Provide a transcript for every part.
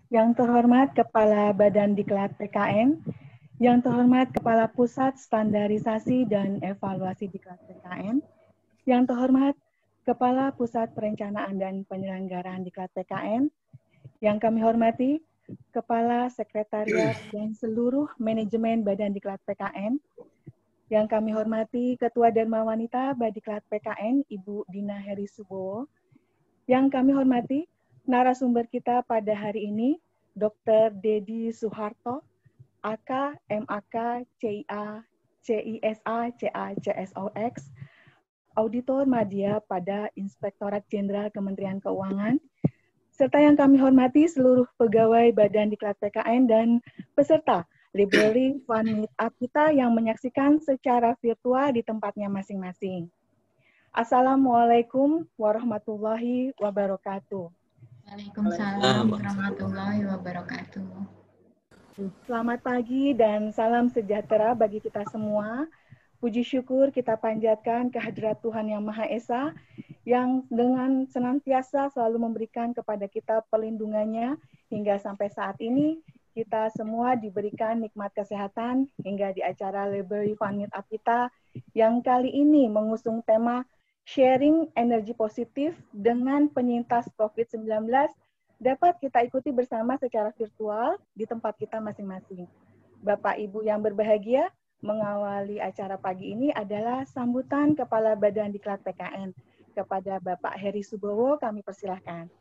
Yang terhormat Kepala Badan Diklat PKN, yang terhormat Kepala Pusat Standarisasi dan Evaluasi Diklat PKN, yang terhormat Kepala Pusat Perencanaan dan Penyelenggaraan Diklat PKN, yang kami hormati Kepala Sekretariat dan seluruh manajemen Badan Diklat PKN, yang kami hormati Ketua Dharma Wanita Badiklat PKN, Ibu Dina Heri Subowo, yang kami hormati narasumber kita pada hari ini, Dr. Dedi Suharto, AK, MAK, CIA, CISA, CA, CSOX, Auditor Madya pada Inspektorat Jenderal Kementerian Keuangan, serta yang kami hormati seluruh pegawai Badan Diklat PKN dan peserta Library Fund Meetup kita yang menyaksikan secara virtual di tempatnya masing-masing. Assalamualaikum warahmatullahi wabarakatuh. Waalaikumsalam warahmatullahi wabarakatuh. Selamat pagi dan salam sejahtera bagi kita semua. Puji syukur kita panjatkan kehadirat Tuhan Yang Maha Esa yang dengan senantiasa selalu memberikan kepada kita perlindungannya hingga sampai saat ini kita semua diberikan nikmat kesehatan hingga di acara Library Fund Meetup kita yang kali ini mengusung tema Sharing Energi Positif dengan Penyintas COVID-19 dapat kita ikuti bersama secara virtual di tempat kita masing-masing. Bapak Ibu yang berbahagia, mengawali acara pagi ini adalah sambutan Kepala Badan Diklat PKN. Kepada Bapak Heri Subowo kami persilahkan.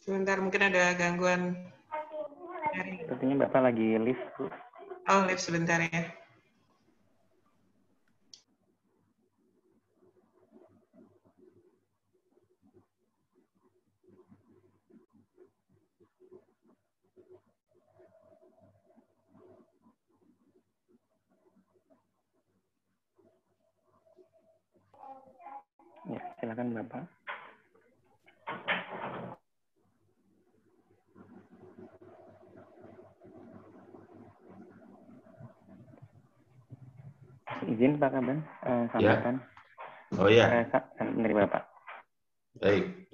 Sebentar, mungkin ada gangguan. Sepertinya Bapak lagi live, Bu. Oh, live sebentar ya. Ya, silakan Bapak. Izin Pak Kaban, sampaikan. Ya. Oh ya. Dari Bapak. Baik.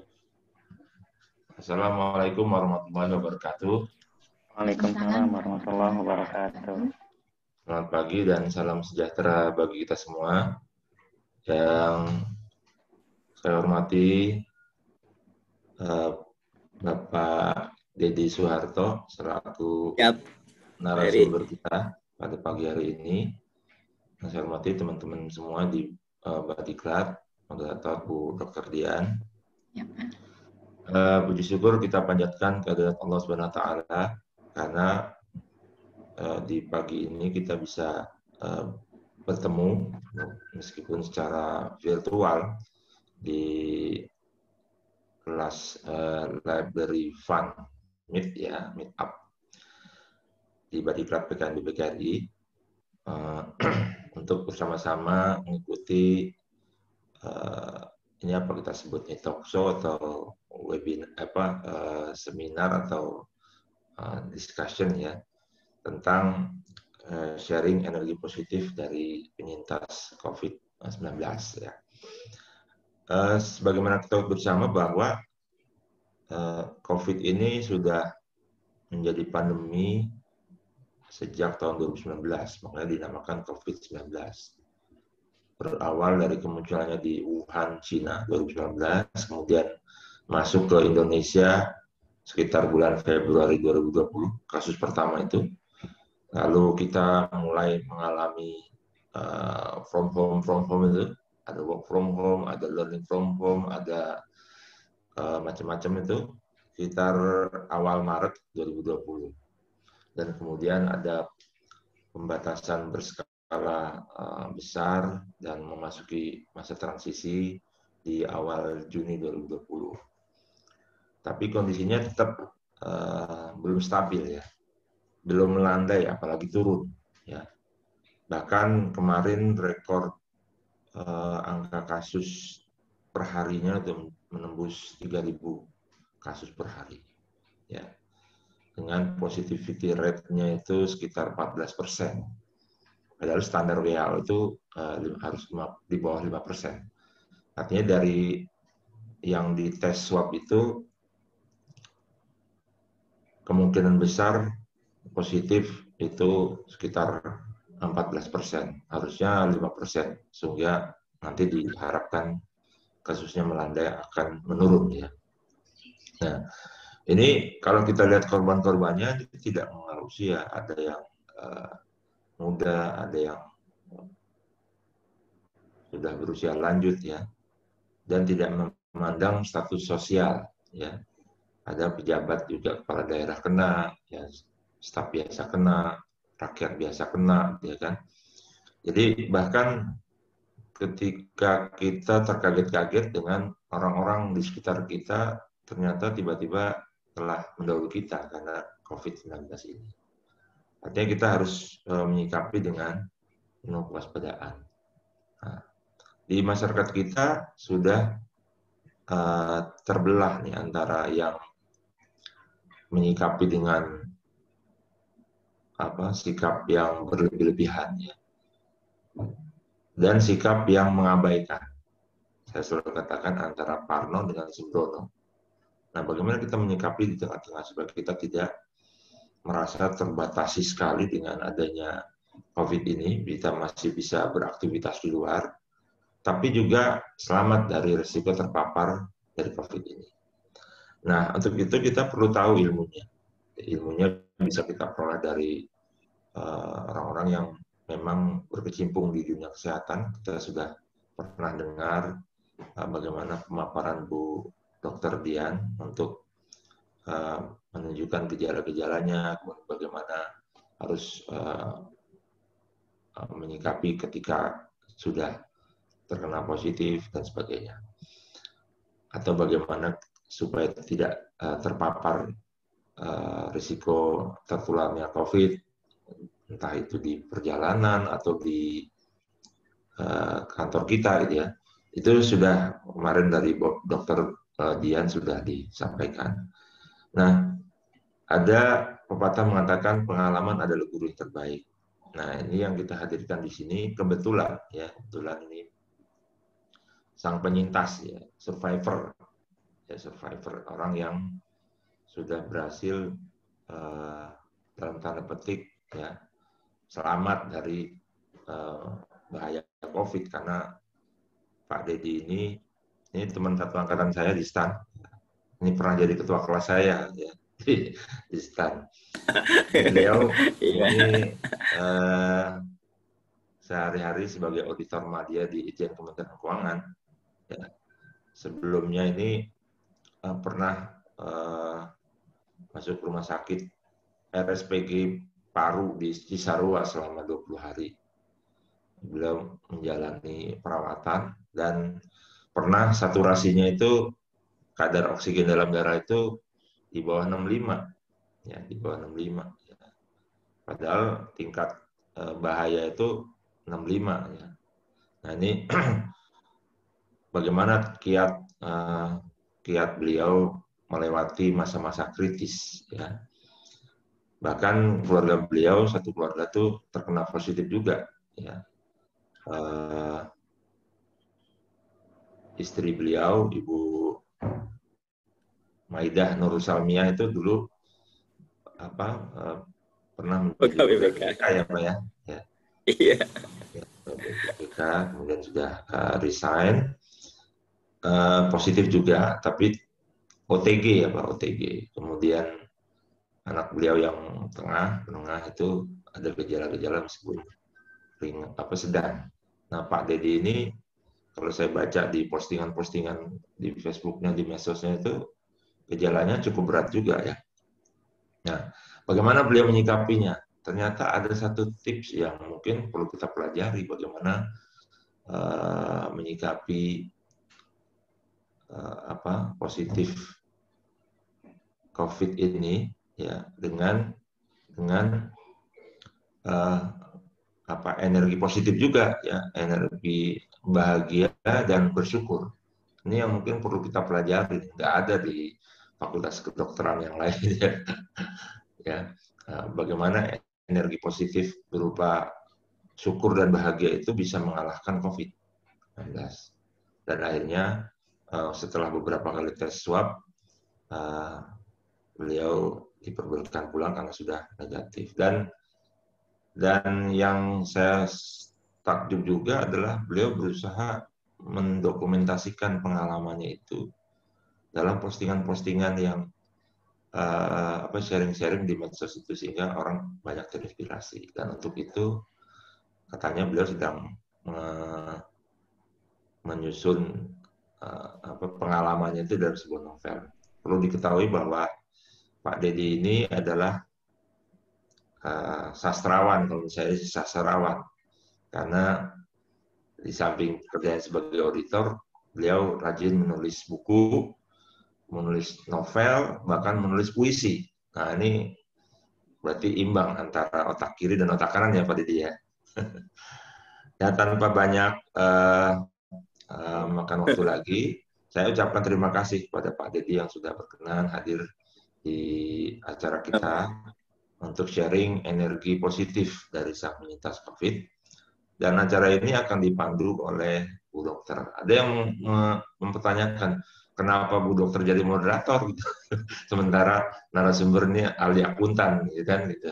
Assalamualaikum warahmatullahi wabarakatuh. Waalaikumsalam warahmatullahi wabarakatuh. Selamat pagi dan salam sejahtera bagi kita semua. Yang saya hormati Bapak Dedi Suharto selaku narasumber kita pada pagi hari ini. Yang saya hormati teman-teman semua di Badiklat, moderator Bu Dr. Dian. Ya, Puji syukur kita panjatkan kehadirat Allah Subhanahu wa taala karena di pagi ini kita bisa bertemu meskipun secara virtual di kelas Library Fund Meetup di Badiklat PKN BPKRI untuk bersama-sama mengikuti ini apa kita sebutnya talk show atau webinar seminar atau discussion ya tentang sharing energi positif dari penyintas COVID-19 ya. Sebagaimana kita bersama bahwa COVID ini sudah menjadi pandemi sejak tahun 2019, makanya dinamakan COVID-19. Berawal dari kemunculannya di Wuhan, Cina 2019, kemudian masuk ke Indonesia sekitar bulan Februari 2020, kasus pertama itu. Lalu kita mulai mengalami from home itu, ada work from home, ada learning from home, ada macam-macam itu, sekitar awal Maret 2020. Dan kemudian ada pembatasan berskala berskala besar dan memasuki masa transisi di awal Juni 2020. Tapi kondisinya tetap belum stabil ya, belum melandai apalagi turun ya. Bahkan kemarin rekor angka kasus perharinya itu menembus 3.000 kasus per hari ya. Dengan positivity rate-nya itu sekitar 14%. Padahal standar WHO itu harus di bawah 5%. Artinya dari yang dites swab itu kemungkinan besar positif itu sekitar 14%, harusnya 5%, sehingga nanti diharapkan kasusnya melandai akan menurun ya. Nah, ini kalau kita lihat korban-korbannya tidak mengenal usia, ada yang muda, ada yang sudah berusia lanjut ya, dan tidak memandang status sosial ya. Ada pejabat juga, kepala daerah kena, ya, staf biasa kena, rakyat biasa kena, ya kan. Jadi bahkan ketika kita terkaget-kaget dengan orang-orang di sekitar kita, ternyata tiba-tiba telah mendahului kita karena COVID-19 ini. Artinya kita harus menyikapi dengan penuh kewaspadaan. Nah, di masyarakat kita sudah terbelah nih antara yang menyikapi dengan sikap yang berlebih-lebihan ya, dan sikap yang mengabaikan. Saya selalu katakan antara Parno dengan Sembrono. Nah, bagaimana kita menyikapi di tengah-tengah supaya kita tidak merasa terbatasi sekali dengan adanya COVID ini, kita masih bisa beraktivitas di luar, tapi juga selamat dari risiko terpapar dari COVID ini. Nah, untuk itu kita perlu tahu ilmunya. Ilmunya bisa kita peroleh dari orang-orang yang memang berkecimpung di dunia kesehatan. Kita sudah pernah dengar bagaimana pemaparan Bu Dr. Dian untuk menunjukkan gejala-gejalanya, bagaimana harus menyikapi ketika sudah terkena positif dan sebagainya. Atau bagaimana supaya tidak terpapar risiko tertularnya COVID, entah itu di perjalanan atau di kantor kita gitu ya. Itu sudah kemarin dari Dr. Dian sudah disampaikan. Nah, ada pepatah mengatakan pengalaman adalah guru yang terbaik. Nah, ini yang kita hadirkan di sini kebetulan ya, kebetulan ini sang penyintas ya, survivor orang yang sudah berhasil dalam tanda petik ya selamat dari bahaya COVID, karena Pak Dedi ini teman satu angkatan saya di STAN. Ini pernah jadi ketua kelas saya ya, di STAN. Beliau ini sehari-hari sebagai auditor media di Itjen Kementerian Keuangan. Ya. Sebelumnya ini pernah masuk rumah sakit RSPG Paru di Cisarua selama 20 hari. Beliau menjalani perawatan dan pernah saturasinya itu kadar oksigen dalam darah itu di bawah 65. Ya, di bawah 65. Ya. Padahal tingkat bahaya itu 65 ya. Nah, ini bagaimana kiat beliau melewati masa-masa kritis ya. Bahkan keluarga beliau, satu keluarga tuh terkena positif juga ya. Istri beliau, Ibu Maidah Nurul Salmiah itu dulu pernah menjadi BPK ya Pak ya. Iya. BPK, kemudian sudah resign. Positif juga, tapi OTG ya Pak, OTG. Kemudian anak beliau yang menengah itu ada gejala-gejala meskipun sedang. Nah, Pak Dedi ini kalau saya baca di postingan-postingan di Facebooknya, di medsosnya itu gejalanya cukup berat juga ya. Nah, bagaimana beliau menyikapinya? ternyata ada satu tips yang mungkin perlu kita pelajari, bagaimana menyikapi positif COVID ini ya dengan energi positif juga ya, energi bahagia dan bersyukur. Ini yang mungkin perlu kita pelajari, nggak ada di fakultas kedokteran yang lain ya. Ya, bagaimana energi positif berupa syukur dan bahagia itu bisa mengalahkan COVID-19. Dan akhirnya setelah beberapa kali tes swab, beliau diperbolehkan pulang karena sudah negatif. Dan yang saya takjub juga adalah beliau berusaha mendokumentasikan pengalamannya itu dalam postingan-postingan yang sharing-sharing di medsos itu, sehingga orang banyak terinspirasi. Dan untuk itu katanya beliau sedang menyusun pengalamannya itu dalam sebuah novel. Perlu diketahui bahwa Pak Dedi ini adalah sastrawan, kalau saya sastrawan, karena di samping pekerjaan sebagai auditor, beliau rajin menulis buku, menulis novel, bahkan menulis puisi. Nah, ini berarti imbang antara otak kiri dan otak kanan ya Pak Dedi ya. Ya, tanpa banyak makan waktu lagi, saya ucapkan terima kasih kepada Pak Dedi yang sudah berkenan hadir di acara kita untuk sharing energi positif dari sang penyintas COVID. Dan acara ini akan dipandu oleh Bu Dokter. Ada yang mempertanyakan, kenapa Bu Dokter jadi moderator gitu? Sementara narasumber ini ahli akuntan, gitu kan? Gitu.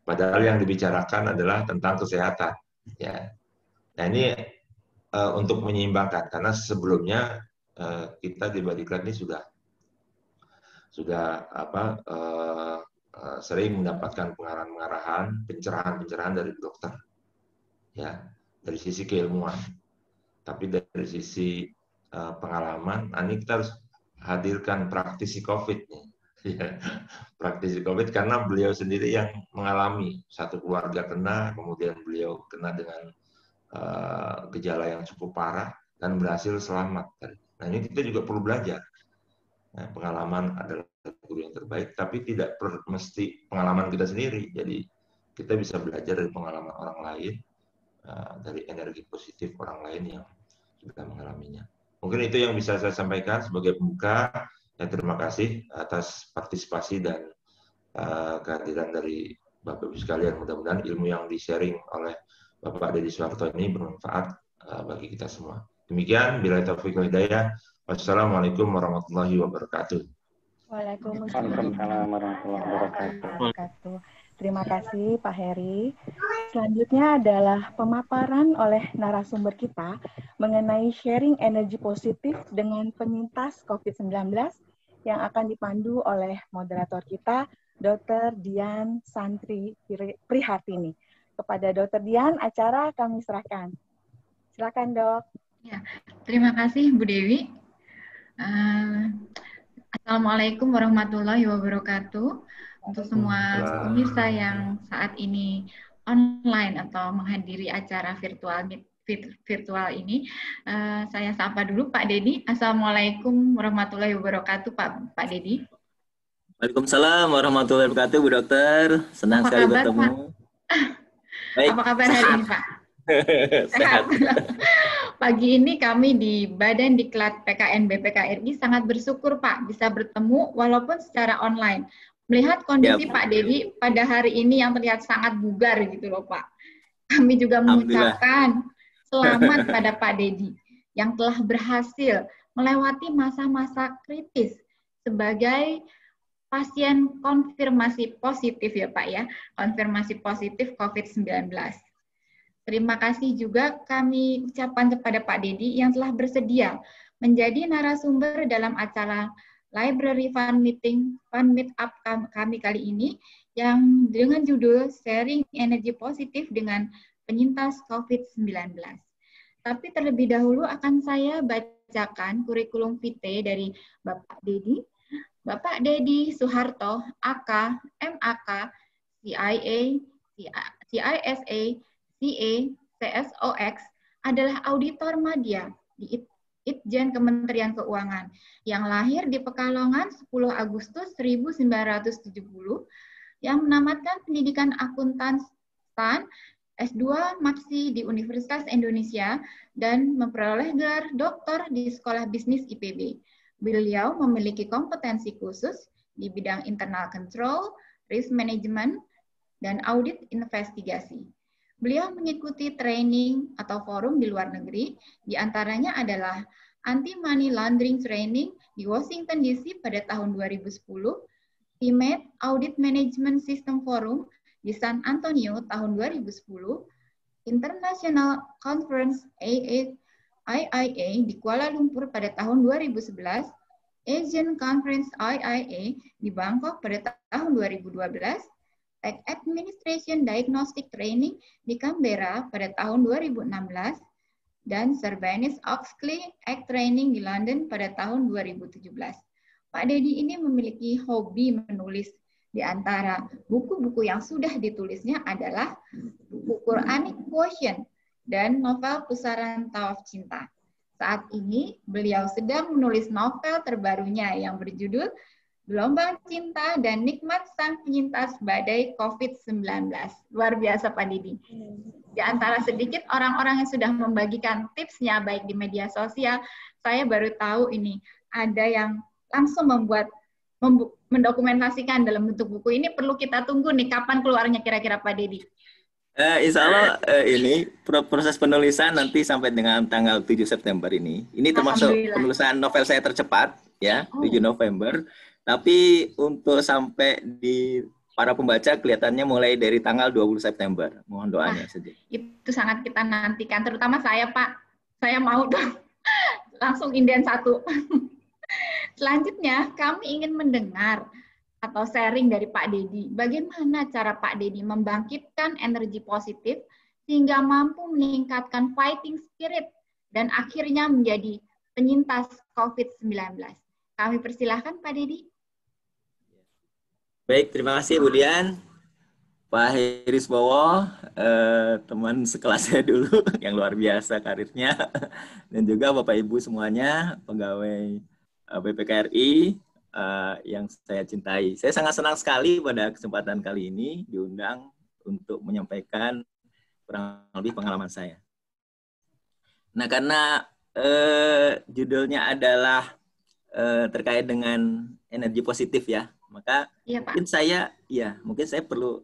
Padahal yang dibicarakan adalah tentang kesehatan. Ya. Nah, ini untuk menyeimbangkan, karena sebelumnya kita di Badiklat ini sudah sering mendapatkan pengarahan-pengarahan, pencerahan-pencerahan dari dokter, ya, dari sisi keilmuan. Tapi dari sisi pengalaman, ini kita harus hadirkan praktisi COVID nih, ya. Praktisi COVID karena beliau sendiri yang mengalami, satu keluarga kena, kemudian beliau kena dengan gejala yang cukup parah dan berhasil selamat. Nah, ini kita juga perlu belajar. Nah, pengalaman adalah guru yang terbaik, tapi tidak mesti pengalaman kita sendiri. Jadi kita bisa belajar dari pengalaman orang lain, dari energi positif orang lain yang sudah mengalaminya. Mungkin itu yang bisa saya sampaikan sebagai pembuka. Ya, terima kasih atas partisipasi dan kehadiran dari Bapak Ibu sekalian. Mudah-mudahan ilmu yang di-sharing oleh Bapak Dedi Suharto ini bermanfaat bagi kita semua. Demikian, billahi taufiq wal hidayah. Wassalamualaikum warahmatullahi wabarakatuh. Waalaikumsalam warahmatullahi wabarakatuh. Terima kasih Pak Heri. Selanjutnya adalah pemaparan oleh narasumber kita mengenai sharing energi positif dengan penyintas COVID-19 yang akan dipandu oleh moderator kita, Dr. Dian Santri Prihartini. Kepada Dr. Dian, acara kami serahkan. Silakan, Dok. Ya, terima kasih Bu Dewi. Assalamualaikum warahmatullahi wabarakatuh. Untuk semua pemirsa yang saat ini online atau menghadiri acara virtual ini, saya sapa dulu Pak Dedi. Assalamualaikum warahmatullahi wabarakatuh, Pak Dedi. Waalaikumsalam warahmatullahi wabarakatuh, Bu Dokter. Senang sekali bertemu. Baik. Apa kabar hari ini, Pak? Sehat. Pagi ini kami di Badan Diklat PKN BPKRI sangat bersyukur Pak bisa bertemu walaupun secara online. Melihat kondisi Pak Dedi pada hari ini yang terlihat sangat bugar gitu loh Pak. Kami juga mengucapkan selamat pada Pak Dedi yang telah berhasil melewati masa-masa kritis sebagai pasien konfirmasi positif ya Pak ya, konfirmasi positif COVID-19. Terima kasih juga kami ucapkan kepada Pak Dedi yang telah bersedia menjadi narasumber dalam acara Library Fun Meetup kami kali ini yang dengan judul Sharing Energi Positif dengan Penyintas COVID-19. Tapi terlebih dahulu akan saya bacakan kurikulum vitae dari Bapak Dedi. Bapak Dedi Suharto, AK, MAK, CIA, CISA, CA, CSOX adalah auditor madya di Itjen Kementerian Keuangan yang lahir di Pekalongan 10 Agustus 1970, yang menamatkan pendidikan akuntan S2 MAPSI di Universitas Indonesia dan memperoleh gelar doktor di Sekolah Bisnis IPB. Beliau memiliki kompetensi khusus di bidang internal control, risk management, dan audit investigasi. Beliau mengikuti training atau forum di luar negeri, di antaranya adalah Anti-Money Laundering Training di Washington DC pada tahun 2010, TIMATE Audit Management System Forum di San Antonio tahun 2010, International Conference IIA di Kuala Lumpur pada tahun 2011, Asian Conference IIA di Bangkok pada tahun 2012, Tech Administration Diagnostic Training di Canberra pada tahun 2016, dan Sarbanes-Oxley Act Training di London pada tahun 2017. Pak Dedi ini memiliki hobi menulis. Di antara buku-buku yang sudah ditulisnya adalah buku Quranic Quotient dan novel Pusaran Tawaf Cinta. Saat ini beliau sedang menulis novel terbarunya yang berjudul Gelombang Cinta dan Nikmat Sang Penyintas Badai COVID-19. Luar biasa Pak Didi. Di antara sedikit orang-orang yang sudah membagikan tipsnya baik di media sosial, saya baru tahu ini ada yang langsung mendokumentasikan dalam bentuk buku. Ini perlu kita tunggu nih, kapan keluarnya kira-kira Pak Didi? Insya Allah ini proses penulisan nanti sampai dengan tanggal 7 September ini. Ini termasuk penulisan novel saya tercepat, ya, 7 November. Tapi untuk sampai di para pembaca kelihatannya mulai dari tanggal 20 September. Mohon doanya saja. Itu sangat kita nantikan, terutama saya Pak. Saya mau langsung inden 1. Selanjutnya, kami ingin mendengar atau sharing dari Pak Dedi. Bagaimana cara Pak Dedi membangkitkan energi positif sehingga mampu meningkatkan fighting spirit dan akhirnya menjadi penyintas COVID-19. Kami persilahkan Pak Dedi. Baik, terima kasih Bu Dian. Pak Heris Bowo, teman sekelas saya dulu yang luar biasa karirnya. Dan juga Bapak Ibu semuanya, pegawai BPKRI yang saya cintai. Saya sangat senang sekali pada kesempatan kali ini diundang untuk menyampaikan kurang lebih pengalaman saya. Nah, karena judulnya adalah terkait dengan energi positif ya, maka iya, Pak. mungkin saya perlu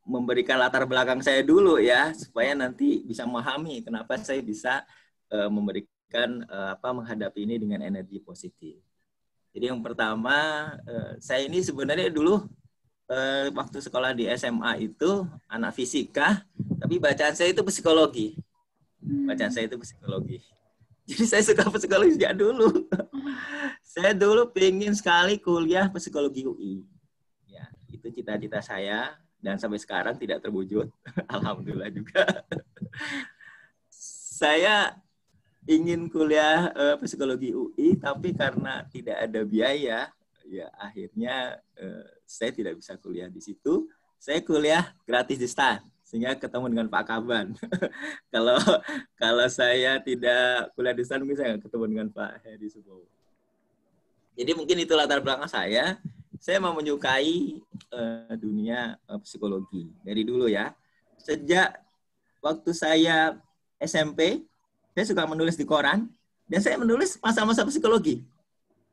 memberikan latar belakang saya dulu ya, supaya nanti bisa memahami kenapa saya bisa memberikan menghadapi ini dengan energi positif. Jadi yang pertama, saya ini sebenarnya dulu waktu sekolah di SMA itu anak fisika, tapi bacaan saya itu psikologi. Jadi saya suka psikologi sejak dulu. Saya dulu pengen sekali kuliah psikologi UI. Ya, itu cita-cita saya dan sampai sekarang tidak terwujud. Alhamdulillah juga. Saya ingin kuliah psikologi UI, tapi karena tidak ada biaya, ya akhirnya saya tidak bisa kuliah di situ. Saya kuliah gratis di STAN, sehingga ketemu dengan Pak Kaban. Kalau saya tidak kuliah di STAN, mungkin saya nggak ketemu dengan Pak Heri Subowo. Jadi mungkin itu latar belakang saya. Saya mau menyukai dunia psikologi dari dulu ya. Sejak waktu saya SMP, saya suka menulis di koran, dan saya menulis masa-masa psikologi.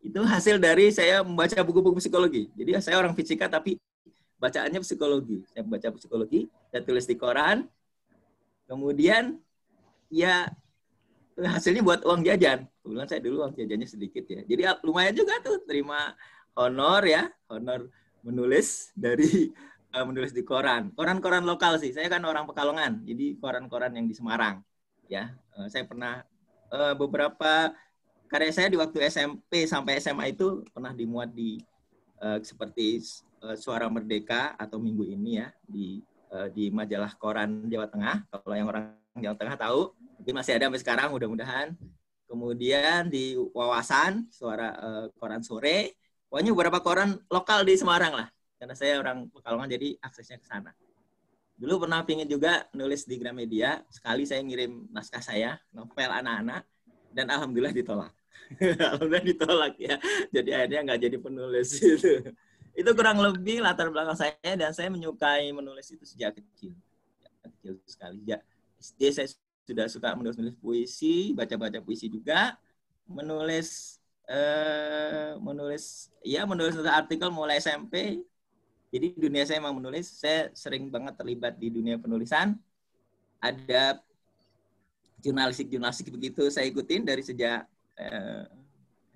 Itu hasil dari saya membaca buku-buku psikologi. Jadi saya orang fisika, tapi bacaannya psikologi. Saya baca psikologi, saya tulis di koran, kemudian ya hasilnya buat uang jajan. Kebetulan saya dulu uang jajannya sedikit ya. Jadi lumayan juga tuh terima honor ya, honor menulis menulis di koran. Koran-koran lokal sih. Saya kan orang Pekalongan, jadi koran-koran yang di Semarang. Ya, saya pernah beberapa karya saya di waktu SMP sampai SMA itu pernah dimuat di seperti Suara Merdeka atau Minggu Ini ya, di majalah koran Jawa Tengah. Kalau yang orang Jawa Tengah tahu, mungkin masih ada sampai sekarang, mudah-mudahan. Kemudian di Wawasan, koran sore. Pokoknya beberapa koran lokal di Semarang lah karena saya orang Pekalongan jadi aksesnya ke sana. Dulu pernah pingin juga nulis di Gramedia, sekali saya ngirim naskah saya, novel anak-anak, dan alhamdulillah ditolak. Alhamdulillah ditolak ya. Jadi akhirnya nggak jadi penulis itu. Itu kurang lebih latar belakang saya, dan saya menyukai menulis itu sejak kecil. Kecil sekali. Ya, SD saya sudah suka menulis puisi, baca-baca puisi juga, menulis artikel mulai SMP. Jadi dunia saya memang menulis, saya sering banget terlibat di dunia penulisan. Ada jurnalistik begitu saya ikutin dari sejak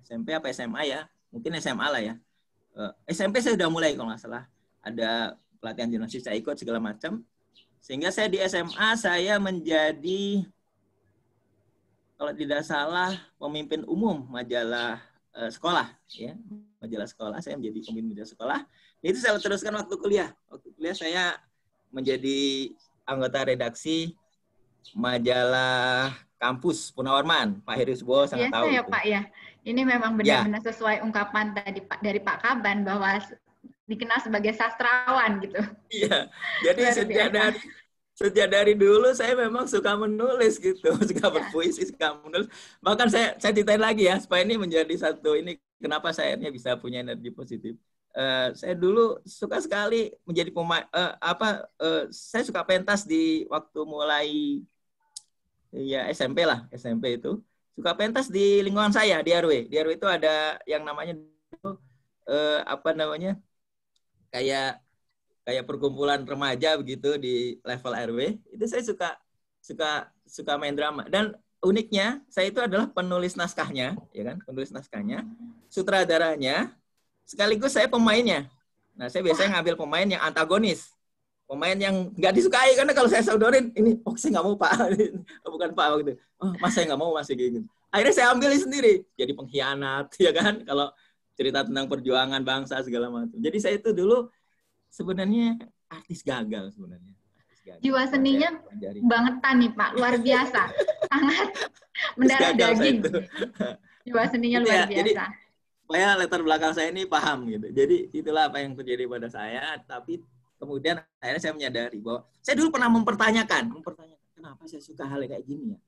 SMP apa SMA ya, mungkin SMA lah ya. SMP saya sudah mulai kalau nggak salah, ada pelatihan jurnalistik saya ikut segala macam. Sehingga saya di SMA saya menjadi, kalau tidak salah, pemimpin umum majalah sekolah, ya, majalah sekolah. Saya menjadi pemimpin majalah sekolah. Itu saya teruskan waktu kuliah. Waktu kuliah saya menjadi anggota redaksi majalah kampus Punahwarman. Pak Heri Subowo sangat tahu. Biasa ya, Pak ya. Ini memang benar-benar sesuai ungkapan tadi dari Pak Kaban bahwa dikenal sebagai sastrawan gitu. Iya. Jadi sejak dari dulu saya memang suka menulis gitu, suka berpuisi, suka menulis. Bahkan saya ceritain lagi ya, supaya ini menjadi satu ini kenapa saya akhirnya bisa punya energi positif. Saya dulu suka sekali menjadi pemain saya suka pentas di waktu mulai ya SMP lah, SMP itu suka pentas di lingkungan saya di RW. Di RW itu ada yang namanya kayak perkumpulan remaja begitu di level RW. Itu saya suka main drama, dan uniknya saya itu adalah penulis naskahnya, ya kan, penulis naskahnya, sutradaranya, sekaligus saya pemainnya. Nah, saya biasanya ngambil pemain yang antagonis, pemain yang nggak disukai, karena kalau saya sodorin ini, saya nggak mau Pak, bukan Pak gitu, Mas saya nggak mau Mas gitu. Akhirnya saya ambil sendiri, jadi pengkhianat, ya kan, kalau cerita tentang perjuangan bangsa segala macam. Jadi saya itu dulu sebenarnya artis gagal sebenarnya. Jiwa seninya bangetan nih Pak, luar biasa, sangat mendarah daging. Jiwa seninya luar biasa. Jadi, supaya latar belakang saya ini paham gitu. Jadi itulah apa yang terjadi pada saya. Tapi kemudian akhirnya saya menyadari bahwa saya dulu pernah mempertanyakan kenapa saya suka hal kayak gini ya.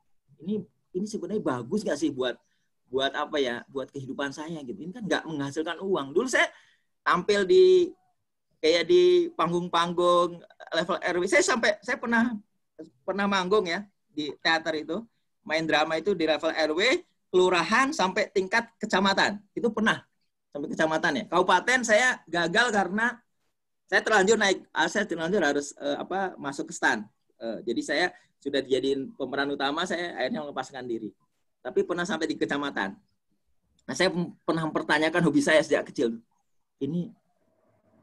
Ini sebenarnya bagus nggak sih buat apa ya, buat kehidupan saya gitu. Ini kan nggak menghasilkan uang. Dulu saya tampil di panggung-panggung level RW. Saya pernah manggung ya di teater itu, main drama itu di level RW, kelurahan sampai tingkat kecamatan. Itu pernah sampai kecamatan ya. Kabupaten saya gagal karena saya terlanjur harus masuk ke stan. Jadi saya sudah dijadiin pemeran utama, saya akhirnya melepaskan diri. Tapi pernah sampai di kecamatan. Nah, saya pernah mempertanyakan hobi saya sejak kecil. Ini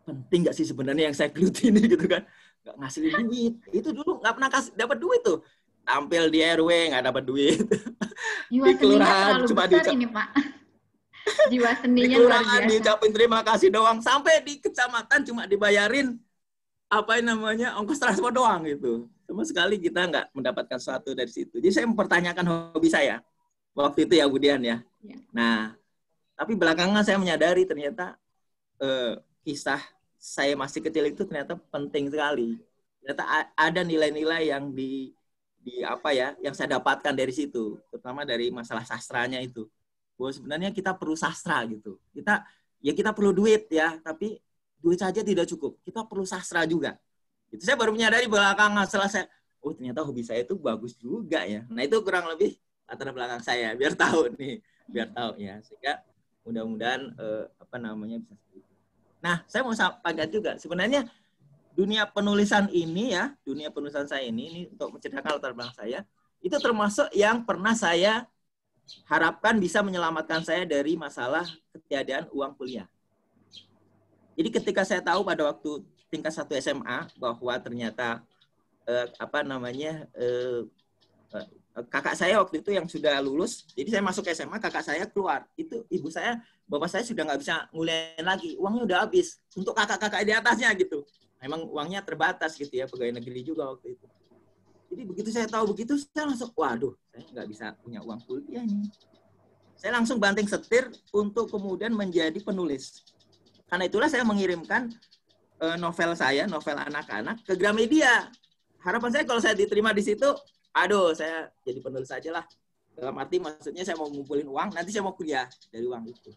penting nggak sih sebenarnya yang saya geluti ini gitu kan? Nggak ngasilin duit. Itu dulu nggak pernah dapat duit tuh. Tampil di RW nggak dapat duit. Jiwa seninya terlalu besar ini Pak. Jiwa seninya luar biasa. Diucapin terima kasih doang. Sampai di kecamatan cuma dibayarin ongkos transport doang gitu. Sama sekali kita nggak mendapatkan sesuatu dari situ. Jadi saya mempertanyakan hobi saya waktu itu ya Budian ya. Nah, tapi belakangan saya menyadari ternyata kisah saya masih kecil itu ternyata penting sekali. Ternyata ada nilai-nilai yang yang saya dapatkan dari situ, terutama dari masalah sastranya itu. Bahwa sebenarnya kita perlu sastra gitu. Kita perlu duit ya, tapi duit saja tidak cukup. Kita perlu sastra juga. Itu saya baru menyadari belakangan setelah saya, ternyata hobi saya itu bagus juga ya. Nah, itu kurang lebih latar belakang saya, biar tahu ya. Sehingga mudah-mudahan bisa seperti itu. Nah, saya mau sampaikan juga sebenarnya dunia penulisan saya ini untuk menceritakan latar belakang saya, itu termasuk yang pernah saya harapkan bisa menyelamatkan saya dari masalah ketiadaan uang kuliah. Jadi ketika saya tahu pada waktu tingkat 1 SMA bahwa ternyata kakak saya waktu itu yang sudah lulus, jadi saya masuk SMA, kakak saya keluar. Itu bapak saya sudah nggak bisa nguliahin lagi, uangnya udah habis untuk kakak-kakak di atasnya gitu. Memang uangnya terbatas gitu ya, pegawai negeri juga waktu itu. Jadi begitu saya tahu begitu, saya langsung, waduh, saya nggak bisa punya uang kuliah nih. Saya langsung banting setir untuk kemudian menjadi penulis. Karena itulah saya mengirimkan novel saya, novel anak-anak ke Gramedia. Harapan saya kalau saya diterima di situ, aduh, saya jadi penulis aja lah. Dalam arti maksudnya saya mau ngumpulin uang, nanti saya mau kuliah dari uang itu.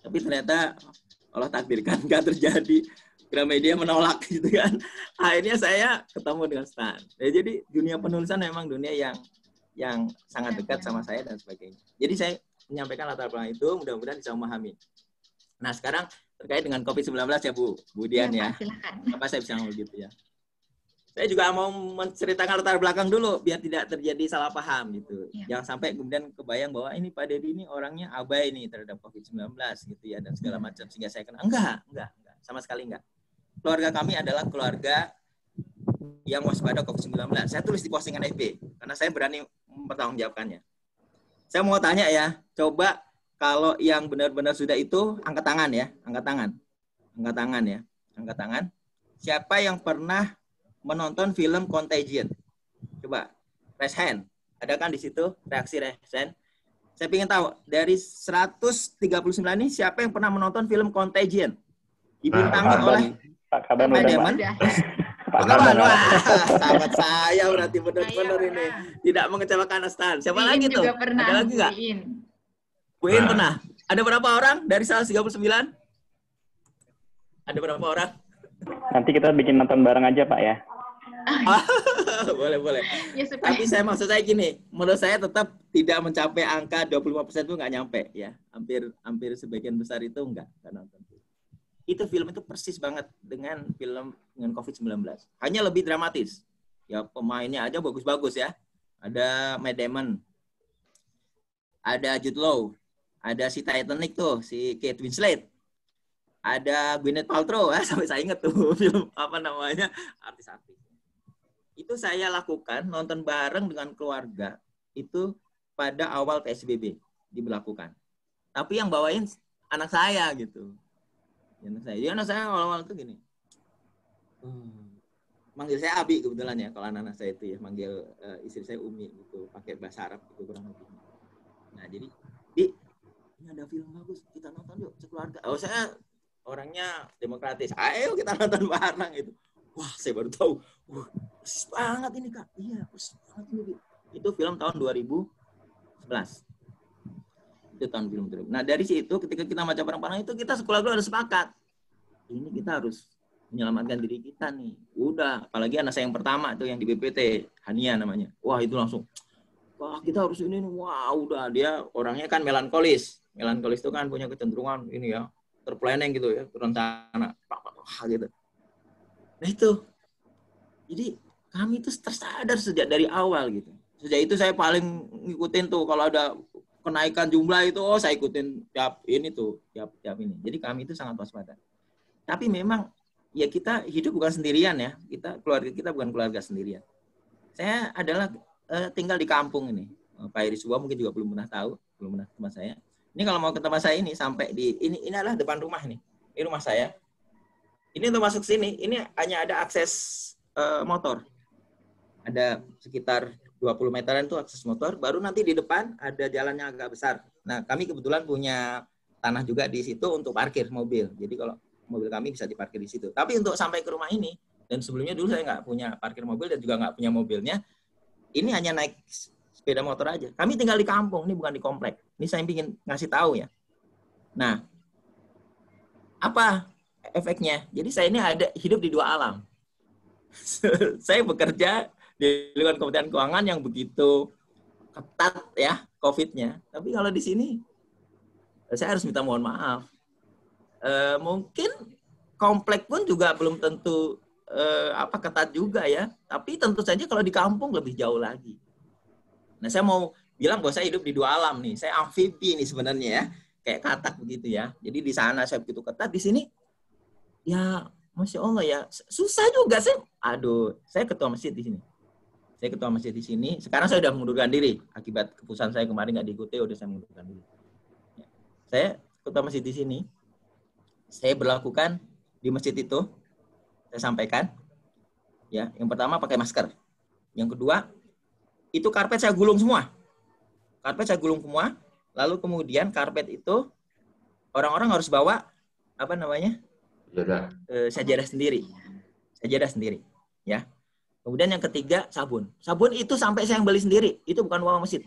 Tapi ternyata Allah takdirkan nggak terjadi. Gramedia menolak gitu kan. Akhirnya saya ketemu dengan Stan. Ya, jadi dunia penulisan memang dunia yang sangat dekat sama saya dan sebagainya. Jadi saya menyampaikan latar belakang itu, mudah-mudahan bisa memahami. Nah, sekarang terkait dengan COVID-19 ya Bu Dian ya. Silakan. Apa saya bisa ngomong gitu ya. Saya juga mau menceritakan latar belakang dulu biar tidak terjadi salah paham gitu. Ya. Jangan sampai kemudian kebayang bahwa ini Pak Dedi ini orangnya abai nih terhadap COVID-19 gitu ya dan segala macam sehingga saya kena. Enggak. Sama sekali enggak. Keluarga kami adalah keluarga yang waspada COVID-19. Saya tulis di postingan FB karena saya berani mempertanggungjawabkannya. Saya mau tanya ya, coba kalau yang benar-benar sudah itu angkat tangan ya, angkat tangan. Siapa yang pernah menonton film Contagion? Coba raise hand. Ada kan di situ reaksi raise hand? Saya ingin tahu dari 139 ini siapa yang pernah menonton film Contagion? Dibintangi oleh Pak Kaban udah. Pak Kaban, wah, sahabat saya berarti benar-benar ini tidak mengecewakan Stan. Siapa lagi tuh? Ada lagi nggak? Bu In pernah. Ada berapa orang dari 139? Ada berapa orang? Nanti kita bikin nonton bareng aja Pak ya. Boleh. Ya, tapi maksud saya gini, menurut saya tetap tidak mencapai angka 25% itu nggak nyampe ya. Hampir sebagian besar itu nggak nonton. Itu film itu persis banget dengan film dengan COVID-19. Hanya lebih dramatis. Ya pemainnya aja bagus-bagus ya. Ada Matt Damon. Ada Jude Law. Ada si Titanic tuh, si Kate Winslet. Ada Gwyneth Paltrow. Sampai saya ingat tuh film apa namanya, artis-artis. Itu saya lakukan, nonton bareng dengan keluarga. Itu pada awal PSBB diberlakukan. Tapi yang bawain anak saya gitu. Anak saya awal-awal tuh gini. Manggil saya Abi kebetulan ya, kalau anak-anak saya itu ya. Manggil istri saya Umi gitu. Pakai bahasa Arab gitu kurang lebih. Nah jadi, ini ada film bagus, kita nonton yuk sekeluarga. Oh saya orangnya demokratis. Ayo kita nonton bareng gitu. Wah saya baru tahu. Persis banget ini Kak. Iya persis banget ini. Itu film tahun 2011. Itu tahun film terus. Nah dari situ ketika kita baca bareng-bareng itu kita sekeluarga udah sepakat. Ini kita harus menyelamatkan diri kita nih. Udah, apalagi anak saya yang pertama tuh yang di BPT, Hania namanya. Wah itu langsung, wah kita harus ini. Wah udah dia orangnya kan melankolis. Melankolis itu kan punya kecenderungan ini ya, terplanning gitu ya, berencana, gitu. Nah itu, jadi kami itu tersadar sejak dari awal gitu. Sejak itu saya paling ngikutin tuh kalau ada kenaikan jumlah itu, saya ikutin tiap ini. Jadi kami itu sangat waspada. Tapi memang ya kita hidup bukan sendirian ya. Keluarga kita bukan keluarga sendirian. Saya adalah tinggal di kampung ini. Pak Iriswa mungkin juga belum pernah tahu, belum pernah ke tempat saya. Ini kalau mau ke tempat saya ini sampai di ini adalah depan rumah nih. Ini rumah saya. Ini untuk masuk sini, ini hanya ada akses motor. Ada sekitar 20 meteran itu akses motor, baru nanti di depan ada jalannya agak besar. Nah, kami kebetulan punya tanah juga di situ untuk parkir mobil. Jadi kalau mobil kami bisa diparkir di situ. Tapi untuk sampai ke rumah ini, dan sebelumnya dulu saya nggak punya parkir mobil dan juga nggak punya mobilnya, ini hanya naik sepeda motor aja. Kami tinggal di kampung, ini bukan di komplek. Ini saya ingin ngasih tahu ya. Nah, apa efeknya? Jadi saya ini hidup di dua alam. Saya bekerja di lingkungan Kementerian Keuangan yang begitu ketat ya COVID-nya. Tapi kalau di sini saya harus minta mohon maaf. Mungkin komplek pun juga belum tentu ketat juga ya. Tapi tentu saja kalau di kampung lebih jauh lagi. Nah, saya mau bilang bahwa saya hidup di dua alam nih. Saya amfibi nih sebenarnya ya. Kayak katak begitu ya. Jadi di sana saya begitu ketat, di sini ya Masya Allah ya. Susah juga saya ketua masjid di sini. Saya ketua masjid di sini. Sekarang saya sudah mengundurkan diri. Akibat keputusan saya kemarin nggak diikuti, udah saya mengundurkan diri. Saya ketua masjid di sini. Saya berlakukan di masjid itu. Saya sampaikan. Ya, yang pertama pakai masker. Yang kedua, itu karpet saya gulung semua. Karpet saya gulung semua. Lalu kemudian karpet itu orang-orang harus bawa sajadah sendiri. Sajadah sendiri, ya. Kemudian yang ketiga, sabun. Sabun itu sampai saya yang beli sendiri. Itu bukan uang masjid.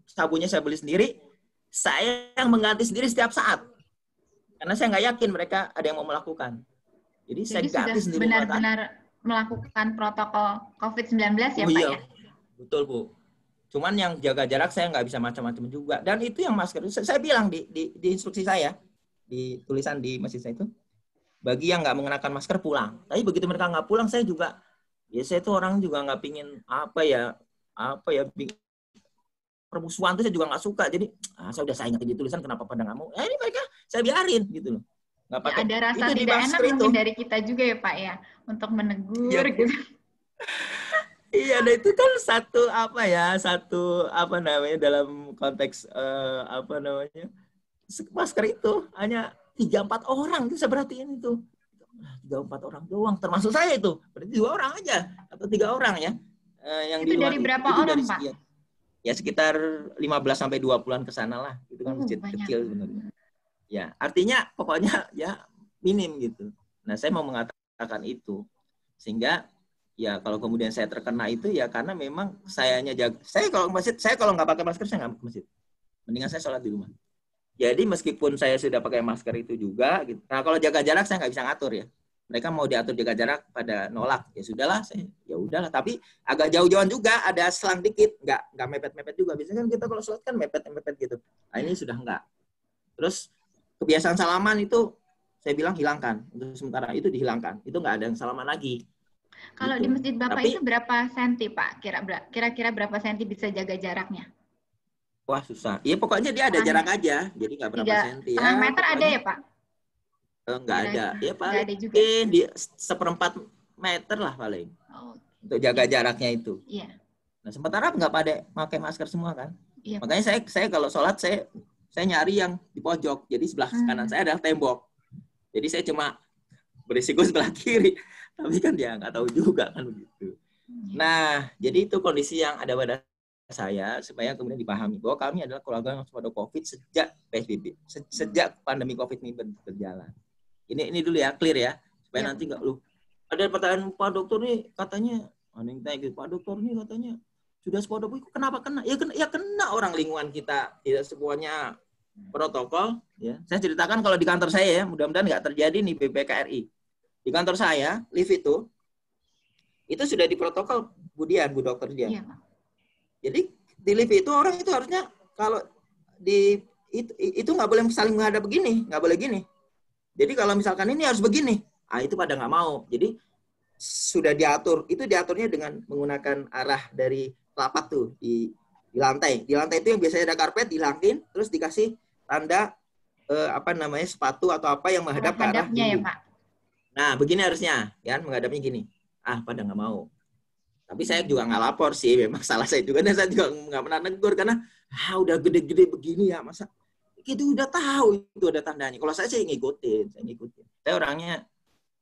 Sabunnya saya beli sendiri. Saya yang mengganti sendiri setiap saat. Karena saya nggak yakin mereka ada yang mau melakukan. Jadi saya ganti sendiri. Benar-benar melakukan protokol COVID-19 ya, Pak ya? Betul, Bu. Cuman yang jaga jarak saya nggak bisa macam-macam juga. Dan itu yang masker. Saya bilang di instruksi saya, di tulisan di masjid saya itu, bagi yang nggak mengenakan masker pulang. Tapi begitu mereka nggak pulang, saya juga, ya saya tuh orang juga nggak pingin permusuhan itu saya juga nggak suka. Jadi saya ingat di tulisan kenapa pada nggak mau. Ini mereka saya biarin gitu loh. Nggak pakai. Ada rasa itu tidak enak mungkin dari kita juga ya Pak ya untuk menegur gitu. Iya, nah itu kan satu dalam konteks masker itu hanya 3-4 orang itu saya perhatiin itu. 3-4 orang doang, termasuk saya itu. Berarti 2 orang aja atau 3 orang ya. Yang itu dari berapa orang, Pak? Ya sekitar 15-20-an ke sana lah. Itu kan masjid kecil sebenarnya. Ya, artinya pokoknya ya minim gitu. Nah, saya mau mengatakan itu. Sehingga ya kalau kemudian saya terkena itu ya karena memang sayanya jaga. Saya kalau nggak pakai masker saya nggak ke masjid. Mendingan saya sholat di rumah. Jadi meskipun saya sudah pakai masker itu juga gitu. Nah, kalau jaga jarak saya nggak bisa ngatur ya. Mereka mau diatur jaga jarak pada nolak. Ya sudahlah, ya udahlah. Tapi agak jauh-jauhan juga, ada selang dikit, nggak mepet-mepet juga. Biasanya kan kita kalau sholat kan mepet-mepet gitu. Nah, ini sudah enggak. Terus kebiasaan salaman itu saya bilang hilangkan. Untuk sementara itu dihilangkan. Itu nggak ada yang salaman lagi. Kalau gitu. Di masjid Bapak itu berapa senti, Pak? Kira-kira berapa senti bisa jaga jaraknya? Wah, susah. Iya, pokoknya dia ada jarak aja. Jadi nggak berapa senti. 3,5 meter ada ya, Pak? Nggak ada. Ya, Pak. Nggak ada juga. Di 1/4 meter lah paling. Oh, untuk jaga jaraknya itu. Iya. Nah, sementara nggak pada pakai masker semua kan. Iya. Makanya saya kalau sholat, saya nyari yang di pojok. Jadi sebelah kanan saya adalah tembok. Jadi saya cuma berisiko sebelah kiri. Tapi kan dia nggak tahu juga kan begitu. Nah, jadi itu kondisi yang ada pada saya supaya kemudian dipahami bahwa kami adalah keluarga yang waspada COVID sejak PSBB, sejak pandemi COVID ini berjalan. Ini dulu ya, clear ya, supaya nanti nggak ada pertanyaan Pak Dokter nih katanya, Pak Dokter nih katanya sudah waspada COVID, kenapa kena? Ya kena orang lingkungan kita, tidak semuanya protokol. Ya, saya ceritakan kalau di kantor saya ya, mudah-mudahan nggak terjadi nih BPKRI. Di kantor saya, lift itu sudah diprotokol Bu Dokter Dian. Iya, Pak. Jadi di lift itu orang itu harusnya kalau itu nggak boleh saling menghadap begini, nggak boleh gini. Jadi kalau misalkan ini harus begini, itu pada nggak mau. Jadi sudah diatur, itu diaturnya dengan menggunakan arah dari telapak tuh di lantai. Di lantai itu yang biasanya ada karpet, dihilangin, terus dikasih tanda sepatu atau apa yang menghadap ke arah ya, Pak. Nah, begini harusnya, kan menghadapnya gini. Pada nggak mau. Tapi saya juga nggak lapor sih, memang salah saya juga. Dan saya juga nggak pernah negur karena udah gede-gede begini ya, masa itu udah tahu itu ada tandanya. Kalau saya ngikutin. Saya orangnya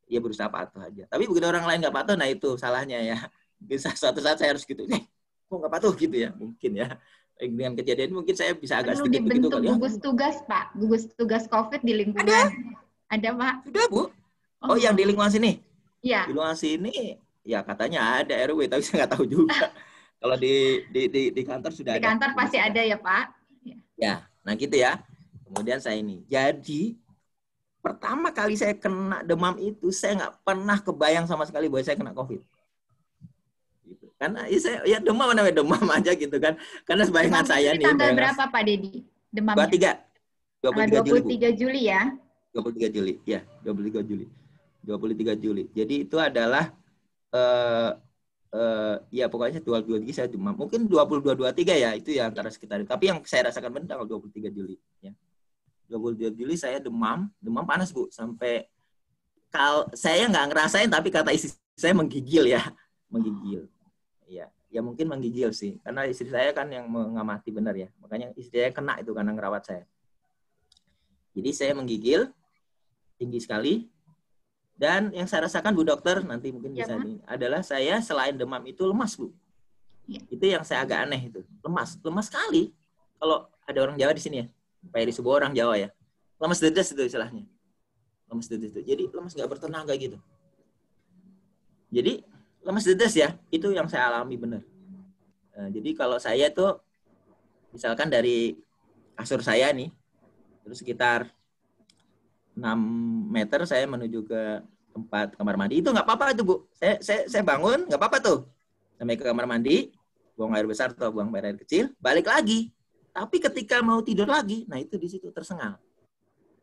ya berusaha patuh aja. Tapi begitu orang lain nggak patuh, nah itu salahnya ya. Bisa suatu saat saya harus gitu. Kok nggak patuh gitu ya? Mungkin ya. Dengan kejadian mungkin saya bisa agak sedikit begitu kali ya. Gugus tugas, Pak. Gugus tugas COVID di lingkungan. Ada Pak. Sudah, Bu. Oh, yang di lingkungan sini? Iya. Di lingkungan sini, ya katanya ada RW, tapi saya nggak tahu juga. Kalau di kantor sudah ada. Di kantor pasti ada ya, Pak? Ya, nah gitu ya. Kemudian saya ini. Jadi, pertama kali saya kena demam itu, saya nggak pernah kebayang sama sekali bahwa saya kena COVID. Gitu. Karena saya demam aja gitu kan. Karena sebayangan saya nih. Tanggal berapa, Pak Dedi? Demamnya? 23 Juli ya? 23 Juli, ya, 23 Juli. 23 Juli. Jadi itu adalah ya pokoknya 22 saya demam. Mungkin 22-23 ya, itu ya antara sekitar itu. Tapi yang saya rasakan benar tanggal 23 Juli, ya. 23 Juli saya demam panas, Bu, sampai saya nggak ngerasain tapi kata istri saya menggigil ya. Menggigil. Ya mungkin menggigil sih. Karena istri saya kan yang mengamati benar ya. Makanya istri saya kena itu karena ngerawat saya. Jadi saya menggigil tinggi sekali. Dan yang saya rasakan Bu Dokter nanti mungkin bisa adalah saya selain demam itu lemas, Bu. Ya. Itu yang saya agak aneh itu. Lemas sekali. Kalau ada orang Jawa di sini ya. Pak Eri Subowo orang Jawa ya. Lemas dedes itu istilahnya. lemes dedes itu. Jadi lemes nggak bertenaga gitu. Jadi lemes dedes ya, itu yang saya alami benar. Jadi kalau saya tuh misalkan dari kasur saya nih, terus sekitar 6 meter saya menuju ke tempat kamar mandi, itu nggak apa-apa itu Bu. Saya bangun, nggak apa-apa tuh. Sampai ke kamar mandi, buang air besar atau buang air kecil, balik lagi. Tapi ketika mau tidur lagi, nah itu di situ tersengal.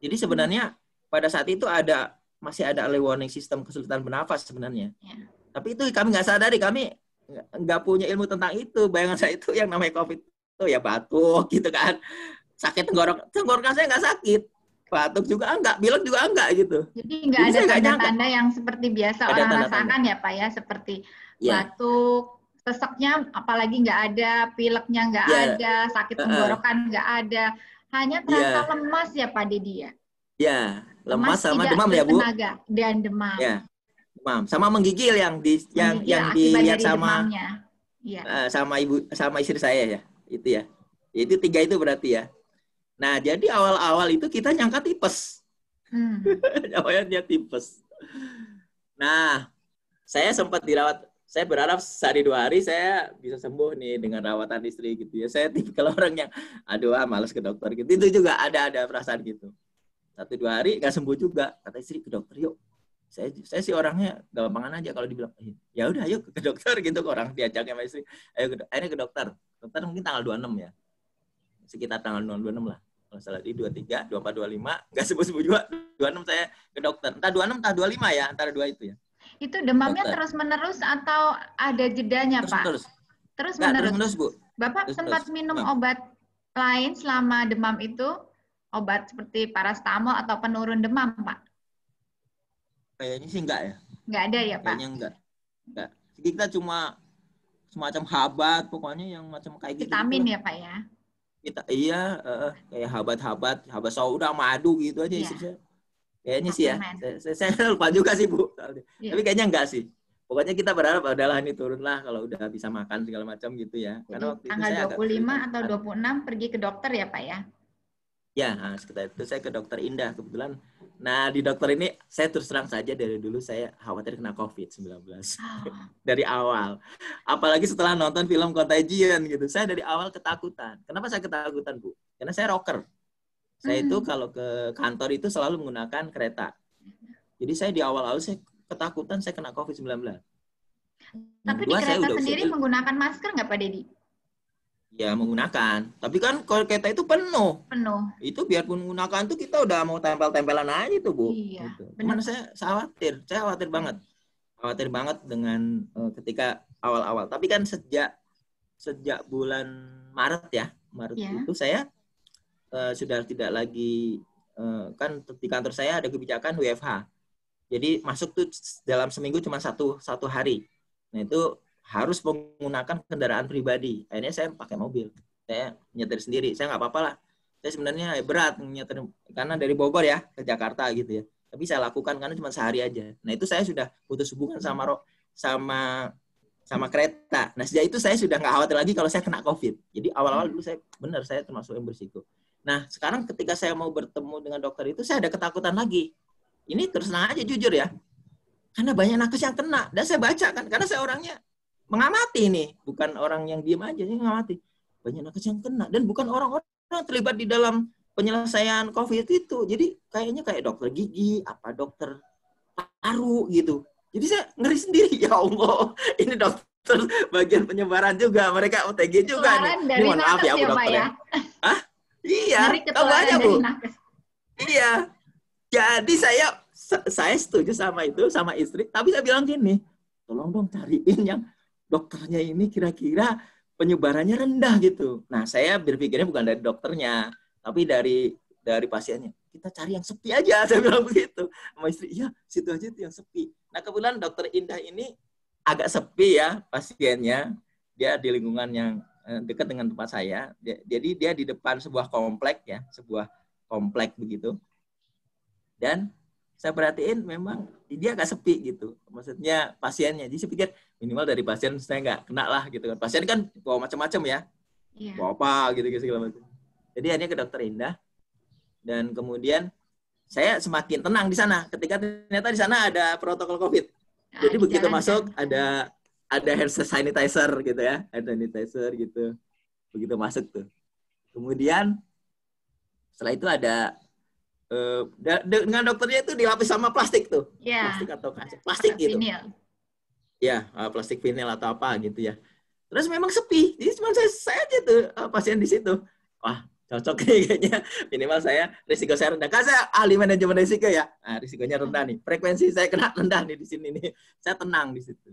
Jadi sebenarnya pada saat itu masih ada early warning system kesulitan bernafas sebenarnya. Ya. Tapi itu kami nggak sadari, kami nggak punya ilmu tentang itu. Bayangan saya itu yang namanya COVID itu ya batuk gitu kan. Sakit tenggorokan saya nggak sakit. Batuk juga enggak, pilek juga enggak gitu. Jadi nggak ada tanda-tanda yang seperti biasa orang rasakan ya Pak ya, seperti batuk, seseknya apalagi nggak ada, pileknya nggak ada, sakit tenggorokan nggak ada, hanya terasa lemas ya Pak Dedi ya? Ya, lemas sama demam ya Bu? Dan demam. Ya, demam sama menggigil yang dilihat sama sama istri saya ya, itu ya. Itu 3 itu berarti ya. Nah, jadi awal-awal itu kita nyangka tipes. Awalnya tipes. Nah, saya sempat dirawat. Saya berharap sehari 2 hari saya bisa sembuh nih dengan rawatan istri gitu ya. Saya tipikal orang yang, malas ke dokter gitu. Itu juga ada perasaan gitu. 1-2 hari nggak sembuh juga. Kata istri, ke dokter yuk. Saya sih orangnya gampangan aja kalau dibilang, ya udah ayo ke dokter gitu. Orang diajaknya sama istri, ayo ke dokter. Dokter mungkin tanggal 26 ya. Sekitar tanggal 26 lah. Kalau salah di 23, 24, 25, nggak sembuh-sembuh juga. 26 saya ke dokter. Entah 26, entah 25 ya, antara 2 itu ya. Itu demamnya terus-menerus atau ada jedanya, Pak? Terus-menerus, Bu. Bapak sempat minum obat lain selama demam itu? Obat seperti parastamol atau penurun demam, Pak? Kayaknya sih enggak ya. Enggak ada ya, Pak? Kayaknya enggak. Kita cuma semacam habat, pokoknya yang macam kayak gitu. Vitamin ya, Pak ya? Kayak habat sauda, madu gitu aja istri saya. Kayaknya sih ya. Saya lupa juga sih Bu. Tapi kayaknya enggak sih. Pokoknya kita berharap adalah ini turunlah kalau udah bisa makan segala macam gitu ya. Jadi, karena waktu tanggal itu 25 atau 26 pergi ke dokter ya Pak ya? Ya, sekitar itu saya ke dokter Indah kebetulan. Nah, di dokter ini saya terus terang saja dari dulu saya khawatir kena COVID-19. Dari awal. Apalagi setelah nonton film Contagion gitu. Saya dari awal ketakutan. Kenapa saya ketakutan, Bu? Karena saya rocker. Saya itu kalau ke kantor itu selalu menggunakan kereta. Jadi saya di awal-awal saya ketakutan saya kena COVID-19. Tapi di kereta sendiri menggunakan masker nggak Pak Dedi? Ya menggunakan, tapi kan kalau kereta itu penuh. Itu biarpun menggunakan tuh kita udah mau tempel-tempelan aja tuh Bu. Iya. Gitu. Cuman saya khawatir banget dengan ketika awal-awal. Tapi kan sejak bulan Maret itu saya sudah tidak lagi kan di kantor saya ada kebijakan WFH. Jadi masuk tuh dalam seminggu cuma satu hari. Nah itu harus menggunakan kendaraan pribadi. Akhirnya saya pakai mobil. Saya nyetir sendiri. Saya nggak apa-apa lah. Saya sebenarnya berat nyetir karena dari Bogor ya ke Jakarta gitu ya. Tapi saya lakukan karena cuma sehari aja. Nah itu saya sudah putus hubungan sama kereta. Nah sejak itu saya sudah nggak khawatir lagi kalau saya kena COVID. Jadi awal-awal dulu saya termasuk yang berisiko. Nah sekarang ketika saya mau bertemu dengan dokter itu saya ada ketakutan lagi. Ini terus terang aja jujur ya. Karena banyak nakes yang kena. Dan saya baca kan. Karena saya orangnya mengamati nih, bukan orang yang diam aja, ini mengamati. Banyak nakes yang kena dan bukan orang-orang terlibat di dalam penyelesaian COVID itu. Jadi kayaknya kayak dokter gigi, dokter paru gitu. Jadi saya ngeri sendiri, ya Allah, ini dokter bagian penyebaran juga, mereka OTG juga nih. Dari mohon maaf ya Bu dokter ya. Iya, tahu aja Bu. Iya. Jadi saya setuju sama itu sama istri, tapi saya bilang gini, tolong dong cariin yang dokternya ini kira-kira penyebarannya rendah gitu. Nah, saya berpikirnya bukan dari dokternya, tapi dari pasiennya. Kita cari yang sepi aja, saya bilang begitu. Sama istri, ya situ aja itu yang sepi. Nah, kebetulan dokter Indah ini agak sepi ya pasiennya. Dia di lingkungan yang dekat dengan tempat saya. Jadi dia di depan sebuah komplek begitu. Dan saya perhatiin memang dia agak sepi gitu. Maksudnya pasiennya. Jadi saya pikir minimal dari pasien saya nggak kena lah gitu kan. Pasien kan bawa macam-macam ya. Bawa apa gitu segala macam. Jadi akhirnya ke dokter Indah. Dan kemudian saya semakin tenang di sana. Ketika ternyata di sana ada protokol COVID. Jadi begitu masuk ada hand sanitizer gitu ya, hand sanitizer gitu. Begitu masuk tuh. Kemudian setelah itu ada dengan dokternya itu dilapis sama plastik tuh. Ya. Plastik atau kaca? Plastik gitu. Vinil. Ya, plastik vinil atau apa gitu ya. Terus memang sepi. Jadi cuma saya aja tuh pasien di situ. Wah, cocok nih kayaknya. Minimal risiko saya rendah. Karena saya ahli manajemen risiko ya. Nah, risikonya rendah nih. Frekuensi saya kena rendah nih di sini nih. Saya tenang di situ.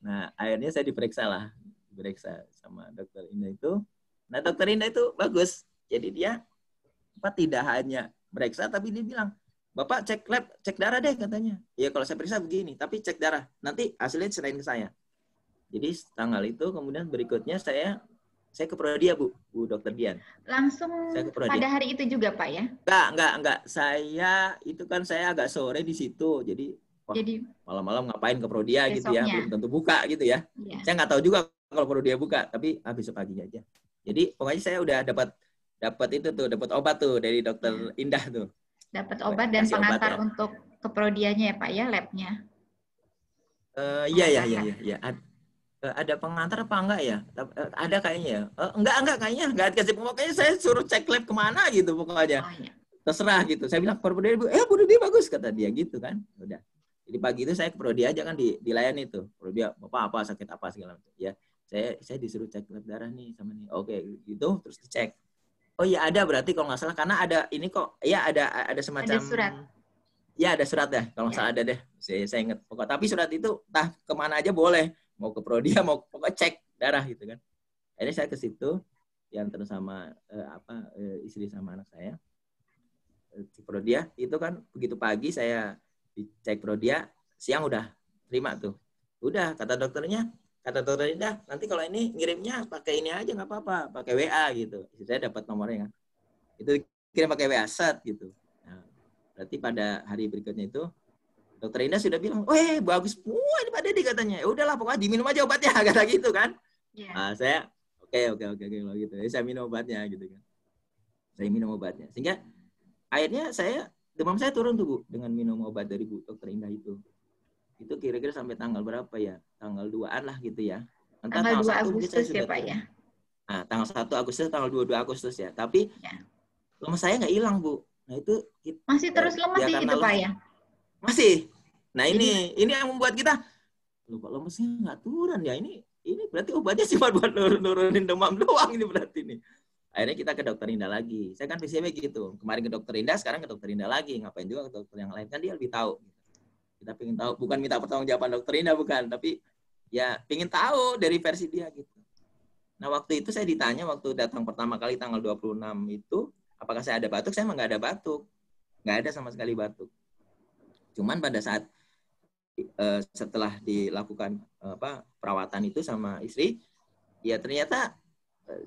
Nah, akhirnya saya diperiksa sama dokter Indah itu. Nah, dokter Indah itu bagus. Jadi dia tidak hanya periksa, tapi dia bilang, Bapak cek lab, cek darah deh katanya. Ya kalau saya periksa begini, tapi cek darah. Nanti hasilnya serahin ke saya. Jadi tanggal itu, kemudian berikutnya saya ke Prodia, Bu Dokter Dian. Langsung pada hari itu juga, Pak ya? Enggak. Saya agak sore di situ. Jadi malam-malam ngapain ke Prodia gitu ya, belum tentu buka gitu ya. Saya nggak tahu juga kalau Prodia buka, tapi besok paginya aja. Jadi pokoknya saya udah dapat obat tuh dari Dokter Indah tuh. Dapat obat dan pengantar untuk ke Prodianya ya Pak ya, labnya. Iya. Ada pengantar apa enggak ya? Ada kayaknya ya. Enggak kayaknya. Enggak dikasih. Pokoknya saya suruh cek lab kemana gitu pokoknya. Oh, iya. Terserah gitu. Saya bilang ke Prodia, Prodia bagus kata dia gitu kan. Udah. Jadi pagi itu saya ke Prodia aja kan dilayani tuh. Prodia, Bapak apa sakit apa segala macam. Ya, saya disuruh cek lab darah nih sama nih. Oke, gitu terus dicek. Oh iya ada berarti kalau nggak salah karena ada ini kok ya ada semacam ada surat. Ya ada surat ya kalau nggak salah ada deh. Saya ingat pokok tapi surat itu entah kemana aja boleh mau ke Prodia mau pokoknya cek darah gitu kan. Akhirnya saya ke situ diantar sama istri sama anak saya di Prodia itu kan begitu pagi saya dicek Prodia siang udah terima tuh udah kata dokternya nanti kalau ini ngirimnya pakai ini aja nggak apa-apa, pakai WA gitu. Saya dapat nomornya kan. Itu kirim pakai WA set gitu. Nah, berarti pada hari berikutnya itu Dokter Indah sudah bilang, bagus, ini Pak Dedi katanya. Ya udahlah pokoknya diminum aja obatnya kata gitu kan. Yeah. Nah, saya oke kalau gitu. Jadi saya minum obatnya gitu kan. Saya minum obatnya. Sehingga akhirnya demam saya turun tuh Bu dengan minum obat dari Bu Dokter Indah itu. Itu kira-kira sampai tanggal berapa ya? Tanggal 2-an lah gitu ya. Entah tanggal 2 Agustus ya Pak ya? Nah, tanggal 1 Agustus, tanggal 22 Agustus ya. Tapi lemas saya nggak hilang Bu. Nah itu masih terus lemas sih gitu Pak ya? Masih. Nah ini yang membuat kita lupa lemesnya nggak turun ya. Ini berarti obatnya cuma buat nurunin demam doang ini berarti nih. Akhirnya kita ke Dokter Indah lagi. Saya kan PCB gitu. Kemarin ke Dokter Indah, sekarang ke Dokter Indah lagi. Ngapain juga ke dokter yang lain kan dia lebih tahu. Kita pengen tahu, bukan minta pertanggungjawaban Dokter Indah, bukan, tapi ya pengen tahu dari versi dia gitu. Nah waktu itu saya ditanya waktu datang pertama kali tanggal 26 itu, apakah saya ada batuk? Saya emang nggak ada batuk, nggak ada sama sekali batuk. Cuman pada saat setelah dilakukan perawatan itu sama istri, ya ternyata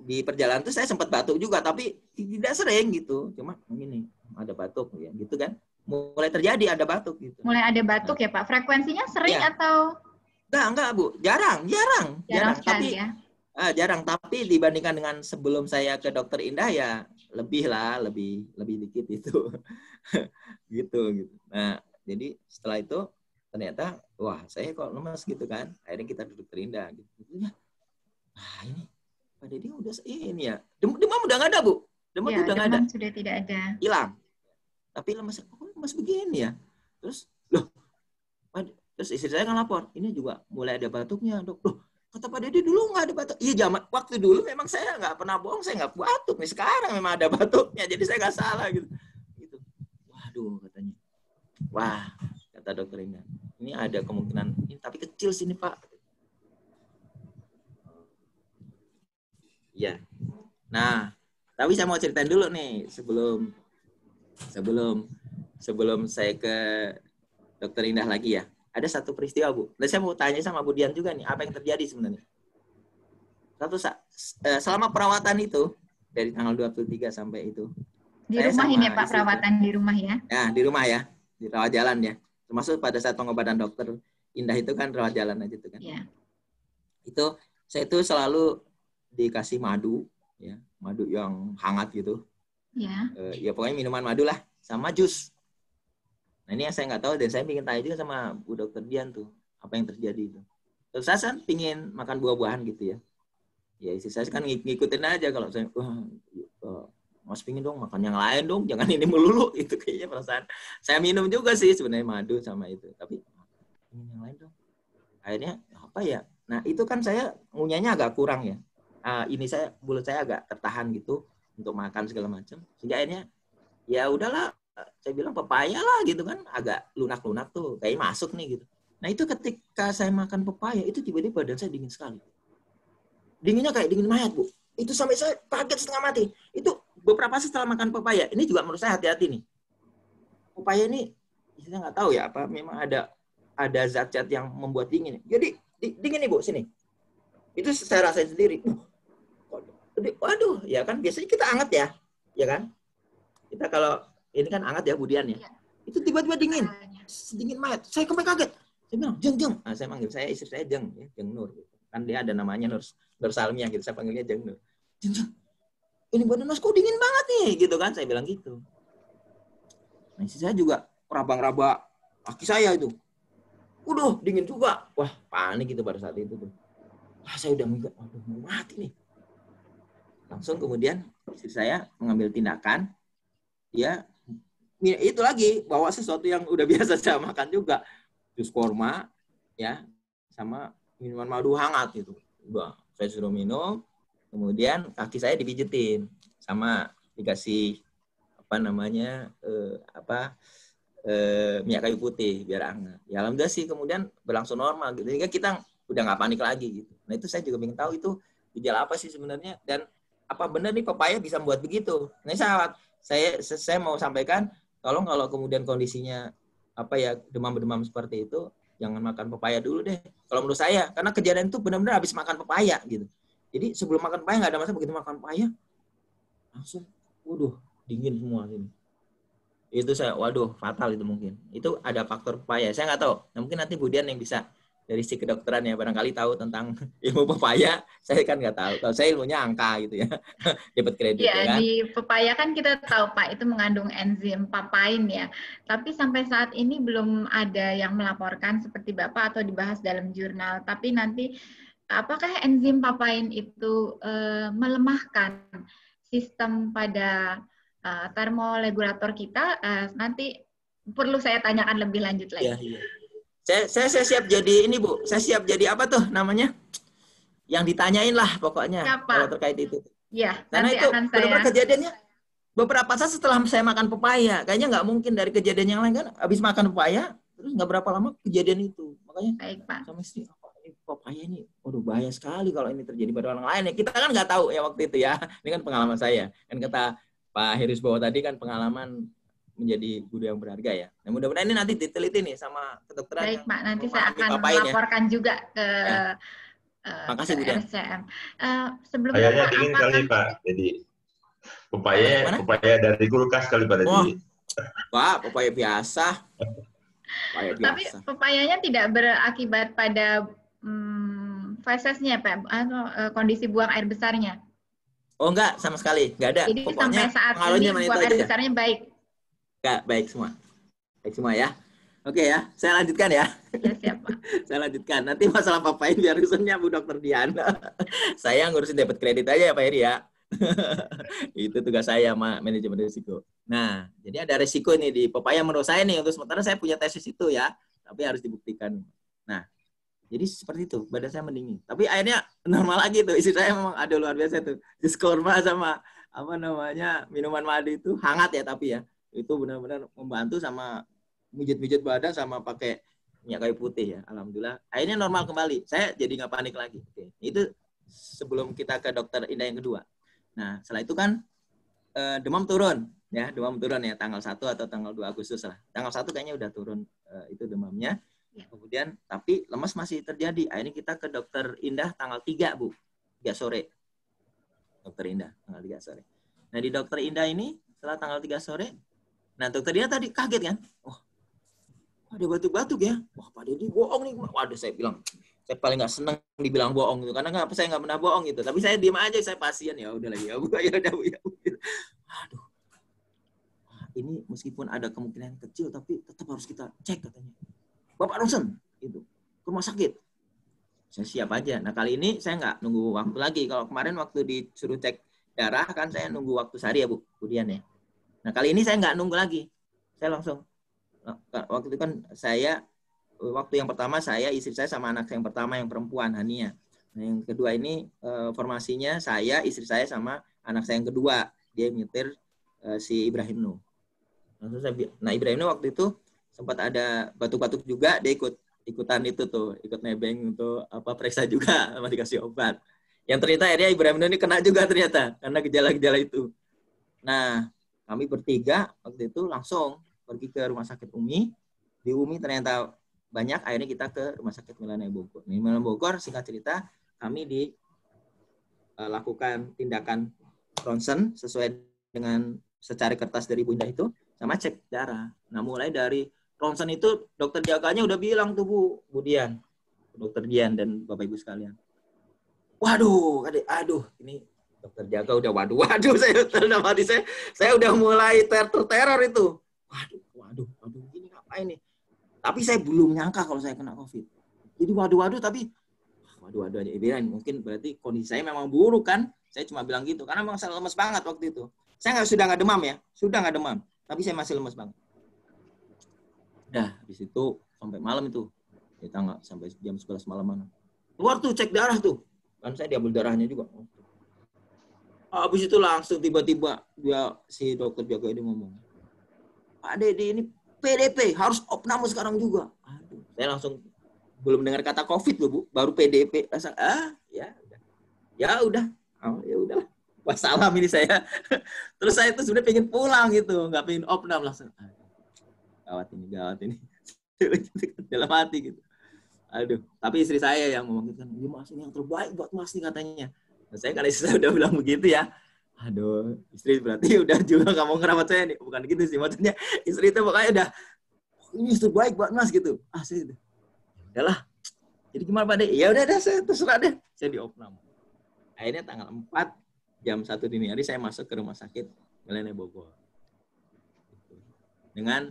di perjalanan itu saya sempat batuk juga, tapi tidak sering gitu. Cuma ini ada batuk ya gitu kan. Mulai terjadi ada batuk gitu. Mulai ada batuk ya Pak. Frekuensinya sering atau? Enggak Bu. Jarang. Tapi ya? Jarang. Tapi dibandingkan dengan sebelum saya ke Dokter Indah ya lebih dikit itu. gitu. Nah jadi setelah itu ternyata wah saya kok lemas gitu kan. Akhirnya kita ke Dokter Indah gitu. Ini Pak Dedi udah ini ya. Demam udah nggak ada Bu. Demam udah nggak ada. Sudah tidak ada. Hilang. Tapi lemas begini ya. Terus istri saya kan lapor, ini juga mulai ada batuknya, Dok. Loh, kata Pak Dedi dulu nggak ada batuk. Iya, waktu dulu memang saya nggak pernah bohong, saya nggak batuk. Nih sekarang memang ada batuknya, jadi saya nggak salah gitu. Waduh, katanya. Wah, kata Dokter Indah. Ini ada kemungkinan, ini tapi kecil sini Pak. Iya. Nah, tapi saya mau ceritain dulu nih sebelum saya ke Dokter Indah lagi ya. Ada satu peristiwa Bu. Dan saya mau tanya sama Bu Dian juga nih, apa yang terjadi sebenarnya? Selama perawatan itu dari tanggal 23 sampai itu. Di rumah ini Pak perawatan di rumah ya? Ya, di rumah ya. Di rawat jalan ya. Termasuk pada saat pengobatan Dokter Indah itu kan rawat jalan aja itu kan. Iya. Itu saya itu selalu dikasih madu ya, madu yang hangat gitu. Ya. Ya pokoknya minuman madu lah sama jus Nah ini yang saya nggak tahu dan saya ingin tanya juga sama Bu Dokter Dian tuh apa yang terjadi itu. Terus saya kan pingin makan buah-buahan gitu ya. Ya istri saya kan ngikutin aja kalau saya Mas pingin dong makan yang lain dong, jangan ini melulu itu kayaknya perasaan. Saya minum juga sih sebenarnya madu sama itu, tapi pingin yang lain dong. Akhirnya apa ya? Nah itu kan saya ngunyahnya agak kurang ya. Ini mulut saya agak tertahan gitu untuk makan segala macam. Sehingga akhirnya ya udahlah, saya bilang pepaya lah gitu kan, agak lunak-lunak tuh, kayak masuk nih gitu. Nah itu ketika saya makan pepaya, itu tiba-tiba badan saya dingin sekali. Dinginnya kayak dingin mayat, Bu. Itu sampai saya kaget setengah mati. Itu beberapa setelah makan pepaya. Ini juga menurut saya hati-hati nih. Pepaya ini, saya nggak tahu ya, apa memang ada zat-zat yang membuat dingin. Jadi dingin nih, Bu, sini. Itu saya rasain sendiri. Waduh, ya kan biasanya kita anget ya kan? Kita kalau ini kan hangat ya Budian ya. Itu tiba-tiba dingin. Dingin mayat. Saya sampai kaget. Saya bilang, Jeng. Nah, saya manggil istri saya Jeng, ya, Jeng Nur. Kan dia ada namanya Nur Salmiah gitu. Saya panggilnya Jeng Nur. Jeng. Ini badan Mas kok dingin banget nih, gitu kan? Saya bilang gitu. Nah, istri saya juga raba-raba kaki saya itu. Udah, dingin juga. Wah, panik gitu pada saat itu tuh. Wah, saya udah mikir, waduh, mau mati nih. Langsung kemudian istri saya mengambil tindakan. Ya, itu lagi bawa sesuatu yang udah biasa saya makan juga, jus kurma, ya, sama minuman madu hangat gitu. Udah, saya suruh minum, kemudian kaki saya dipijetin, sama dikasih minyak kayu putih biar hangat. Ya alhamdulillah sih kemudian berlangsung normal gitu. Jadi kita udah nggak panik lagi gitu. Nah itu saya juga ingin tahu itu gejala apa sih sebenarnya dan apa benar nih pepaya bisa membuat begitu. Nah saya mau sampaikan, tolong kalau kemudian kondisinya demam-demam seperti itu, jangan makan pepaya dulu deh. Kalau menurut saya, karena kejadian itu benar-benar habis makan pepaya gitu. Jadi sebelum makan pepaya nggak ada masalah, begitu makan pepaya langsung, waduh, dingin semua ini. Itu fatal itu mungkin. Itu ada faktor pepaya. Saya nggak tahu. Nah, mungkin nanti Budian yang bisa dari si kedokteran ya barangkali tahu tentang ilmu pepaya, saya kan nggak tahu. Kalau saya ilmunya angka gitu ya, dapat kredit ya kan. Di pepaya kan kita tahu Pak itu mengandung enzim papain ya. Tapi sampai saat ini belum ada yang melaporkan seperti Bapak atau dibahas dalam jurnal. Tapi nanti apakah enzim papain itu melemahkan sistem pada termoregulator kita? Nanti perlu saya tanyakan lebih lanjut lagi. Iya. Saya siap jadi ini Bu, saya siap jadi apa tuh namanya? Yang ditanyain lah pokoknya ya, kalau terkait itu. Iya, karena nanti itu akan benar-benar kejadiannya beberapa saat setelah saya makan pepaya. Kayaknya nggak mungkin dari kejadian yang lain kan, habis makan pepaya, terus nggak berapa lama kejadian itu. Makanya baik, Pak. sama istri, pepaya ini, waduh bahaya sekali kalau ini terjadi pada orang lain ya. Kita kan nggak tahu ya waktu itu ya. Ini kan pengalaman saya. Kan kata Pak Heris bahwa tadi kan pengalaman menjadi guru yang berharga ya. Nah, mudah-mudahan ini nanti diteliti nih sama kedokteran. Baik, Pak. Nanti saya akan melaporkan juga ke makasih, Bu. RSCM. Sebelumnya kayaknya dingin kali, Pak. Jadi pepaya dari kulkas kali Pak. Pak, pepaya biasa. Tapi pepayanya tidak berakibat pada fesesnya, Pak, atau kondisi buang air besarnya? Oh, enggak, sama sekali. Enggak ada. Jadi pokoknya sampai saat ini buang air besarnya baik? Enggak, baik semua. Baik semua ya. Oke ya, saya lanjutkan ya. Ya, siap, Pak. Saya lanjutkan. Nanti masalah papain biar urusannya Bu Dokter Dian. Saya ngurusin dapat kredit aja ya Pak Heri ya. Itu tugas saya sama manajemen risiko. Nah, jadi ada risiko nih di pepaya menurut saya nih. Untuk sementara saya punya tesis itu ya. Tapi harus dibuktikan. Nah, jadi seperti itu. Badan saya mendingin. Tapi akhirnya normal lagi tuh. Istri saya memang ada luar biasa tuh. Jus kurma sama minuman madu itu hangat ya tapi ya. Itu benar-benar membantu sama mijit-mijit badan sama pakai minyak kayu putih ya. Alhamdulillah. Akhirnya normal kembali. Saya jadi nggak panik lagi. Oke. Itu sebelum kita ke dokter Indah yang kedua. Nah, setelah itu kan demam turun. Ya, demam turun ya. Tanggal 1 atau tanggal 2 Agustus lah. Tanggal 1 kayaknya udah turun itu demamnya. Kemudian, tapi lemas masih terjadi. Akhirnya kita ke dokter Indah tanggal 3, Bu. 3 sore. Dokter Indah, tanggal 3 sore. Nah, di dokter Indah ini, setelah tanggal 3 sore, nah dokter Indah tadi kaget kan? Oh, ada batuk-batuk ya. Wah, Pak Deddy bohong nih. Waduh, saya bilang, saya paling nggak senang dibilang bohong gitu. Karena saya nggak pernah bohong gitu. Tapi saya diem aja, saya pasien ya. Udah lagi, ya udah Bu. Aduh. ini meskipun ada kemungkinan kecil, tapi tetap harus kita cek katanya. Bapak Ronsen, gitu, ke rumah sakit. Saya siap aja. Nah kali ini saya nggak nunggu waktu lagi. Kalau kemarin waktu disuruh cek darah kan saya nunggu waktu sehari ya Bu Budian ya. Nah kali ini saya nggak nunggu lagi. Saya langsung. Waktu itu kan waktu yang pertama saya, istri saya sama anak saya yang pertama yang perempuan Hania. Nah yang kedua ini formasinya saya, istri saya sama anak saya yang kedua. Dia nyetir si Ibrahim Nuh. Nah Ibrahim Nuh waktu itu sempat ada batuk-batuk juga, dia ikutan itu tuh, ikut nebeng untuk periksa juga sama dikasih obat. Yang ternyata akhirnya Ibrahim ini kena juga ternyata karena gejala-gejala itu. Nah, kami bertiga waktu itu langsung pergi ke rumah sakit UMI. Di UMI ternyata banyak, akhirnya kita ke rumah sakit Milana Bogor. Di Milana Bogor singkat cerita kami dilakukan tindakan ronsen sesuai dengan secari kertas dari Bunda itu sama cek darah. Nah, mulai dari ronsen itu dokter jaganya udah bilang tuh Bu Dian, dokter Dian dan Bapak Ibu sekalian. Waduh, aduh, ini dokter jaga udah waduh, saya udah mulai terteror itu. Waduh, ini ngapain nih? Tapi saya belum nyangka kalau saya kena COVID. Jadi waduh, tapi waduh aja Ibrahim, mungkin berarti kondisi saya memang buruk kan? Saya cuma bilang gitu karena memang saya lemes banget waktu itu. Saya sudah nggak demam, tapi saya masih lemes banget. Dah, habis itu sampai malam itu, kita nggak sampai jam 11 malam. Keluar tuh cek darah tuh, kan saya diambil darahnya juga. Habis itu langsung tiba-tiba si dokter jaga ini ngomong, Pak Dedi ini PDP harus opname sekarang juga. Aduh, saya langsung belum dengar kata COVID loh Bu, baru PDP. Ya udahlah. Wassalam ini saya. Terus saya tuh sebenarnya pengen pulang gitu, nggak pengen opnam langsung. Gawat ini. Dalam hati gitu. Aduh, tapi istri saya yang ngomong gitu kan, "Ya Mas, ini yang terbaik buat Mas nih," katanya. Nah, saya karena istri saya udah bilang begitu ya. Aduh, istri berarti udah juga nggak mau ngerawat saya nih. Bukan gitu sih, maksudnya istri itu pokoknya udah, ini terbaik buat Mas gitu. Saya udah, udahlah. Jadi gimana Pak De? Ya udah saya terserah deh. Saya diopnam. Akhirnya tanggal 4 jam 1 dini hari saya masuk ke rumah sakit Milana Bogor. Dengan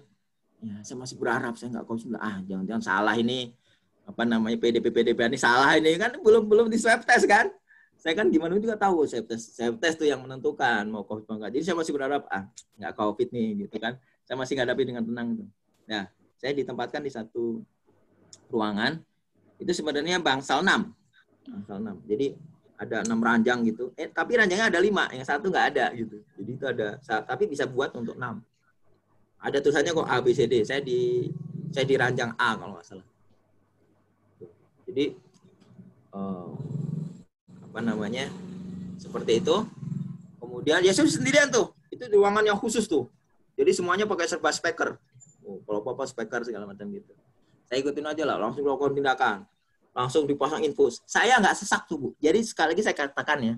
ya saya masih berharap saya nggak COVID. Jangan-jangan salah ini PDP ini salah ini kan belum di swab test kan. Saya kan gimana juga tahu swab test tuh yang menentukan mau COVID atau enggak. Jadi saya masih berharap nggak COVID nih gitu kan. Saya masih ngadapi dengan tenang tuh. Nah, saya ditempatkan di satu ruangan itu sebenarnya bangsal 6. Jadi ada 6 ranjang gitu. Tapi ranjangnya ada 5, yang satu nggak ada gitu. Jadi itu ada, tapi bisa buat untuk 6. Ada tulisannya kok A, B, C, D. Saya di ranjang A kalau nggak salah. Jadi seperti itu. Kemudian ya saya sendirian tuh. Itu di ruangan yang khusus tuh. Jadi semuanya pakai serba speaker. Kalau apa speaker segala macam gitu. Saya ikutin aja lah, langsung melakukan tindakan. Langsung dipasang infus. Saya nggak sesak tuh Bu. Jadi sekali lagi saya katakan ya,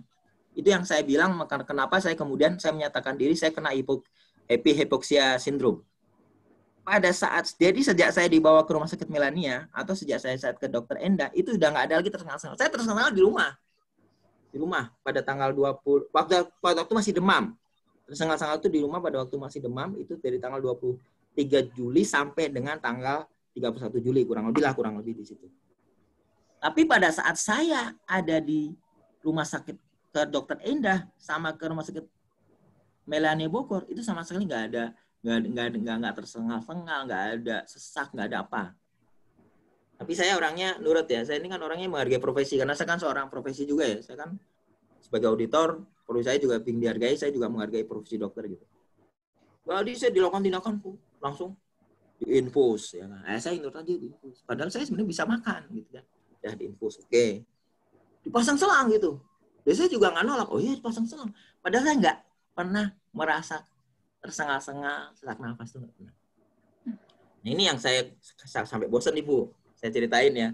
itu yang saya bilang kenapa saya kemudian saya menyatakan diri saya kena hipoksia sindrom. Pada saat, jadi sejak saya dibawa ke rumah sakit Melania atau sejak saya ke dokter Enda, itu udah nggak ada lagi tersengal-sengal. Saya tersengal di rumah. Di rumah pada tanggal 20, waktu masih demam. Tersengal-sengal itu di rumah pada waktu masih demam, itu dari tanggal 23 Juli sampai dengan tanggal 31 Juli, kurang lebih di situ. Tapi pada saat saya ada di rumah sakit ke dokter Endah sama ke rumah sakit Melania Bogor, itu sama sekali nggak tersengal-sengal, nggak ada sesak, nggak ada apa. Tapi saya orangnya nurut ya. Saya ini kan orangnya menghargai profesi karena saya kan seorang profesi juga ya. Saya kan sebagai auditor, profesi saya juga ingin dihargai. Saya juga menghargai profesi dokter gitu. Jadi saya dilakukan tindakan langsung diinfus ya kan. Saya nurut aja diinfus. Padahal saya sebenarnya bisa makan gitu kan. Ya diinfus, oke. Dipasang selang gitu. Biasanya juga nggak nolak. Oh iya dipasang selang. Padahal saya nggak pernah merasa tersengal-sengal, sesak nafas itu nggak pernah. Nah, ini yang saya sampai bosan Ibu. Saya ceritain ya.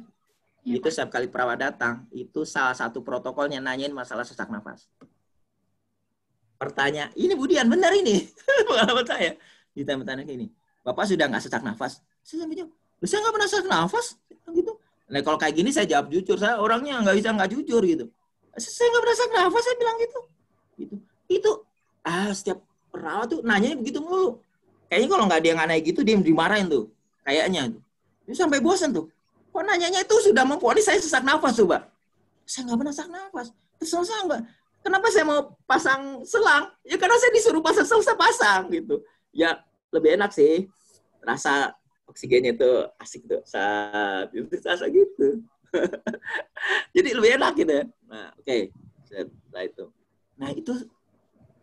Itu setiap kali perawat datang, itu salah satu protokolnya nanyain masalah sesak nafas. Pertanyaan, ini Budian benar ini. Pengalaman saya. Ditanya kayak ini. Bapak sudah nggak sesak nafas? Saya sampai jawab, saya nggak pernah sesak nafas. Gitu. Nah kalau kayak gini saya jawab jujur. Saya orangnya nggak jujur gitu. Saya nggak pernah sesak nafas, saya bilang gitu. Itu setiap perawat tuh nanya begitu mulu. kayaknya kalau nggak dia nggak naik gitu, dia dimarahin tuh. Kayaknya. Dia sampai bosan tuh. Kok nanyanya itu sudah memponis saya sesak nafas, coba. Saya nggak pernah sesak nafas. Terus saya nggak, kenapa saya mau pasang selang? Ya karena saya disuruh pasang selang, saya pasang gitu. Ya lebih enak sih. Rasa oksigennya tuh asik tuh. Saat itu rasa gitu. Jadi lebih enak gitu ya. Nah, oke. Setelah itu. Nah,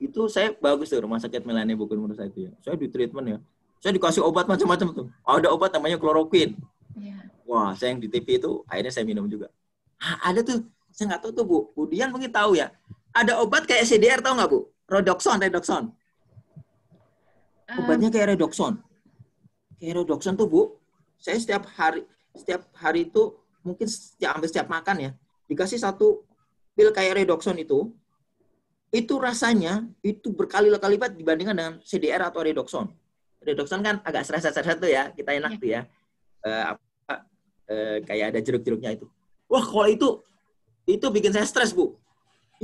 itu saya bagus tuh rumah sakit Melanie Bogor menurut saya itu ya. Saya di treatment ya. Saya dikasih obat macam-macam tuh. Ada obat namanya kloroquine. Yeah. Wah, saya yang di TV itu akhirnya saya minum juga. Ada tuh, saya nggak tahu tuh Bu. Bu Dian mungkin tahu ya. Ada obat kayak CDR, tahu nggak Bu? Redoxon. Obatnya kayak Redoxon. Kayak Redoxon tuh Bu. Saya setiap hari itu mungkin hampir setiap makan ya, dikasih satu pil kayak Redoxon itu rasanya itu berkali-kali lipat dibandingkan dengan CDR atau Redoxon. Redoxon kan agak stres-stres tuh ya, kita enak tuh ya. Kayak ada jeruk-jeruknya itu. Wah, kalau itu bikin saya stres, Bu.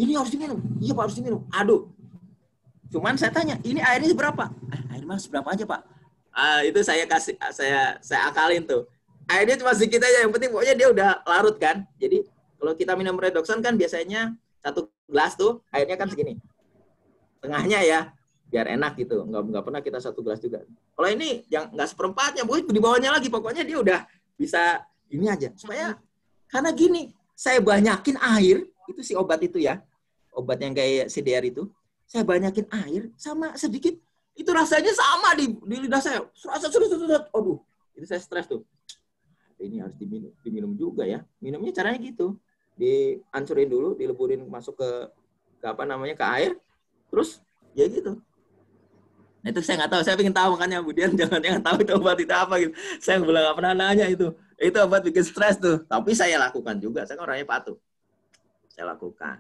Ini harus diminum. Iya, Pak, harus diminum. Aduh. Cuman saya tanya, ini airnya seberapa? Air mas seberapa aja, Pak? Itu saya akalin tuh. Airnya cuma sedikit aja, yang penting pokoknya dia udah larut kan. Jadi kalau kita minum Redoxon kan biasanya 1 gelas tuh airnya kan segini. Tengahnya ya, biar enak gitu. Nggak pernah kita 1 gelas juga. Kalau ini yang nggak seperempatnya, Bu, di bawahnya lagi. Pokoknya dia udah bisa ini aja. Supaya, karena gini, saya banyakin air, itu si obat itu ya. Obat yang kayak CDR itu. Saya banyakin air sama sedikit. Itu rasanya sama di lidah saya. Rasa surut. Aduh, itu saya stres tuh. Ini harus diminum juga ya. Minumnya caranya gitu. Dihancurin dulu, dileburin masuk ke ke air, terus ya gitu. Nah itu saya nggak tahu, saya pengen tahu makanya kemudian jangan tahu itu obat itu apa gitu. Saya nggak pernah nanya itu obat bikin stres tuh. Tapi saya lakukan juga, saya kan orangnya patuh. Saya lakukan.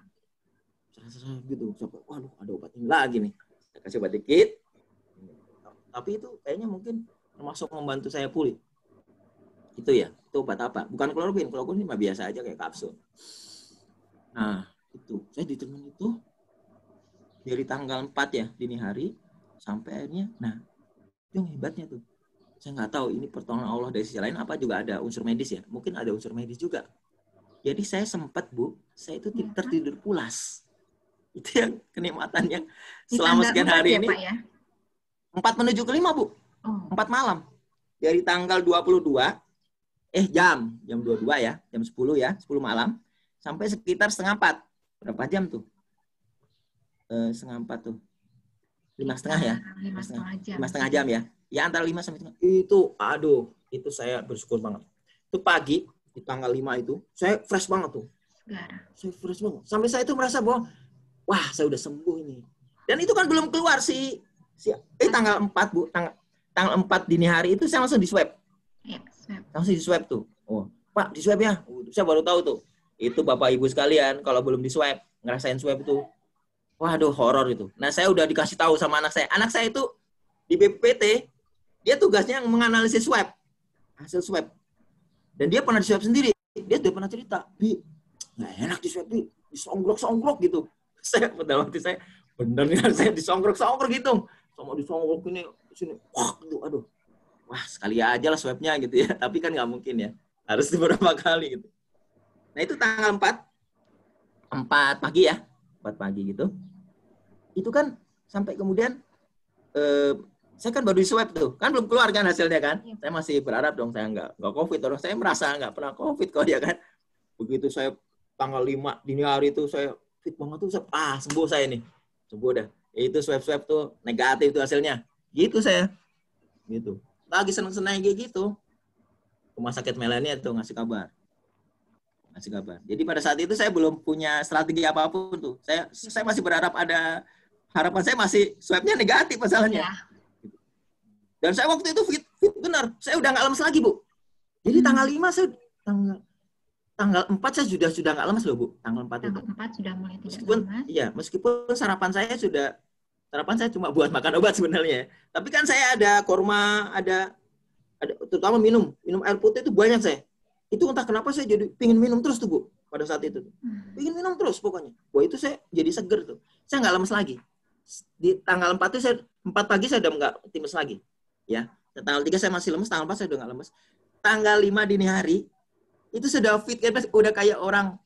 Saya gitu, waduh ada obat ini lagi nih. Saya kasih obat dikit. Tapi itu kayaknya mungkin termasuk membantu saya pulih. Itu ya, itu obat apa? Bukan kloroquine mah biasa aja kayak kapsul. Nah, itu. Saya di treatment itu dari tanggal 4 ya, dini hari, sampai akhirnya, nah, itu yang hebatnya tuh. Saya nggak tahu ini pertolongan Allah dari sisi lain apa juga ada unsur medis ya. Mungkin ada unsur medis juga. Jadi saya sempat, Bu, saya itu tertidur pulas. Itu yang kenikmatan yang selama sekian hari ini. Pak, ya? 4 menuju ke 5, Bu. 4 malam. Dari tanggal 22, jam 22 ya, jam 10 ya, 10 malam, sampai sekitar 3:30. Berapa jam tuh? 3:30 tuh. 5,5 ya? 5,5 jam ya? Ya antara 5 sampai 3. Itu, aduh, itu saya bersyukur banget. Itu pagi, di tanggal 5 itu, saya fresh banget tuh. Saya fresh banget. Sampai saya itu merasa bahwa, wah saya udah sembuh ini. Dan itu kan belum keluar tanggal 4, Bu. Tanggal 4 dini hari itu saya langsung di swab. Langsung di swab tuh. Oh, Pak, di swab ya? Saya baru tahu tuh. Itu Bapak Ibu sekalian, kalau belum di swab, ngerasain swab itu, waduh, horor itu. Nah, saya udah dikasih tahu sama anak saya. Anak saya itu di BPPT, dia tugasnya menganalisis swab, hasil swab. Dan dia pernah di swab sendiri. Dia udah pernah cerita, Bi, nggak enak di swab, Bi. Disongrok-songrok gitu. Saya, dalam hati saya, bener nih, saya disongrok-songrok gitu. Sama disongrok ini, sini, wah, aduh. Wah, sekali aja lah swabnya gitu ya. Tapi kan nggak mungkin ya. Harus beberapa kali gitu. Nah, itu tanggal 4 pagi ya. 4 pagi gitu. Itu kan sampai kemudian, saya kan baru di swab tuh. Kan belum keluar kan hasilnya kan. Saya masih berharap dong saya nggak COVID. Orang saya merasa nggak pernah COVID kok ya kan. Begitu saya tanggal 5 dini hari itu saya fit banget tuh. Sembuh saya nih. Sembuh dah. Itu swab tuh negatif tuh hasilnya. Gitu saya. Gitu. Lagi seneng-seneng kayak gitu. Rumah sakit Melanie tuh ngasih kabar. Jadi pada saat itu saya belum punya strategi apapun tuh. Saya masih berharap harapan saya masih swabnya negatif masalahnya. Ya. Dan saya waktu itu fit benar. Saya udah nggak lemes lagi, Bu. Jadi tanggal 5 saya tanggal 4 saya sudah nggak lemes loh, Bu. Tanggal 4 itu. Tanggal 4 sudah mulai tidak lemes. Iya, meskipun sarapan saya cuma buat makan obat sebenarnya. Tapi kan saya ada korma, ada terutama minum air putih itu banyak saya. Itu entah kenapa saya jadi pingin minum terus tuh, Bu, pada saat itu. Pingin minum terus pokoknya. Wah, itu saya jadi seger tuh. Saya nggak lemes lagi. Di tanggal 4 itu 4 pagi saya udah nggak times lagi. ya. Tanggal 3 saya masih lemes, tanggal 4 saya udah nggak lemes. Tanggal 5 dini hari itu sudah fit kan, udah kayak orang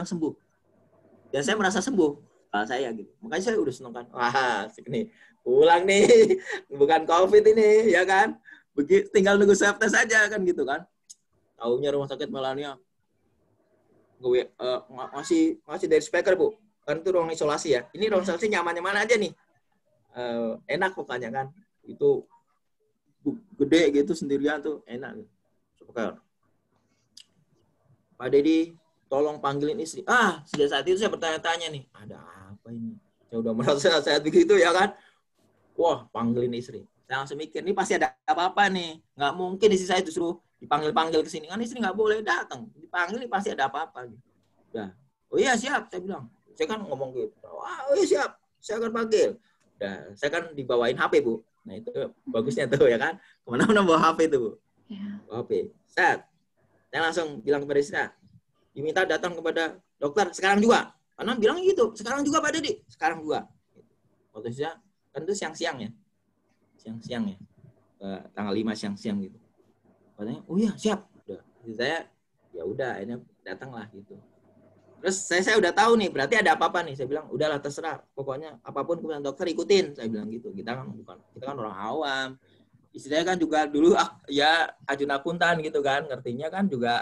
sembuh. Dan saya merasa sembuh saya gitu. Makanya saya udah seneng kan. Wah, asik nih. Pulang nih. Bukan COVID ini, ya kan? Begitu tinggal nunggu swab test aja kan gitu kan. Taunya rumah sakit Melania masih dari speaker, Bu. Kan itu ruang isolasi ya. Ini ruang isolasi nyaman-nyaman aja nih. Enak pokoknya kan. Itu gede gitu sendirian tuh, enak. Speaker. Pak Dedi, tolong panggilin istri. Sejak saat itu saya bertanya-tanya nih, ada apa ini? Saya udah merasa sehat begitu ya kan. Wah, panggilin istri. Saya langsung mikir, ini pasti ada apa-apa nih. Nggak mungkin istri saya disuruh dipanggil-panggil ke sini. Kan istri nggak boleh datang. Dipanggil, ini pasti ada apa-apa. Udah. Oh iya, siap. Saya bilang. Saya kan ngomong gitu. Oh iya, siap. Saya akan panggil. Udah. Saya kan dibawain HP, Bu. Nah, itu bagusnya tuh ya kan. Kemana-mana bawa HP tuh, Bu. Bawa HP. Set. Saya langsung bilang kepada istri, diminta datang kepada dokter sekarang juga. Karena bilang gitu, sekarang juga Pak Dedi. Sekarang juga. Waktu saya, kan itu siang-siang ya. Siang-siang ya. Tanggal 5 siang-siang gitu. Katanya, oh iya siap. Udah. Jadi saya, ya udah, akhirnya datanglah gitu. Terus saya udah tahu nih, berarti ada apa-apa nih. Saya bilang, udahlah terserah. Pokoknya apapun keputusan dokter ikutin. Saya bilang gitu. Kita kan orang awam. Istri saya kan juga dulu ya ajun akuntan gitu kan. Ngertinya kan juga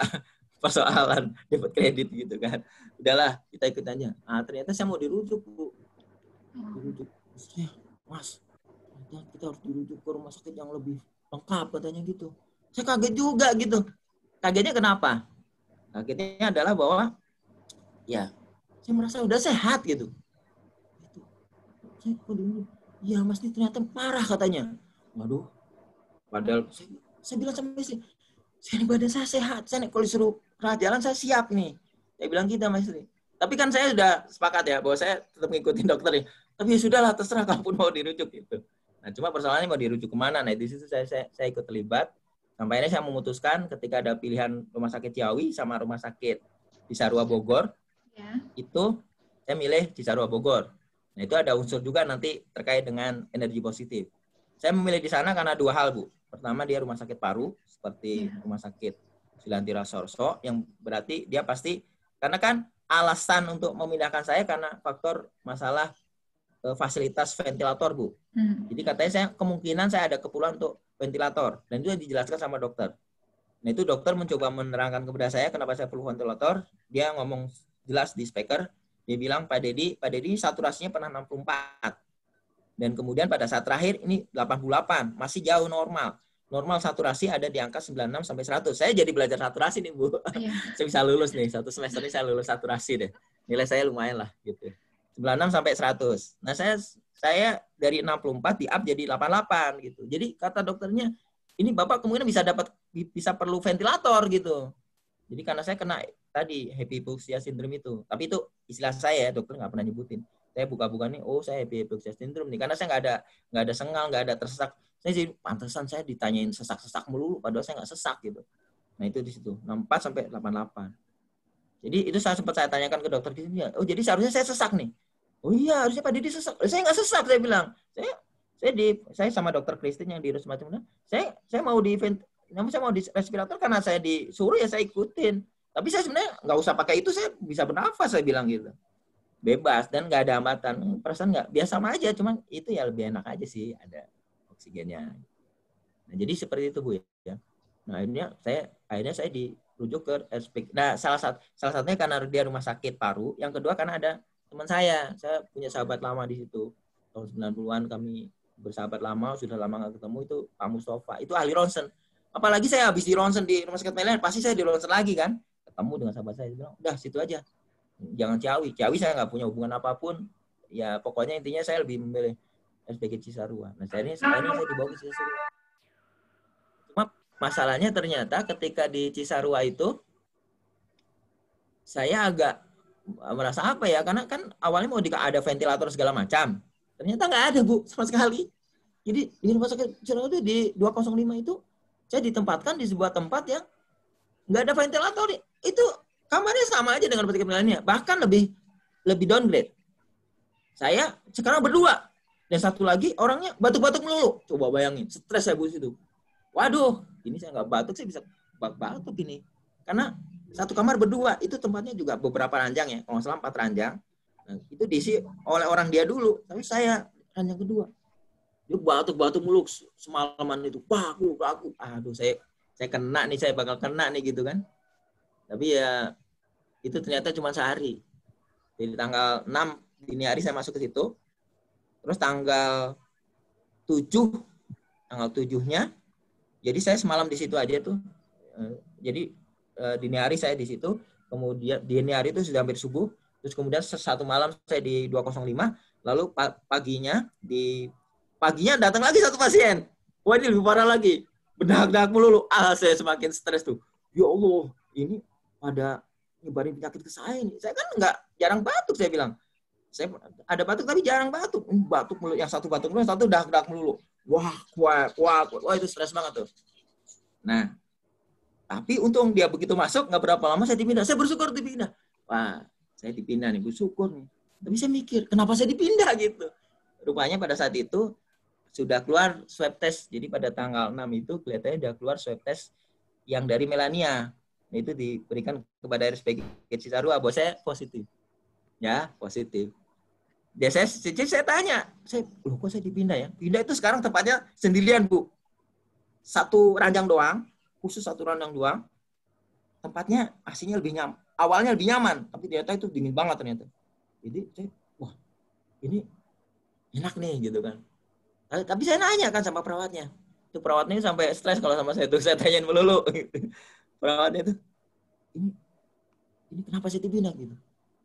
persoalan dapat kredit gitu kan. Udahlah, kita ikut aja. Ternyata saya mau dirujuk, Bu. Dirujuk. Mas, kita harus dirujuk ke rumah sakit yang lebih lengkap katanya gitu. Saya kaget juga gitu. Kagetnya kenapa? Kagetnya adalah bahwa ya, saya merasa udah sehat gitu. Saya kok dulu, ya Mas ini ternyata parah katanya. Waduh. Padahal saya bilang sama istri, saya badan saya sehat. Saya kalau disuruh jalan saya siap nih. Saya bilang gitu sama istri. Tapi kan saya sudah sepakat ya bahwa saya tetap ngikutin dokter ya. Tapi ya sudahlah terserah kalaupun mau dirujuk gitu. Nah cuma persoalannya mau dirujuk kemana? Nah di situ saya ikut terlibat. Sampai akhirnya saya memutuskan ketika ada pilihan rumah sakit Ciawi sama rumah sakit Cisarua Bogor. Ya. Itu saya milih Cisarua Bogor. Nah itu ada unsur juga nanti terkait dengan energi positif. Saya memilih di sana karena dua hal, Bu. Pertama dia rumah sakit paru seperti rumah sakit Silantira Sorso yang berarti dia pasti karena kan alasan untuk memindahkan saya karena faktor masalah fasilitas ventilator, Bu. Jadi katanya kemungkinan saya ada keperluan untuk ventilator dan itu dijelaskan sama dokter. Nah itu dokter mencoba menerangkan kepada saya kenapa saya perlu ventilator. Dia ngomong jelas di speaker, dia bilang Pak Dedi saturasinya pernah 64. Dan kemudian pada saat terakhir ini 88, masih jauh normal. Normal saturasi ada di angka 96 sampai 100. Saya jadi belajar saturasi nih, Bu. Iya. Saya bisa lulus nih, satu semester ini saya lulus saturasi deh. Nilai saya lumayan lah gitu. 96 sampai 100. Nah, saya dari 64 di up jadi 88 gitu. Jadi kata dokternya, ini Bapak kemungkinan bisa perlu ventilator gitu. Jadi karena saya kena tadi hypoxia syndrome itu. Tapi itu istilah saya, dokter nggak pernah nyebutin. Saya buka-buka nih, saya hypoxia syndrome nih. Karena saya nggak ada sengal, nggak ada tersesak. Saya jadi pantesan saya ditanyain sesak-sesak melulu, padahal saya nggak sesak gitu. Nah itu di situ 64 sampai 88. Jadi itu sempat saya tanyakan ke dokter di sini. Oh jadi seharusnya saya sesak nih. Oh iya harusnya Pak Dedi sesak. Saya nggak sesak saya bilang. Saya sama dokter Kristin yang di Rusma Cemuna. Saya mau di respirator karena saya disuruh ya saya ikutin. Tapi saya sebenarnya nggak usah pakai itu, saya bisa bernafas saya bilang gitu. Bebas dan nggak ada hambatan. Perasaan nggak biasa aja, cuman itu ya lebih enak aja sih ada oksigennya. Nah jadi seperti itu Bu ya. Nah akhirnya saya dirujuk ke RSPK. Nah salah satunya karena dia rumah sakit paru. Yang kedua karena ada teman saya punya sahabat lama di situ. Tahun 90-an kami bersahabat lama, sudah lama nggak ketemu, itu Pak Mustafa. Itu ahli ronsen. Apalagi saya habis di ronsen di rumah sakit Melian, pasti saya di ronsen lagi kan. Ketemu dengan sahabat saya bilang, udah situ aja. Jangan Ciawi. Ciawi saya nggak punya hubungan apapun. Ya pokoknya intinya saya lebih memilih SPK Cisarua. Nah saya dibawa ke Cisarua. Cuma masalahnya ternyata ketika di Cisarua itu saya agak merasa apa ya, karena kan awalnya mau ada ventilator segala macam. Ternyata nggak ada Bu sama sekali. Jadi di rumah sakit Cisarua itu di 205 itu saya ditempatkan di sebuah tempat yang nggak ada ventilator. Itu kamarnya sama aja dengan rumah sakit lainnya, bahkan lebih downgrade. Saya sekarang berdua Dan satu lagi orangnya batuk-batuk melulu. Coba bayangin, stres saya Bu situ. Waduh, ini saya nggak batuk, saya bisa batuk ini. Karena satu kamar berdua, itu tempatnya juga beberapa ranjang ya. Kalau nggak salah 4 ranjang. Nah, itu diisi oleh orang dia dulu. Tapi saya ranjang kedua. Dia batuk-batuk mulu semalaman itu. Baku. Aduh, saya kena nih, saya bakal kena nih gitu kan. Tapi ya itu ternyata cuma sehari. Jadi tanggal 6 dini hari saya masuk ke situ. Terus tanggal 7-nya, jadi saya semalam di situ aja tuh. Jadi dini hari saya di situ, kemudian dini hari itu sudah hampir subuh, terus kemudian satu malam saya di 205, lalu paginya datang lagi satu pasien. Wah, ini lebih parah lagi. Berdahak-dahak melulu. Saya semakin stres tuh. Ya Allah, ini pada nyebarin penyakit ke saya ini. Saya kan jarang batuk, saya bilang. Saya ada batuk tapi jarang batuk. Batuk melulu, yang satu batuk melulu, yang satu dak-dak melulu. Wah, itu stres banget tuh. Nah, tapi untung dia begitu masuk, nggak berapa lama saya dipindah. Saya bersyukur dipindah. Wah, saya dipindah nih, bersyukur nih. Tapi saya mikir, kenapa saya dipindah gitu? Rupanya pada saat itu sudah keluar swab test. Jadi pada tanggal 6 itu kelihatannya sudah keluar swab test yang dari Melania. Nah, itu diberikan kepada RSPG Cisarua, bahwa saya positif. Ya, positif. Dia saya tanya, kok saya dipindah ya? Pindah itu sekarang tempatnya sendirian, Bu. Satu ranjang doang, khusus satu ranjang doang. Tempatnya aslinya awalnya lebih nyaman, tapi ternyata itu dingin banget ternyata. Jadi wah, ini enak nih gitu kan. Tapi saya nanya kan sama perawatnya. Itu perawatnya sampai stres kalau sama saya tuh, saya tanyain melulu gitu. Perawatnya itu, ini kenapa saya dipindah gitu?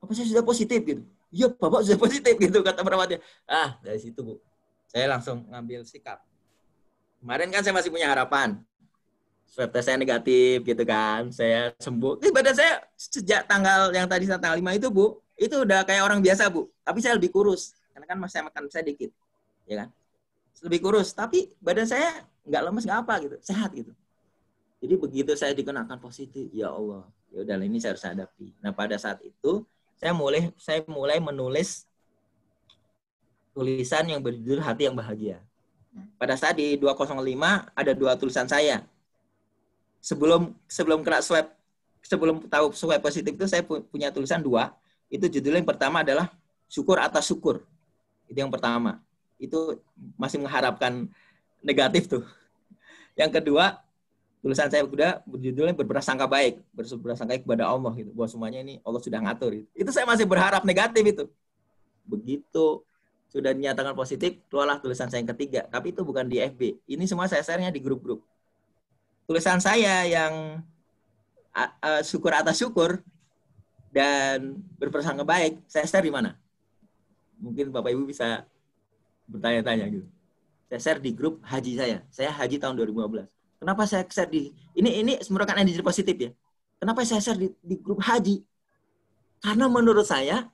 Apa saya sudah positif gitu? Iya, Bapak sudah positif gitu, kata perawatnya. Dari situ Bu, saya langsung ngambil sikap. Kemarin kan saya masih punya harapan. Swab test saya negatif gitu kan. Saya sembuh. Badan saya sejak tanggal yang tadi tanggal 5 itu Bu, itu udah kayak orang biasa Bu. Tapi saya lebih kurus. Karena kan masih makan saya dikit. Ya kan? Lebih kurus. Tapi badan saya nggak lemes, nggak apa gitu. Sehat gitu. Jadi begitu saya dikenakan positif, ya Allah. Ya udah, ini saya harus hadapi. Nah pada saat itu, saya mulai menulis tulisan yang berjudul Hati yang Bahagia. Pada saat di 205 ada 2 tulisan saya. Sebelum kena swab, sebelum tahu swab positif itu saya punya tulisan 2. Itu judulnya yang pertama adalah syukur atas syukur. Itu yang pertama. Itu masih mengharapkan negatif tuh. Yang kedua, tulisan saya udah berjudulnya berprasangka baik, berprasangka baik kepada Allah gitu. Bahwa semuanya ini Allah sudah ngatur gitu. Itu saya masih berharap negatif itu. Begitu sudah dinyatakan positif, keluarlah tulisan saya yang ketiga. Tapi itu bukan di FB. Ini semua saya share-nya di grup-grup. Tulisan saya yang syukur atas syukur dan berprasangka baik, saya share di mana? Mungkin Bapak Ibu bisa bertanya-tanya gitu. Saya share di grup haji saya. Saya haji tahun 2015. Kenapa saya share di ini merupakan energi positif ya? Kenapa saya share di grup haji? Karena menurut saya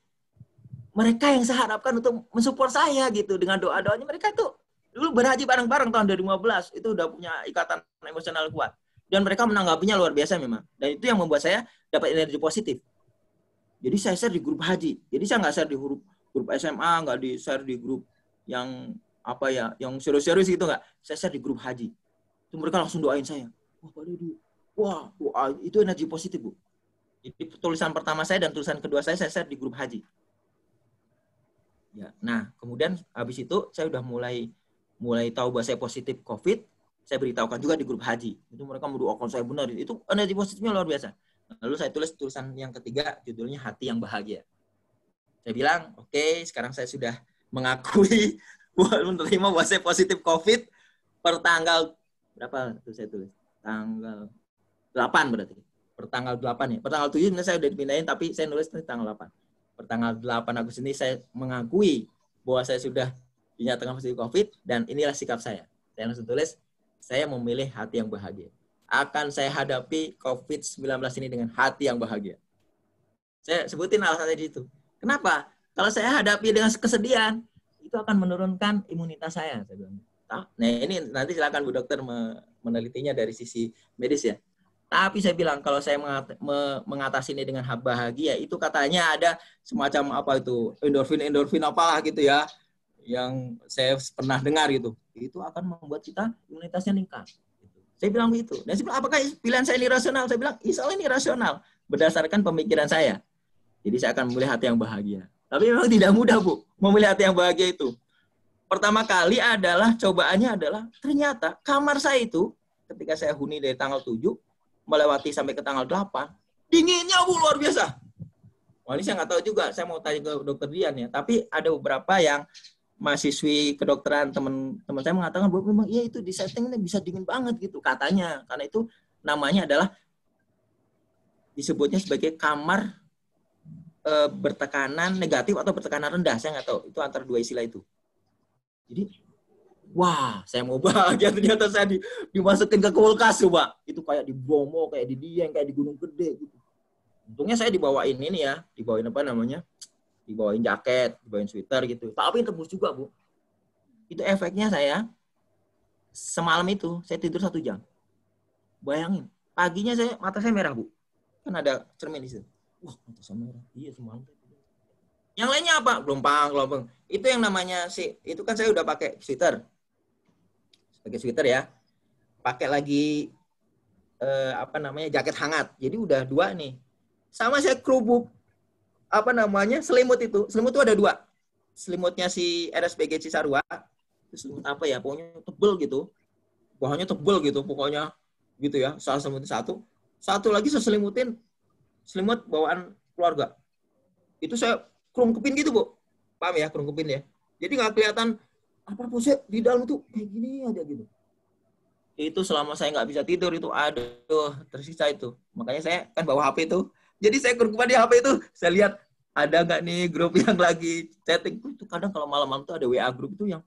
mereka yang saya harapkan untuk mensupport saya gitu dengan doa-doanya. Mereka itu dulu berhaji bareng-bareng tahun 2015, itu udah punya ikatan emosional kuat. Dan mereka menanggapinya luar biasa memang. Dan itu yang membuat saya dapat energi positif. Jadi saya share di grup haji. Jadi saya nggak share di grup SMA, nggak di share di grup yang apa ya, yang serius-serius gitu nggak. Saya share di grup haji. Itu mereka langsung doain saya. Wah, Pak Dedi. Wah, itu energi positif, Bu. Jadi tulisan pertama saya dan tulisan kedua saya share di grup haji. Ya, nah, kemudian habis itu saya udah mulai tahu bahwa saya positif COVID. Saya beritahukan juga di grup haji. Itu mereka mendoakan saya benar. Itu energi positifnya luar biasa. Lalu saya tulis tulisan yang ketiga, judulnya Hati yang Bahagia. Saya bilang, oke, sekarang saya sudah mengakui menerima bahwa saya positif COVID per tanggal berapa tuh saya tulis? Tanggal 8 berarti. Per tanggal 8 ya. Per tanggal 7 saya udah dipindahin, tapi saya nulis tanggal 8. Per tanggal 8 Agustus ini saya mengakui bahwa saya sudah dinyatakan positif COVID, dan inilah sikap saya. Saya langsung tulis, saya memilih hati yang bahagia. Akan saya hadapi COVID-19 ini dengan hati yang bahagia. Saya sebutin alasannya di situ. Kenapa? Kalau saya hadapi dengan kesedihan, itu akan menurunkan imunitas saya bilang. Nah, ini nanti silakan Bu Dokter menelitinya dari sisi medis ya. Tapi saya bilang kalau saya mengatasi ini dengan bahagia, itu katanya ada semacam apa itu endorfin apalah gitu ya, yang saya pernah dengar gitu. Itu akan membuat kita imunitasnya meningkat. Saya bilang begitu. Dan saya bilang, apakah pilihan saya ini rasional? Saya bilang, insya Allah ini rasional. Berdasarkan pemikiran saya. Jadi saya akan memilih hati yang bahagia. Tapi memang tidak mudah, Bu, memilih hati yang bahagia itu. Pertama kali adalah, cobaannya adalah, ternyata kamar saya itu, ketika saya huni dari tanggal 7, melewati sampai ke tanggal 8, dinginnya, Bu, luar biasa. Wah, ini saya nggak tahu juga, saya mau tanya ke dokter Dian ya. Tapi ada beberapa yang mahasiswi kedokteran, teman-teman saya mengatakan bahwa memang iya itu di setting ini bisa dingin banget gitu, katanya. Karena itu namanya adalah, disebutnya sebagai kamar bertekanan negatif atau bertekanan rendah, saya nggak tahu, itu antara dua istilah itu. Jadi, wah, saya mau bahagia, ternyata saya dimasukin ke kulkas, coba. Itu kayak di Bromo, kayak di Dieng, kayak di Gunung Gede gitu. Untungnya saya dibawain ini ya, dibawain apa namanya, dibawain jaket, dibawain sweater gitu. Tapi tembus juga, Bu. Itu efeknya saya, semalam itu, saya tidur 1 jam. Bayangin, paginya mata saya merah, Bu. Kan ada cermin di situ. Wah, mata saya merah. Iya, semalam. Yang lainnya apa? Gelombang. Itu yang namanya itu kan saya udah pakai sweater. Pakai sweater ya. Pakai lagi jaket hangat. Jadi udah 2 nih. Sama saya kerubuk selimut itu. Selimut itu ada 2. Selimutnya si RSPG Cisarua. Itu selimut apa ya? Pokoknya tebel gitu. Bahannya tebel gitu pokoknya. Gitu ya. Salah selimut satu. Satu lagi saya selimutin selimut bawaan keluarga. Itu saya kerungkepin gitu, Bu. Paham ya, kerungkepin ya. Jadi nggak kelihatan apa pose di dalam itu kayak gini aja gitu. Itu selama saya nggak bisa tidur itu, aduh, tersisa itu. Makanya saya kan bawa HP itu. Jadi saya kerungkepan di HP itu, saya lihat ada nggak nih grup yang lagi chatting. Itu kadang kalau malam-malam tuh ada WA grup itu yang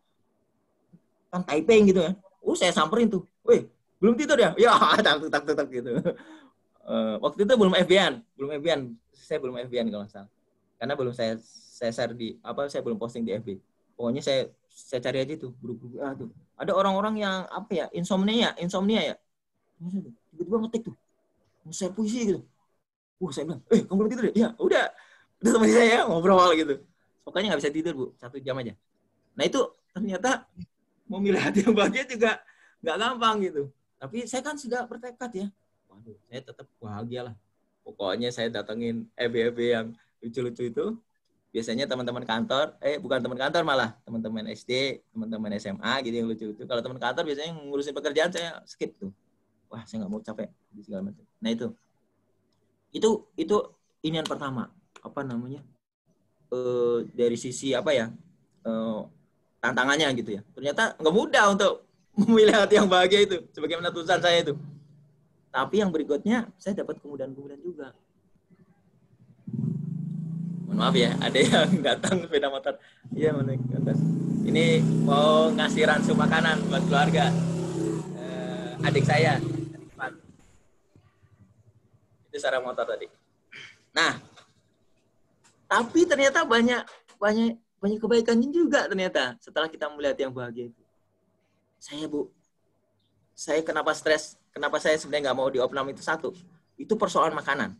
kan typing gitu ya. Saya samperin tuh. Weh, belum tidur ya? Ya, tak gitu. Waktu itu belum FB-an. Saya belum FB-an kalau nggak salah. Karena belum saya share saya belum posting di FB. Pokoknya saya cari aja tuh grup-grup tuh. Ada orang-orang yang insomnia ya. Tiba-tiba ngetik tuh. Share puisi gitu. Saya bilang, kamu belum tidur ya? Ya, udah sama saya ngobrol gitu. Pokoknya nggak bisa tidur, Bu. 1 jam aja. Nah, itu ternyata memilih hati yang bahagia juga nggak gampang gitu. Tapi saya kan sudah bertekad ya. Waduh, saya tetap bahagia lah. Pokoknya saya datengin EB-EB yang lucu-lucu itu. Biasanya teman-teman kantor, bukan teman kantor malah, teman-teman SD, teman-teman SMA gitu yang lucu-lucu. Kalau teman kantor biasanya ngurusin pekerjaan saya skip tuh. Wah, saya nggak mau capek segala macam. Nah, itu ini yang pertama. Dari sisi tantangannya gitu ya. Ternyata nggak mudah untuk memilih hati yang bahagia itu. Sebagaimana tulisan saya itu. Tapi yang berikutnya, saya dapat kemudahan-kemudahan juga. Mohon maaf ya, ada yang datang sepeda motor. Iya, mana ke atas. Ini mau ngasih ransu makanan buat keluarga. Adik saya. Itu sarang motor tadi. Nah, tapi ternyata banyak kebaikannya juga ternyata setelah kita melihat yang bahagia itu. Saya kenapa stres? Kenapa saya sebenarnya nggak mau di opnam itu satu? Itu persoalan makanan.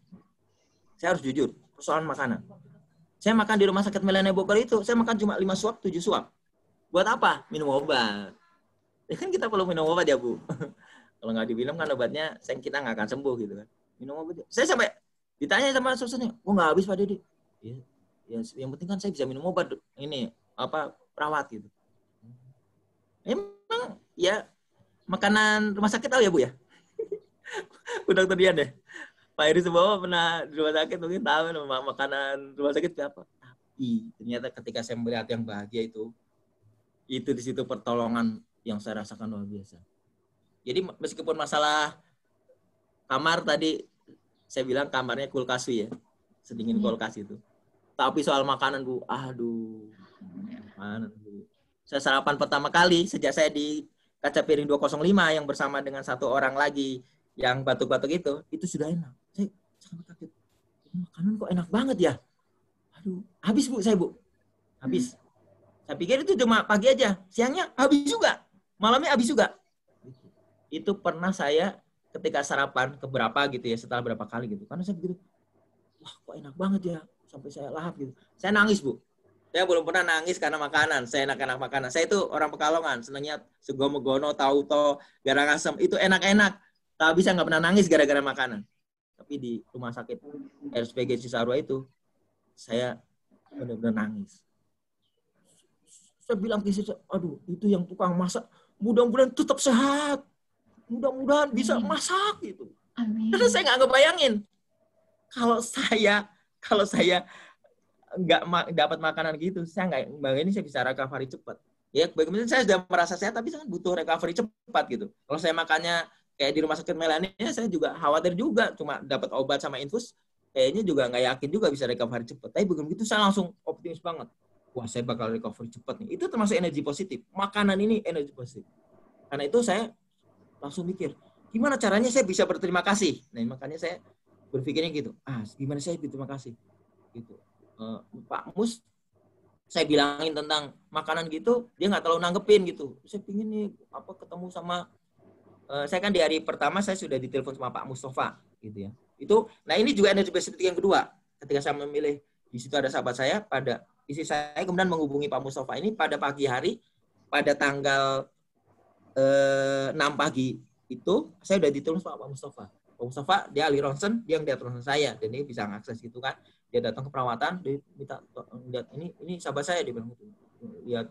Saya harus jujur, persoalan makanan. Saya makan di rumah sakit Melania Bogor itu, saya makan cuma 5 suap, 7 suap. Buat apa? Minum obat. Ya kan kita perlu minum obat ya, Bu. Kalau nggak diminum kan obatnya, kita nggak akan sembuh gitu kan. Minum obat. Saya sampai ditanya sama susternya, nggak habis Pak Dede? Ya, yang penting kan saya bisa minum obat. Ini perawat gitu. Emang ya makanan rumah sakit tahu ya, Bu ya? Bu Dokter Dian deh. Pak Eri Subowo pernah di rumah sakit mungkin tahu makanan rumah sakit apa. Tapi ternyata ketika saya melihat yang bahagia itu di situ pertolongan yang saya rasakan luar biasa. Jadi meskipun masalah kamar tadi saya bilang kamarnya kulkas ya, sedingin kulkas itu. Tapi soal makanan, Bu, makanan, Bu. Saya sarapan pertama kali sejak saya di kaca piring 205 yang bersama dengan 1 orang lagi yang batuk-batuk itu sudah enak. Saya sangat kaget. Makanan kok enak banget ya? Habis Bu, habis. Saya pikir itu cuma pagi aja, siangnya habis juga, malamnya habis juga. Itu pernah saya ketika sarapan keberapa gitu ya, setelah berapa kali gitu. Karena saya begitu, wah kok enak banget ya, sampai saya lahap gitu. Saya nangis, Bu. Saya belum pernah nangis karena makanan. Saya enak-enak makanan. Saya itu orang Pekalongan, senangnya sego megono, tauto, garang asem. Itu enak-enak. Tapi saya nggak pernah nangis gara-gara makanan. Tapi di rumah sakit RSPG Cisarua itu, saya benar-benar nangis. Saya bilang ke istri saya, aduh, itu yang tukang masak, mudah-mudahan tetap sehat. Mudah-mudahan bisa masak gitu. Amin. Karena saya nggak ngebayangin. Kalau saya nggak dapat makanan gitu, saya nggak bayangin saya bisa recovery cepat. Ya, bagaimana saya sudah merasa sehat, tapi saya butuh recovery cepat gitu. Kalau saya makannya kayak di rumah sakit Melania, saya juga khawatir juga, cuma dapat obat sama infus, kayaknya juga nggak yakin juga bisa recovery cepat. Tapi begitu saya langsung optimis banget. Wah, saya bakal recovery cepat nih. Itu termasuk energi positif. Makanan ini energi positif. Karena itu saya langsung mikir, gimana caranya saya bisa berterima kasih. Nah, makanya saya berpikirnya gitu. Gimana saya berterima kasih? Gitu. Pak Mus, saya bilangin tentang makanan gitu, dia nggak terlalu nanggepin gitu. Saya pingin nih ketemu sama, saya kan di hari pertama saya sudah ditelepon sama Pak Mustafa gitu ya. Nah ini juga energi positif yang kedua. Ketika saya memilih, di situ ada sahabat saya, istri saya kemudian menghubungi Pak Mustafa ini pada pagi hari, pada tanggal 6 pagi itu, saya udah ditelepon sama Pak Mustafa. Pak Mustafa, dia ahli ronsen, dia yang lihat ronsen saya, dan dia bisa ngakses gitu kan. Dia datang ke perawatan, dia minta lihat ini sahabat saya, dia bilang gitu, lihat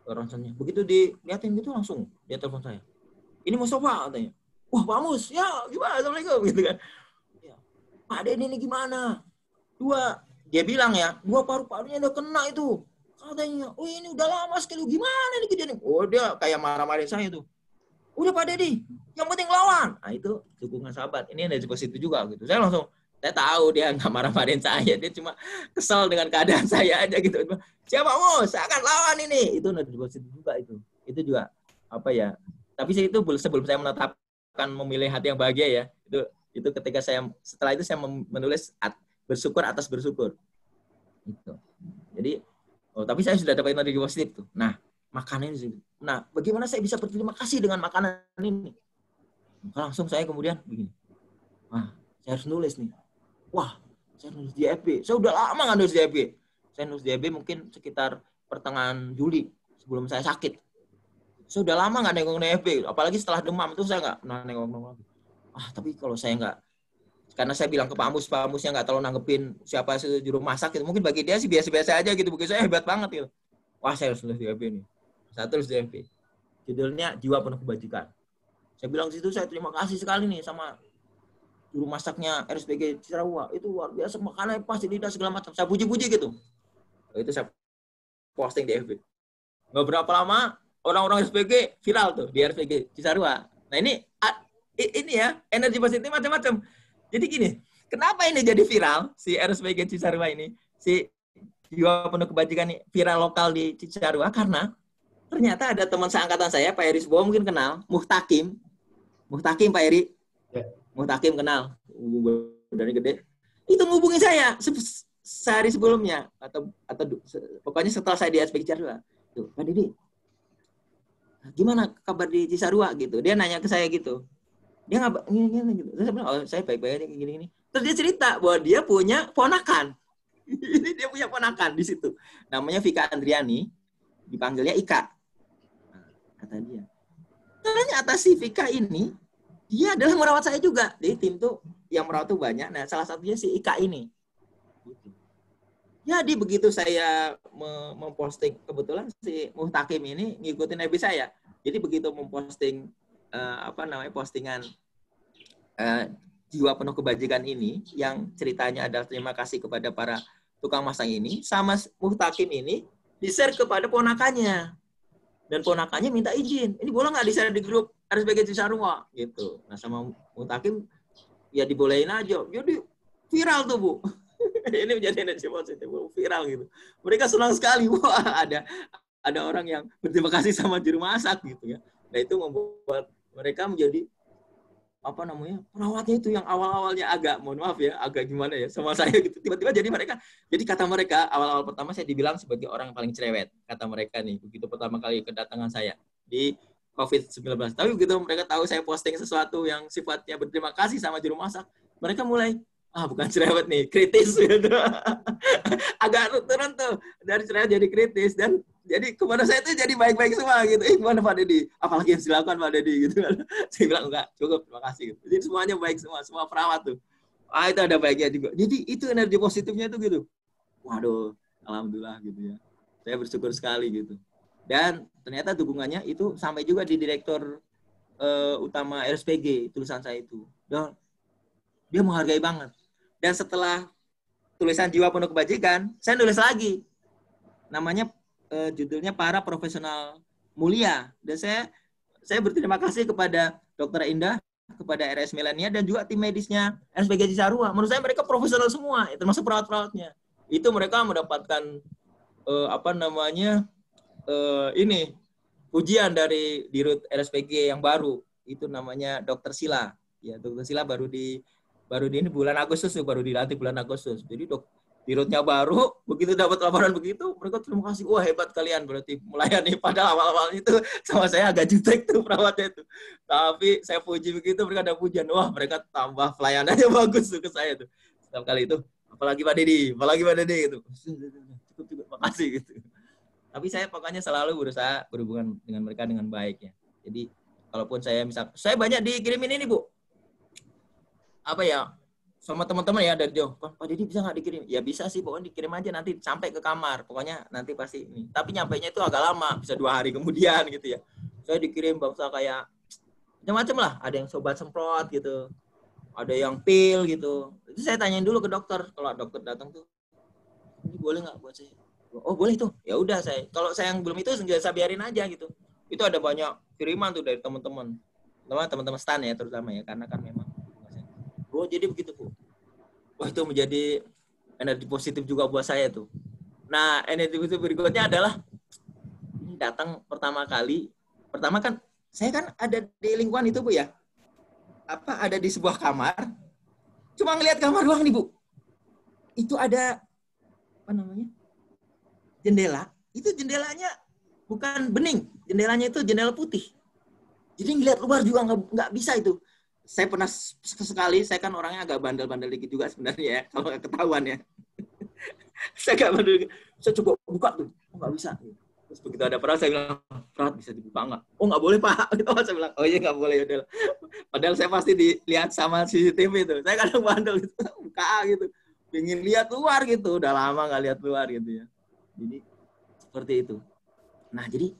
ronsennya. Begitu dilihatin gitu langsung dia telepon saya. Ini Mustafa katanya. Wah Pak Mus, ya gimana? Assalamualaikum gitu kan. Ya, Pak Denny ini gimana? Dia bilang ya, 2 paru-parunya udah kena itu. Katanya, oh ini udah lama sekali, gimana ini kejadian? Oh dia kayak marah-marahin saya tuh. Udah Pak Denny, yang penting lawan. Nah itu dukungan sahabat. Ini energi positif juga gitu. Saya tahu dia nggak marah-marahin saya, dia cuma kesel dengan keadaan saya aja gitu. Siapa mau? Saya akan lawan ini. Itu energi positif juga itu. Itu juga apa ya? Tapi itu sebelum saya menetapkan memilih hati yang bahagia ya. Itu ketika setelah itu saya menulis bersyukur atas bersyukur. Itu. Jadi tapi saya sudah dapat energi positif tuh. Nah, makanan ini. Nah, bagaimana saya bisa berterima kasih dengan makanan ini? Maka langsung saya kemudian begini. Saya harus nulis nih. Wah, saya nulis di FB. Saya udah lama nggak nulis di FB. Saya nulis di FB mungkin sekitar pertengahan Juli sebelum saya sakit. Saya udah lama nggak nengok FB. Apalagi setelah demam itu saya nggak pernah nengok lagi. Tapi kalau saya nggak, karena saya bilang ke Pak Musnya nggak terlalu nanggepin siapa juru masak itu. Mungkin bagi dia sih biasa-biasa aja gitu. Bagi saya hebat banget gitu. Wah, saya harus nulis di FB nih. Saya tulis di FB. Judulnya Jiwa Penuh Kebajikan. Saya bilang di situ saya terima kasih sekali nih sama juru masaknya RSPG Cisarua. Itu luar biasa, makanannya pas di lidah segala macam. Saya puji-puji gitu. Itu saya posting di FB. Nggak berapa lama orang-orang RSPG viral tuh di RSPG Cisarua. Nah ini ya energi positif macam-macam. Jadi gini, kenapa ini jadi viral si RSPG Cisarua ini, si Jiwa Penuh Kebajikan ini viral lokal di Cisarua? Karena ternyata ada teman seangkatan saya, Pak Eri Subowo mungkin kenal, Muhtakim Pak Eri. Ya. Muhtakim kenal, badannya gede. Itu ngubungi saya sehari sebelumnya atau pokoknya setelah saya di RSPG Cisarua. Tuh, Pak Didi, gimana kabar di Cisarua gitu? Dia nanya ke saya gitu. Dia nggak gini gitu. Terus saya bilang, saya baik-baik aja gini. Terus dia cerita bahwa dia punya ponakan. Ini dia punya ponakan di situ. Namanya Vika Andriani, dipanggilnya Ika. Nah, kata dia. Ternyata si Vika ini dia adalah merawat saya juga. Di tim tuh yang merawat tuh banyak. Nah, salah satunya si Ika ini. Jadi begitu saya memposting, kebetulan si Muhtakim ini ngikutin FB saya. Jadi begitu memposting postingan Jiwa Penuh Kebajikan ini, yang ceritanya adalah terima kasih kepada para tukang masak ini, sama Muhtakim ini di-share kepada ponakannya. Dan ponakannya minta izin. Ini boleh nggak di-share di grup RSPG Cisarua? Gitu. Nah, sama Muhtakim, ya dibolehin aja. Jadi viral tuh, Bu. Ini menjadi energi positif, viral gitu. Mereka senang sekali. Wah, ada orang yang berterima kasih sama juru masak gitu ya. Nah, itu membuat mereka menjadi perawatnya itu yang awal-awalnya agak, mohon maaf ya, agak gimana ya sama saya gitu. Tiba-tiba jadi kata mereka, awal-awal pertama saya dibilang sebagai orang yang paling cerewet, kata mereka nih, begitu pertama kali kedatangan saya di COVID-19. Tapi begitu mereka tahu saya posting sesuatu yang sifatnya berterima kasih sama juru masak, mereka mulai, bukan cerewet nih, kritis gitu. Agak turun tuh dari cerewet jadi kritis, dan jadi kepada saya itu jadi baik-baik semua gitu. Gimana Pak Dedi? Apalagi yang silakan Pak Dedi gitu kan. Saya bilang enggak, cukup, terima kasih gitu. Jadi semuanya baik semua perawat tuh. Itu ada baiknya juga. Jadi itu energi positifnya itu gitu. Waduh, alhamdulillah gitu ya. Saya bersyukur sekali gitu. Dan ternyata dukungannya itu sampai juga di direktur utama RSPG tulisan saya itu. Dan dia menghargai banget. Dan setelah tulisan Jiwa Penuh Kebajikan, saya nulis lagi. Namanya judulnya Para Profesional Mulia. Dan saya berterima kasih kepada Dr. Indah, kepada RS Milenia, dan juga tim medisnya RSPG Cisarua. Menurut saya mereka profesional semua, termasuk perawat-perawatnya. Itu mereka mendapatkan ujian dari Dirut RSPG yang baru. Itu namanya Dr. Sila. Ya, Dr. Sila baru di ini bulan Agustus, baru dilantik bulan Agustus. Jadi Dirutnya baru, begitu dapat laporan begitu, mereka terima kasih, wah hebat kalian berarti melayani. Padahal awal-awal itu sama saya agak jutek tuh perawatnya itu. Tapi saya puji begitu, mereka ada pujian, wah mereka tambah pelayanannya bagus tuh ke saya tuh. Setiap kali itu, apalagi Pak Dedi gitu. Cukup, makasih gitu. Tapi saya pokoknya selalu berusaha berhubungan dengan mereka dengan baik ya. Jadi kalaupun saya banyak dikirimin ini Bu. Sama teman-teman ya dari jauh. Pak Dedi bisa nggak dikirim? Ya bisa sih, pokoknya dikirim aja nanti sampai ke kamar. Pokoknya nanti pasti ini. Tapi nyampainya itu agak lama, bisa 2 hari kemudian gitu ya. Saya dikirim bangsa kayak macam-macam lah. Ada yang sobat semprot gitu, ada yang pil gitu. Itu saya tanyain dulu ke dokter. Kalau dokter datang tuh, ini boleh nggak buat saya? Oh boleh tuh. Ya udah kalau saya yang belum itu saya biarin aja gitu. Itu ada banyak kiriman tuh dari teman-teman stan ya terutama ya, karena kan memang. Oh jadi begitu Bu. Wah itu menjadi energi positif juga buat saya tuh. Nah energi positif berikutnya adalah ini datang pertama kan saya kan ada di lingkungan itu Bu ya. Ada di sebuah kamar. Cuma ngelihat kamar doang nih Bu. Itu ada jendela. Itu jendelanya bukan bening, jendelanya itu jendela putih. Jadi ngelihat luar juga nggak bisa itu. Saya pernah sekali, saya kan orangnya agak bandel-bandel dikit juga sebenarnya ya, kalau nggak ketahuan ya. Saya agak bandel dikit. Saya coba buka tuh, nggak bisa. Terus begitu ada perawat, saya bilang, perawat bisa dibuka nggak? Oh nggak boleh Pak. Saya bilang, oh iya nggak boleh. Yaudah. Padahal saya pasti dilihat sama CCTV itu. Saya kadang bandel gitu, buka gitu. Pengen lihat luar gitu, udah lama nggak lihat luar gitu ya. Jadi seperti itu. Nah jadi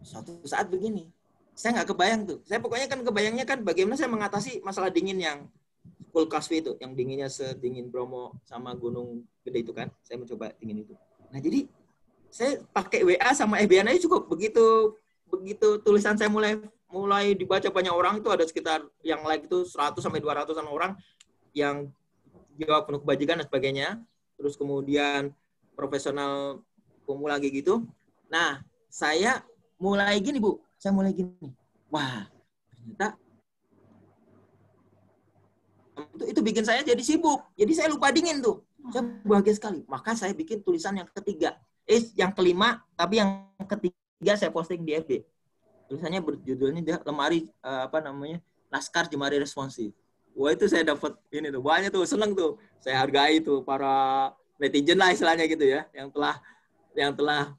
suatu saat begini. Saya nggak kebayang tuh. Saya pokoknya kan kebayangnya kan bagaimana saya mengatasi masalah dingin yang kulkas itu, yang dinginnya sedingin Bromo sama Gunung Gede itu kan. Saya mencoba dingin itu. Nah jadi saya pakai WA sama FB aja cukup. Begitu tulisan saya mulai dibaca banyak orang, itu ada sekitar yang like itu 100 sampai 200-an orang yang jawab penuh kebajikan dan sebagainya. Terus kemudian profesional pemula gitu. Nah saya mulai gini Bu. Wah, ternyata itu bikin saya jadi sibuk. Jadi saya lupa dingin tuh. Saya bahagia sekali. Maka saya bikin tulisan yang ketiga. Yang kelima, tapi yang ketiga saya posting di FB. Tulisannya berjudulnya lemari Laskar Jemari Responsif. Wah itu saya dapat ini tuh banyak tuh, seneng tuh. Saya hargai tuh para netizen lah istilahnya gitu ya, yang telah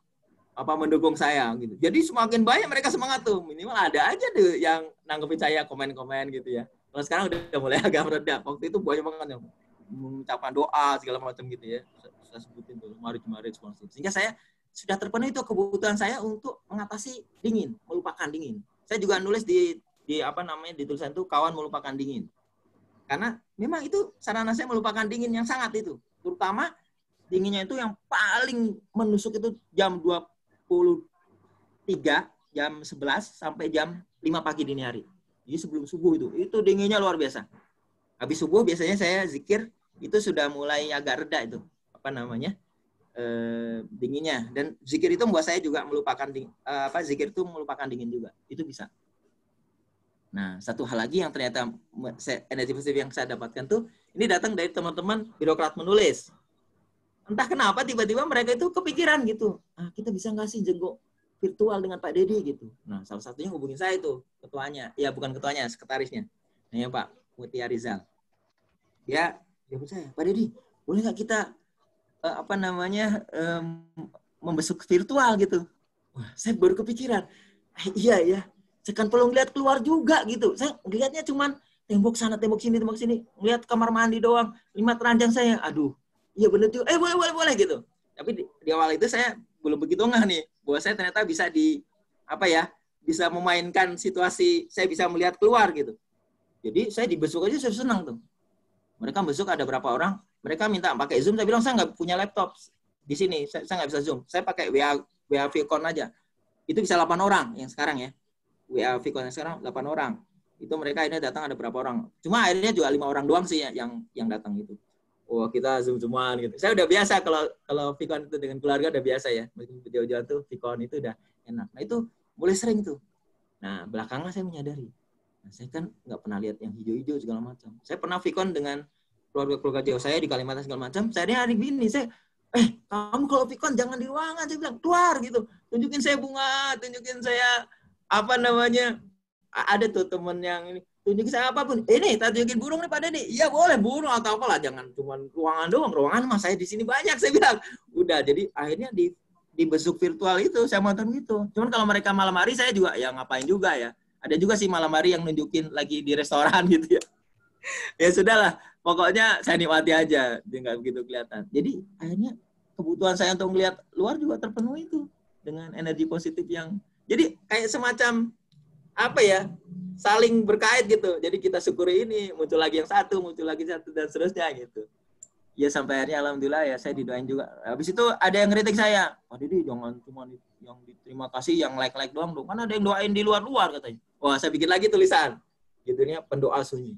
mendukung saya gitu. Jadi semakin banyak mereka semangat tuh. Minimal ada aja tuh yang nanggepin saya, komen-komen gitu ya. Kalau sekarang udah mulai agak mereda. Waktu itu banyak banget yang mengucapkan doa segala macam gitu ya. Saya sebutin tuh lemari responsif. Sehingga saya sudah terpenuhi itu kebutuhan saya untuk mengatasi dingin, melupakan dingin. Saya juga nulis di tulisan itu kawan melupakan dingin. Karena memang itu sarana saya melupakan dingin yang sangat itu. Terutama dinginnya itu yang paling menusuk itu jam 23, jam 11 sampai jam 5 pagi dini hari. Jadi sebelum subuh itu dinginnya luar biasa. Habis subuh biasanya saya zikir, itu sudah mulai agak reda itu dinginnya. Dan zikir itu membuat saya juga melupakan zikir itu melupakan dingin juga. Itu bisa. Nah, satu hal lagi yang ternyata energi positif yang saya dapatkan tuh ini datang dari teman-teman birokrat menulis. Entah kenapa tiba-tiba mereka itu kepikiran gitu. Kita bisa nggak sih jenguk virtual dengan Pak Dedi gitu. Nah, salah satunya hubungin saya itu ketuanya. Ya bukan ketuanya, sekretarisnya. Namanya Pak Mutia Rizal. dia percaya, Pak Deddy, boleh nggak kita membesuk virtual gitu? Wah, saya baru kepikiran, iya ya, saya kan perlu ngeliat keluar juga gitu. Saya ngeliatnya cuman tembok sana, tembok sini, ngeliat kamar mandi doang, 5 teranjang saya, aduh, iya bener tuh, boleh gitu. Tapi di awal itu saya belum begitu ngeh nih, bahwa saya ternyata bisa bisa memainkan situasi, saya bisa melihat keluar gitu. Jadi saya dibesuk aja saya senang tuh. Mereka besuk ada berapa orang, mereka minta pakai Zoom, saya bilang saya nggak punya laptop di sini, saya nggak bisa Zoom, saya pakai WA Vicon aja. Itu bisa 8 orang yang sekarang ya. WA Vicon yang sekarang 8 orang. Itu mereka akhirnya datang ada berapa orang. Cuma akhirnya juga 5 orang doang sih yang datang itu. Wah, kita Zoom-Zooman gitu. Saya udah biasa kalau Vicon itu dengan keluarga udah biasa ya. Meskipun jauh-jauh tuh Vicon itu udah enak. Nah, itu mulai sering tuh. Nah, belakangan saya menyadari. Nah, saya kan nggak pernah lihat yang hijau-hijau segala macam. Saya pernah Vicon dengan keluarga jauh saya di Kalimantan segala macam. Saya hari gini, kamu kalau Vicon jangan di ruangan, saya bilang keluar gitu. Tunjukin saya bunga, tunjukin saya ada tuh temen yang ini, tunjukin saya apapun. Ini, tak tunjukin burung nih Pak Deddy. Iya boleh burung atau apalah, jangan cuma ruangan doang. Ruangan mah saya di sini banyak, saya bilang. Udah, jadi akhirnya di besuk virtual itu saya nonton gitu. Cuman kalau mereka malam hari saya juga ya ngapain juga ya. Ada juga sih malam hari yang nunjukin lagi di restoran gitu ya. Ya sudahlah, pokoknya saya nikmati aja, dia nggak begitu kelihatan. Jadi akhirnya kebutuhan saya untuk melihat luar juga terpenuhi itu dengan energi positif yang jadi kayak semacam saling berkait gitu. Jadi kita syukuri ini, muncul lagi yang satu, dan seterusnya gitu. Ya sampai akhirnya alhamdulillah ya saya didoain juga. Habis itu ada yang ngeritik saya, Pak Deddy jangan cuma yang diterima kasih, yang like dong. Kan ada yang doain di luar katanya. Wah, saya bikin lagi tulisan. Judulnya pendoa sunyi.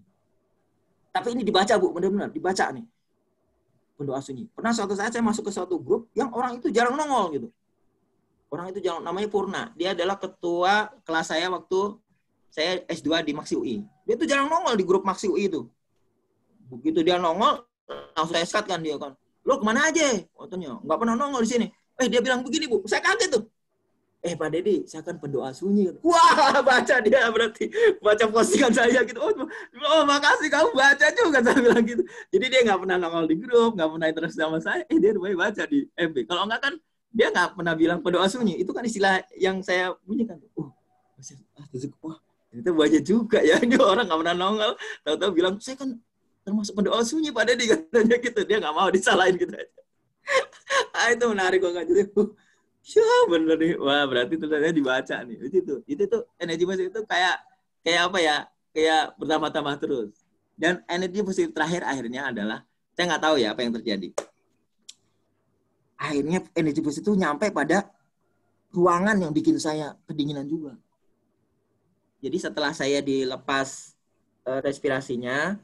Tapi ini dibaca Bu, benar-benar dibaca nih. Pendoa sunyi. Pernah suatu saat saya masuk ke suatu grup yang orang itu jarang nongol gitu. Orang itu namanya Purna. Dia adalah ketua kelas saya waktu saya S2 di Maksi UI. Dia tuh jarang nongol di grup Maksi UI itu. Begitu dia nongol, langsung saya sekat kan dia kan. Lo kemana aja? Katanya, nggak pernah nongol di sini. Dia bilang begini Bu, saya kaget tuh. Pak Deddy, saya kan pendoa sunyi. Wah, baca dia berarti. Baca postingan saya gitu. Oh, makasih kamu baca juga, saya bilang gitu. Jadi dia nggak pernah nongol di grup, nggak pernah terus sama saya. Dia rupanya baca di FB. Kalau nggak kan, dia nggak pernah bilang pendoa sunyi. Itu kan istilah yang saya bunyikan. Wah, itu baca juga ya. Ini orang nggak pernah nongol. Tahu-tahu bilang, saya kan termasuk pendoa sunyi Pak Deddy, katanya gitu. Dia nggak mau disalahin gitu aja. Itu menarik kok kan. Ya bener nih, wah berarti tulisannya dibaca nih. Itu tuh energi positif itu kayak kayak bertambah-tambah terus. Dan energi positif terakhir akhirnya adalah saya nggak tahu ya apa yang terjadi. Akhirnya energi positif itu nyampe pada ruangan yang bikin saya kedinginan juga. Jadi setelah saya dilepas respirasinya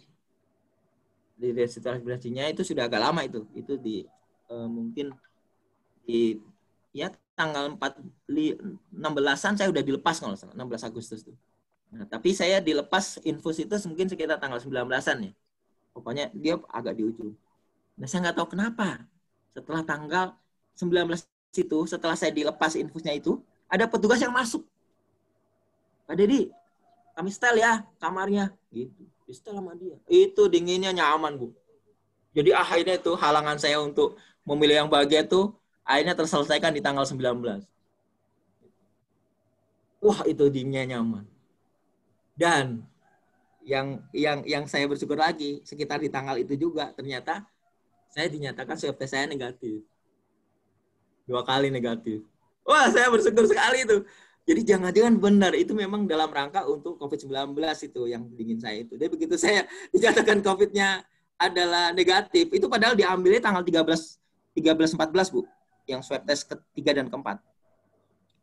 itu sudah agak lama itu di mungkin di tanggal 16-an saya udah dilepas kalau salah, 16 Agustus tuh. Nah, tapi saya dilepas infus itu mungkin sekitar tanggal 19-an ya. Pokoknya dia agak di ujung. Nah, saya nggak tahu kenapa. Setelah tanggal 19 itu, setelah saya dilepas infusnya itu, ada petugas yang masuk. Pak Deddy, kami setel ya kamarnya. Gitu. Di setel sama dia. Itu dinginnya nyaman, Bu. Jadi akhirnya itu halangan saya untuk memilih yang bahagia itu akhirnya terselesaikan di tanggal 19. Wah, itu dinginnya nyaman. Dan yang saya bersyukur lagi, sekitar di tanggal itu juga, ternyata saya dinyatakan swab test saya negatif. 2 kali negatif. Wah, saya bersyukur sekali itu. Jadi jangan-jangan benar, itu memang dalam rangka untuk COVID-19 itu yang dingin saya itu. Jadi begitu saya dinyatakan COVID-nya adalah negatif, itu padahal diambilnya tanggal 13-14, Bu. Yang swab test ketiga dan keempat.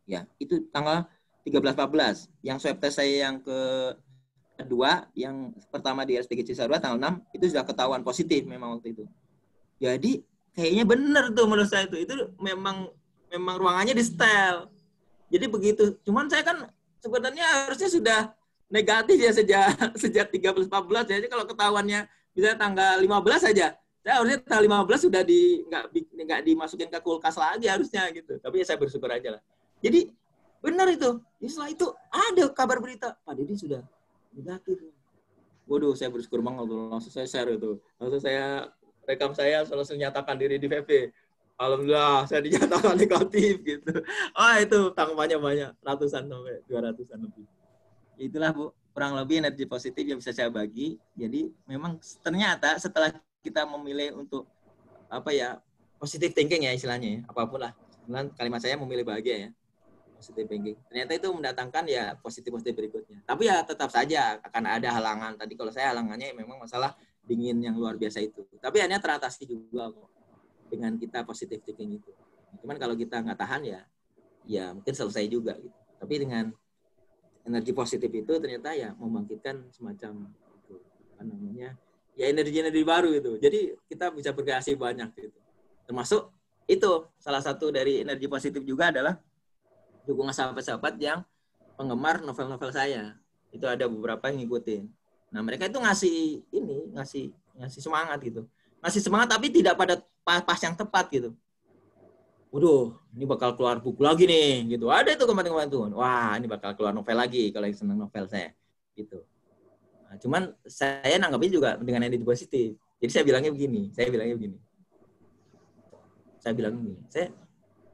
Ya, itu tanggal 13-14. Yang swab test saya yang kedua, yang pertama di RSPG Cisarua tanggal 6, itu sudah ketahuan positif memang waktu itu. Jadi, kayaknya benar tuh menurut saya itu. Itu memang ruangannya di setel. Jadi begitu. Cuman saya kan sebenarnya harusnya sudah negatif ya sejak 13-14. Jadi kalau ketahuannya bisa tanggal 15 saja. Saya harusnya tanggal 15 sudah nggak dimasukin ke kulkas lagi harusnya gitu. Tapi ya saya bersyukur aja lah. Jadi benar itu. Setelah itu ada kabar berita Pak Deddy sudah negatif. Waduh, saya bersyukur banget tuh. Langsung saya share itu. Langsung saya rekam saya langsung nyatakan diri di VP. Alhamdulillah, saya dinyatakan negatif gitu. Oh, itu tanggapannya banyak, ratusan sampai 200-an lebih. Itulah Bu, kurang lebih energi positif yang bisa saya bagi. Jadi memang ternyata setelah kita memilih untuk positive thinking ya istilahnya, apapun lah. Kalimat saya memilih bahagia ya. Positive thinking. Ternyata itu mendatangkan ya positif-positif berikutnya. Tapi ya tetap saja akan ada halangan. Tadi kalau saya halangannya memang masalah dingin yang luar biasa itu. Tapi hanya teratasi juga kok dengan kita positive thinking itu. Cuman kalau kita nggak tahan ya mungkin selesai juga gitu. Tapi dengan energi positif itu ternyata ya membangkitkan semacam energi baru gitu. Jadi kita bisa berkreasi banyak gitu. Termasuk itu salah satu dari energi positif juga adalah dukungan sahabat-sahabat yang penggemar novel-novel saya. Itu ada beberapa yang ngikutin. Nah, mereka itu ngasih semangat gitu. Ngasih semangat tapi tidak pada pas yang tepat gitu. Waduh, ini bakal keluar buku lagi nih gitu. Ada itu kemarin-kemarin tuh. Wah, ini bakal keluar novel lagi kalau yang senang novel saya gitu. Nah, cuman saya nanggapnya juga dengan energi positif. Jadi saya bilangnya begini.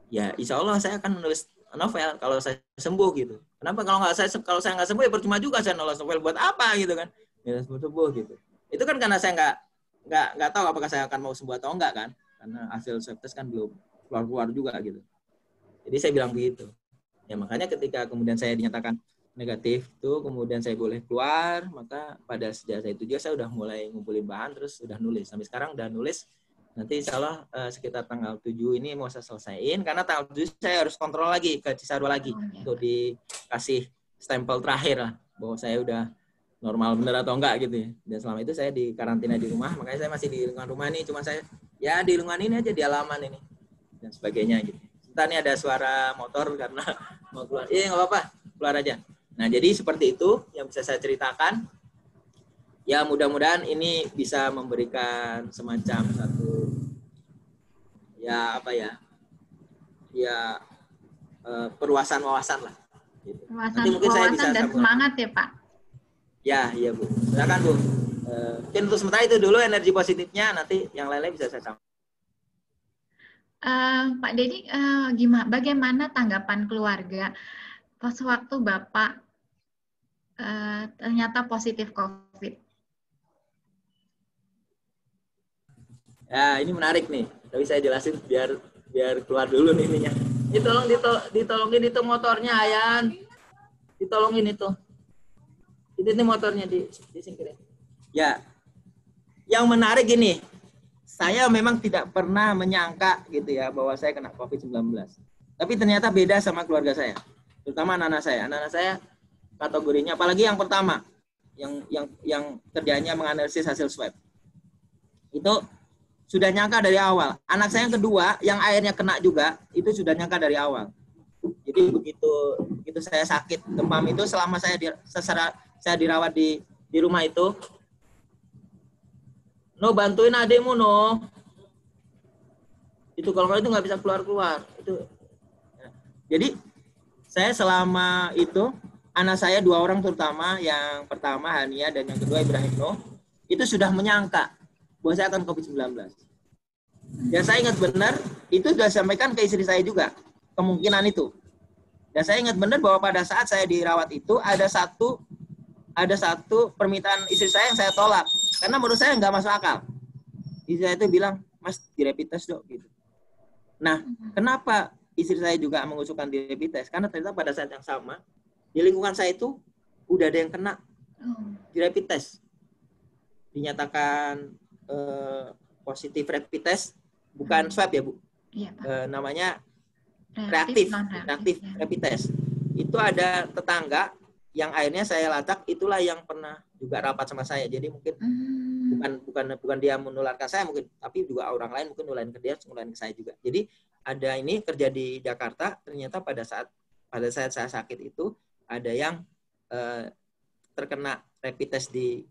Ya insya Allah saya akan menulis novel kalau saya sembuh gitu. Kenapa kalau saya nggak sembuh ya percuma juga saya nulis novel buat apa gitu kan? Ya sembuh gitu. Itu kan karena saya nggak tahu apakah saya akan mau sembuh atau enggak kan? Karena hasil swab test kan belum keluar juga gitu. Jadi saya bilang begitu. Ya makanya ketika kemudian saya dinyatakan negatif tuh kemudian saya boleh keluar, maka pada sejak itu juga saya udah mulai ngumpulin bahan terus udah nulis. Sampai sekarang udah nulis. Nanti insya Allah sekitar tanggal 7 ini mau saya selesaiin. Karena tanggal 7 saya harus kontrol lagi ke Cisarua lagi. Untuk dikasih stempel terakhir lah. Bahwa saya udah normal bener atau enggak gitu ya. Dan selama itu saya di karantina di rumah. Makanya saya masih di lingkungan rumah ini. Cuma saya ya di lingkungan ini aja, di halaman ini. Dan sebagainya gitu. Sebentar nih ada suara motor karena mau keluar. Iya nggak apa-apa, keluar aja. Nah jadi seperti itu yang bisa saya ceritakan. Ya mudah-mudahan ini bisa memberikan semacam satu perluasan wawasan lah. Gitu. Perluasan wawasan dan semangat ya Pak. Ya, iya Bu. Silakan Bu. Mungkin untuk sementara itu dulu energi positifnya, nanti yang lain-lain bisa saya sampaikan. Pak Dedi, bagaimana tanggapan keluarga pas waktu Bapak ternyata positif COVID? Ya, ini menarik nih. Tapi saya jelasin biar keluar dulu nih ininya. Ini ditolongin itu motornya, Ayan. Ditolongin itu. Ini motornya disingkirin. Ya. Yang menarik ini, saya memang tidak pernah menyangka gitu ya bahwa saya kena COVID-19. Tapi ternyata beda sama keluarga saya. Terutama anak-anak saya. Anak-anak saya kategorinya apalagi yang pertama yang kerjanya menganalisis hasil swab. Itu sudah nyangka dari awal. Anak saya yang kedua, yang akhirnya kena juga, itu sudah nyangka dari awal. Jadi begitu saya sakit demam itu, selama saya dirawat di rumah itu, no bantuin adekmu no. Itu kalau itu nggak bisa keluar. Itu. Jadi saya selama itu, anak saya 2 orang terutama, yang pertama Hania dan yang kedua Ibrahim no, itu sudah menyangka bahwa saya akan COVID-19. Dan saya ingat benar, itu sudah sampaikan ke istri saya juga, kemungkinan itu. Dan saya ingat benar bahwa pada saat saya dirawat itu, ada satu permintaan istri saya yang saya tolak. Karena menurut saya nggak masuk akal. Istri saya itu bilang, Mas, di rapid test dok. Gitu. Nah, kenapa istri saya juga mengusulkan di rapid test? Karena ternyata pada saat yang sama, di lingkungan saya itu, udah ada yang kena di rapid test. Dinyatakan positif rapid test, bukan swab ya Bu, iya, namanya reaktif rapid test. Itu ada tetangga yang akhirnya saya lacak, itulah yang pernah juga rapat sama saya. Jadi mungkin bukan dia menularkan saya mungkin, tapi juga orang lain mungkin nularin ke dia, nularin ke saya juga. Jadi ada ini kerja di Jakarta, ternyata pada saat saya sakit itu ada yang terkena rapid test di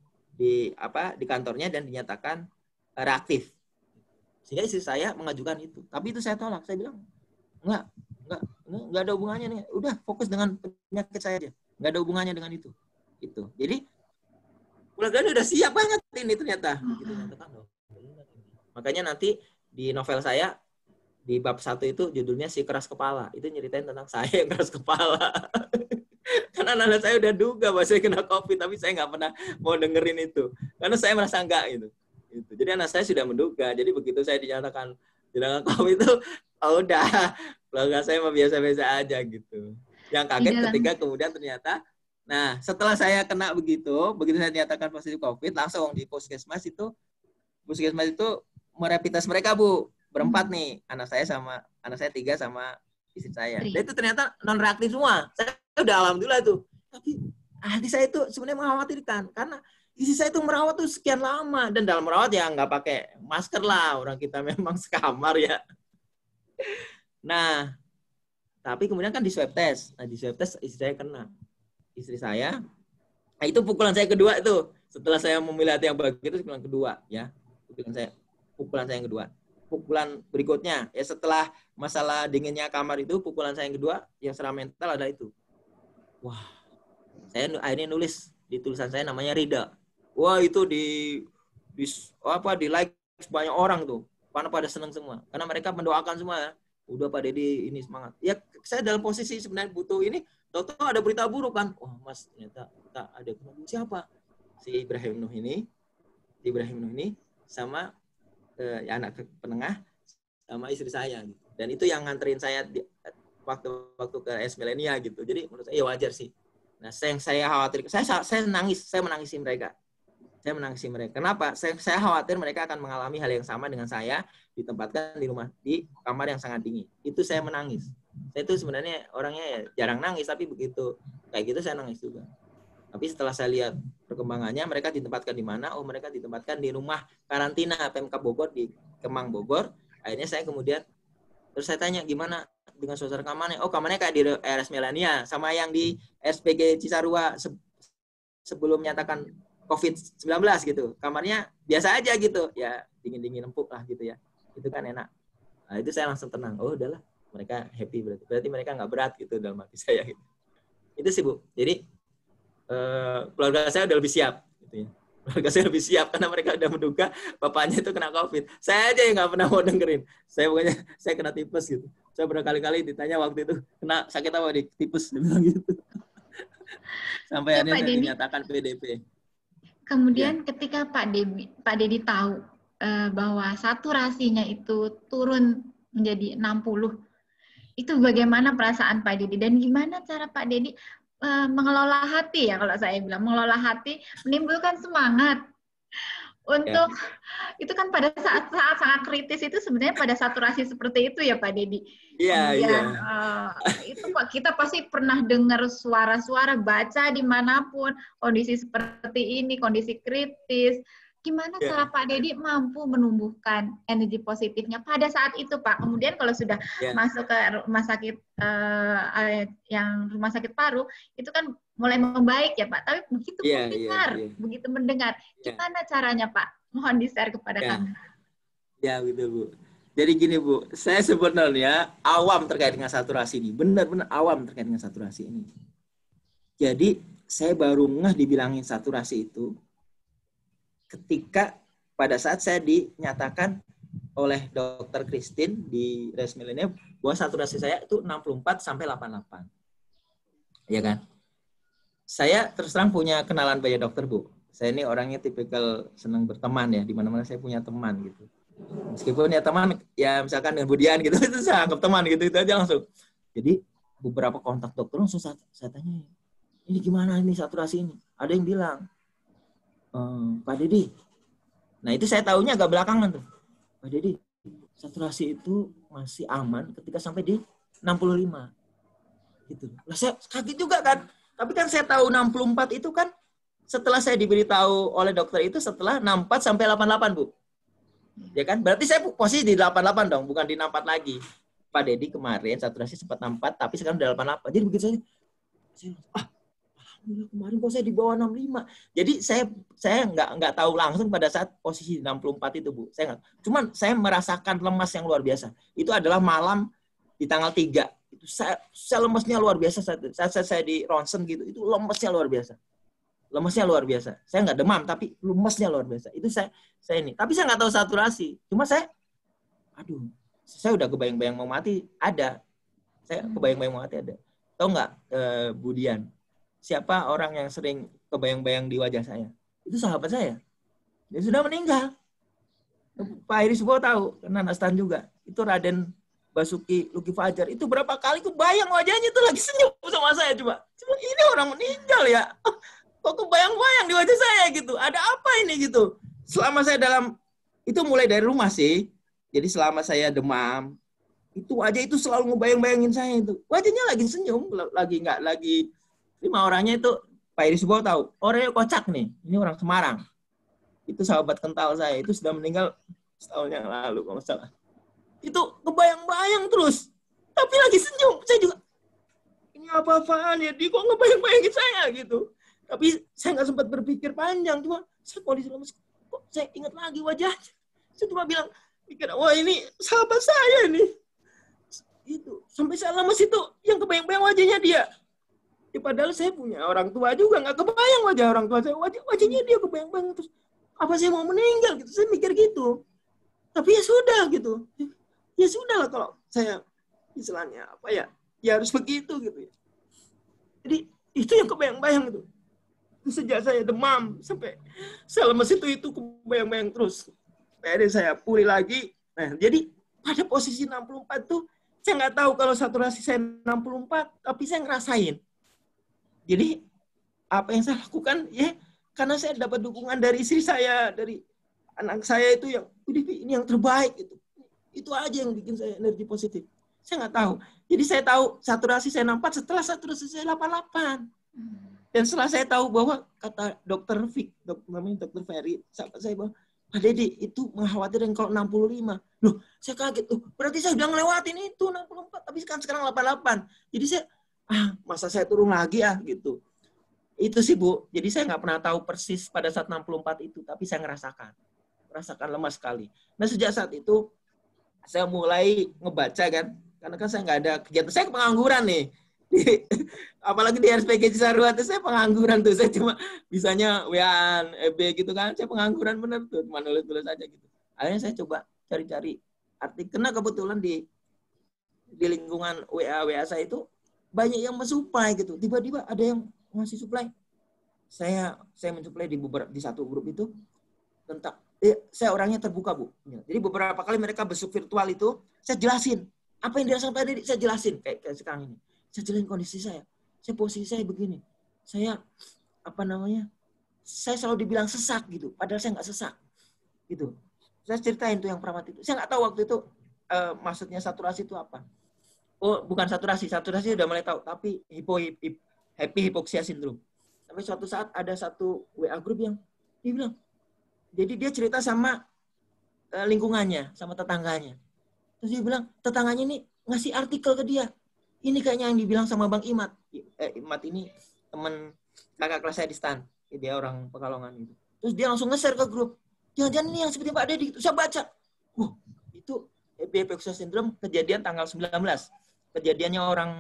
kantornya dan dinyatakan reaktif. Sehingga istri saya mengajukan itu. Tapi itu saya tolak. Saya bilang, enggak ada hubungannya nih. Udah fokus dengan penyakit saya aja. Enggak ada hubungannya dengan itu. Jadi Keluarganya udah siap banget ini ternyata. Begitu nyatakan, makanya nanti di novel saya di bab 1 itu judulnya Si Keras Kepala. Itu nyeritain tentang saya yang keras kepala. Karena anak saya udah duga bahwa saya kena COVID, tapi saya nggak pernah mau dengerin itu. Karena saya merasa enggak gitu. Jadi anak saya sudah menduga. Jadi begitu saya dinyatakan COVID itu, oh udah, keluarga saya mah biasa-biasa aja gitu. Yang kaget ketika kemudian ternyata, nah setelah saya kena begitu saya dinyatakan positif COVID, langsung di puskesmas itu merepit tes mereka, Bu. Berempat nih, anak saya 3 sama istri saya. Dan itu ternyata non reaktif semua. Saya udah alhamdulillah tuh. Tapi hati saya itu sebenarnya mengkhawatirkan karena istri saya itu merawat tuh sekian lama, dan dalam merawat ya nggak pakai masker lah, orang kita memang sekamar ya. Nah, tapi kemudian kan di swab test. Nah, di swab test istri saya kena. Istri saya, nah itu pukulan saya kedua itu. Setelah saya memilih hati yang baik itu pukulan kedua ya. Pukulan saya yang kedua. Pukulan berikutnya ya setelah masalah dinginnya kamar itu, pukulan saya yang kedua yang secara mental ada itu. Wah, saya akhirnya nulis di tulisan saya namanya Rida. Wah, itu di like banyak orang tuh. Pada senang semua. Karena mereka mendoakan semua ya. Udah Pak Dedi ini semangat. Ya saya dalam posisi sebenarnya butuh ini. Tahu-tahu ada berita buruk kan. Wah Mas, ternyata ada siapa? Si Ibrahim Nuh ini sama anak penengah sama istri saya gitu. Dan itu yang nganterin saya waktu ke S Milenia gitu. Jadi menurut saya ya wajar sih. Nah, saya khawatir, saya menangisi mereka. Kenapa? Saya khawatir mereka akan mengalami hal yang sama dengan saya, ditempatkan di kamar yang sangat dingin. Itu saya menangis. Saya itu sebenarnya orangnya ya jarang nangis, tapi begitu kayak gitu saya nangis juga. Tapi setelah saya lihat perkembangannya, mereka ditempatkan di mana? Oh, mereka ditempatkan di rumah karantina Pemkab Bogor di Kemang Bogor. Akhirnya saya kemudian terus saya tanya gimana dengan suasana kamarnya? Oh, kamarnya kayak di RS Melania sama yang di SPG Cisarua sebelum menyatakan COVID-19 gitu. Kamarnya biasa aja gitu. Ya, dingin-dingin empuk lah gitu ya. Itu kan enak. Nah, itu saya langsung tenang. Oh, udahlah. Mereka happy berarti. Berarti mereka nggak berat gitu dalam hati saya gitu. Itu sih, Bu. Jadi keluarga saya udah lebih siap gitu ya. Keluarga saya lebih siap karena mereka udah menduga bapaknya itu kena COVID. Saya aja yang nggak pernah mau dengerin. Saya kena tipes gitu. Saya berkali-kali ditanya waktu itu kena sakit apa di tipes, dia bilang gitu. Sampai akhirnya dinyatakan PDP. Kemudian ketika Pak Dedi tahu bahwa saturasinya itu turun menjadi 60, itu bagaimana perasaan Pak Dedi dan gimana cara Pak Dedi mengelola hati ya, kalau saya bilang mengelola hati, menimbulkan semangat untuk itu kan pada saat sangat kritis itu sebenarnya pada saturasi seperti itu ya Pak Dedi. Iya. Itu Pak, kita pasti pernah dengar suara-suara baca dimanapun kondisi seperti ini, kondisi kritis. Gimana cara Pak Dedi mampu menumbuhkan energi positifnya pada saat itu, Pak? Kemudian kalau sudah masuk ke rumah sakit rumah sakit paru, itu kan mulai membaik ya, Pak. Tapi begitu begitu mendengar, gimana caranya, Pak? Mohon di-share kepada kami. Ya, gitu, Bu. Jadi gini, Bu, saya sebenarnya awam terkait dengan saturasi ini. Benar-benar awam terkait dengan saturasi ini. Jadi, saya baru ngeh dibilangin saturasi itu ketika pada saat saya dinyatakan oleh Dr. Christine di RS Milenia bahwa saturasi saya itu 64 sampai 88. Ya kan? Saya terus terang punya kenalan banyak dokter, Bu. Saya ini orangnya tipikal senang berteman ya, di mana-mana saya punya teman gitu. Meskipun ya teman ya misalkan dengan Budian gitu itu saya anggap teman gitu, itu aja langsung. Jadi beberapa kontak dokter langsung saya tanya, ini gimana ini saturasi ini? Ada yang bilang, Pak Dedi. Nah, itu saya tahunya agak belakangan tuh. Pak Dedi, saturasi itu masih aman ketika sampai di 65. Gitu. Lah saya kaget juga kan. Tapi kan saya tahu 64 itu kan setelah saya diberitahu oleh dokter itu setelah 64 sampai 88, Bu. Ya kan? Berarti saya posisi di 88 dong, bukan di 64 lagi. Pak Dedi kemarin saturasi sempat 64 tapi sekarang udah 88. Jadi begitu saya kemarin kok saya di bawah 65. Jadi saya nggak tahu langsung pada saat posisi 64 itu, Bu. Cuman saya merasakan lemas yang luar biasa. Itu adalah malam di tanggal 3. Itu saya lemesnya luar biasa saat saya di ronsen gitu. Itu lemesnya luar biasa. lemesnya luar biasa. Saya nggak demam, tapi lemesnya luar biasa. Itu saya ini. Tapi saya nggak tahu saturasi. Cuma saya udah kebayang-bayang mau mati, ada. Saya kebayang-bayang mau mati, ada. Tahu nggak, Bu Dian, siapa orang yang sering kebayang-bayang di wajah saya? Itu sahabat saya. Dia sudah meninggal. Pak Heri Subowo tahu, karena Nastan juga. Itu Raden Basuki Luki Fajar. Itu berapa kali kebayang wajahnya itu lagi senyum sama saya. Cuma ini orang meninggal ya. Kok kebayang-bayang di wajah saya gitu. Ada apa ini gitu. Selama saya itu mulai dari rumah sih. Jadi selama saya demam, itu wajah itu selalu ngebayang-bayangin saya itu. Wajahnya lagi senyum, lagi. Lima orangnya itu Pak Heri Subowo tahu. Orangnya kocak nih. Ini orang Semarang. Itu sahabat kental saya. Itu sudah meninggal setahun yang lalu kalau nggak salah. Itu kebayang-bayang terus. Tapi lagi senyum. Saya juga, ini apa-apaan ya? Dia kok ngebayang-bayangin saya gitu. Tapi saya nggak sempat berpikir panjang. Cuma saya kondisi lemes. Kok saya ingat lagi wajahnya. Saya cuma bilang, wah ini sahabat saya nih. Itu sampai saya lemes itu yang kebayang-bayang wajahnya dia. Ya, padahal saya punya orang tua juga nggak kebayang wajah orang tua saya. Wajahnya dia kebayang-bayang terus. Apa saya mau meninggal gitu? Saya mikir gitu. Tapi ya sudah gitu. Ya sudah lah kalau saya istilahnya apa ya? Ya harus begitu gitu ya. Jadi itu yang kebayang-bayang itu. Sejak saya demam sampai saya lemes itu kebayang-bayang terus. Akhirnya saya pulih lagi. Nah, jadi pada posisi 64 tuh saya nggak tahu kalau saturasi saya 64, tapi saya ngerasain. Jadi apa yang saya lakukan ya karena saya dapat dukungan dari istri saya, dari anak saya itu yang ini yang terbaik itu. Itu aja yang bikin saya energi positif. Saya nggak tahu. Jadi saya tahu saturasi saya 64 setelah saturasi saya 88. Dan setelah saya tahu bahwa kata dokter Dr. Ferry, sahabat saya bahwa Pak Dede itu mengkhawatirkan kalau 65. Loh, saya kaget. Berarti saya sudah ngelewatin itu 64, tapi sekarang 88. Jadi saya, masa saya turun lagi gitu. Itu sih Bu. Jadi saya nggak pernah tahu persis pada saat 64 itu, tapi saya merasakan lemas sekali. Nah sejak saat itu saya mulai ngebaca kan, karena kan saya nggak ada kegiatan. Saya pengangguran nih. Apalagi di RSPG Cisarua itu saya pengangguran tuh. Saya cuma bisanya WA, EB gitu kan. Saya pengangguran bener tuh, cuma nulis-nulis aja gitu. Akhirnya saya coba cari-cari artikel. Karena kebetulan di lingkungan WA saya itu banyak yang mensuplai gitu. Tiba-tiba ada yang ngasih suplai. Saya mensuplai di satu grup itu tentang saya orangnya terbuka Bu. Jadi beberapa kali mereka besuk virtual itu saya jelasin apa yang dirasakan tadi, saya jelasin kayak sekarang ini. Saya jelasin kondisi saya posisi saya begini. Saya saya selalu dibilang sesak gitu, padahal saya nggak sesak gitu. Saya ceritain tuh yang perawat itu. Saya nggak tahu waktu itu maksudnya saturasi itu apa. Oh, bukan saturasi udah mulai tahu, tapi happy hypoxia syndrome. Sampai suatu saat ada satu WA grup yang dia bilang, jadi dia cerita sama lingkungannya, sama tetangganya. Terus dia bilang, tetangganya ini ngasih artikel ke dia. Ini kayaknya yang dibilang sama Bang Imat. Imat ini teman kakak kelas saya di STAN. Dia orang Pekalongan gitu. Terus dia langsung nge-share ke grup. Jangan-jangan ini yang seperti Pak Dedi gitu. Saya baca. Itu hypoxia syndrome kejadian tanggal 19. Kejadiannya orang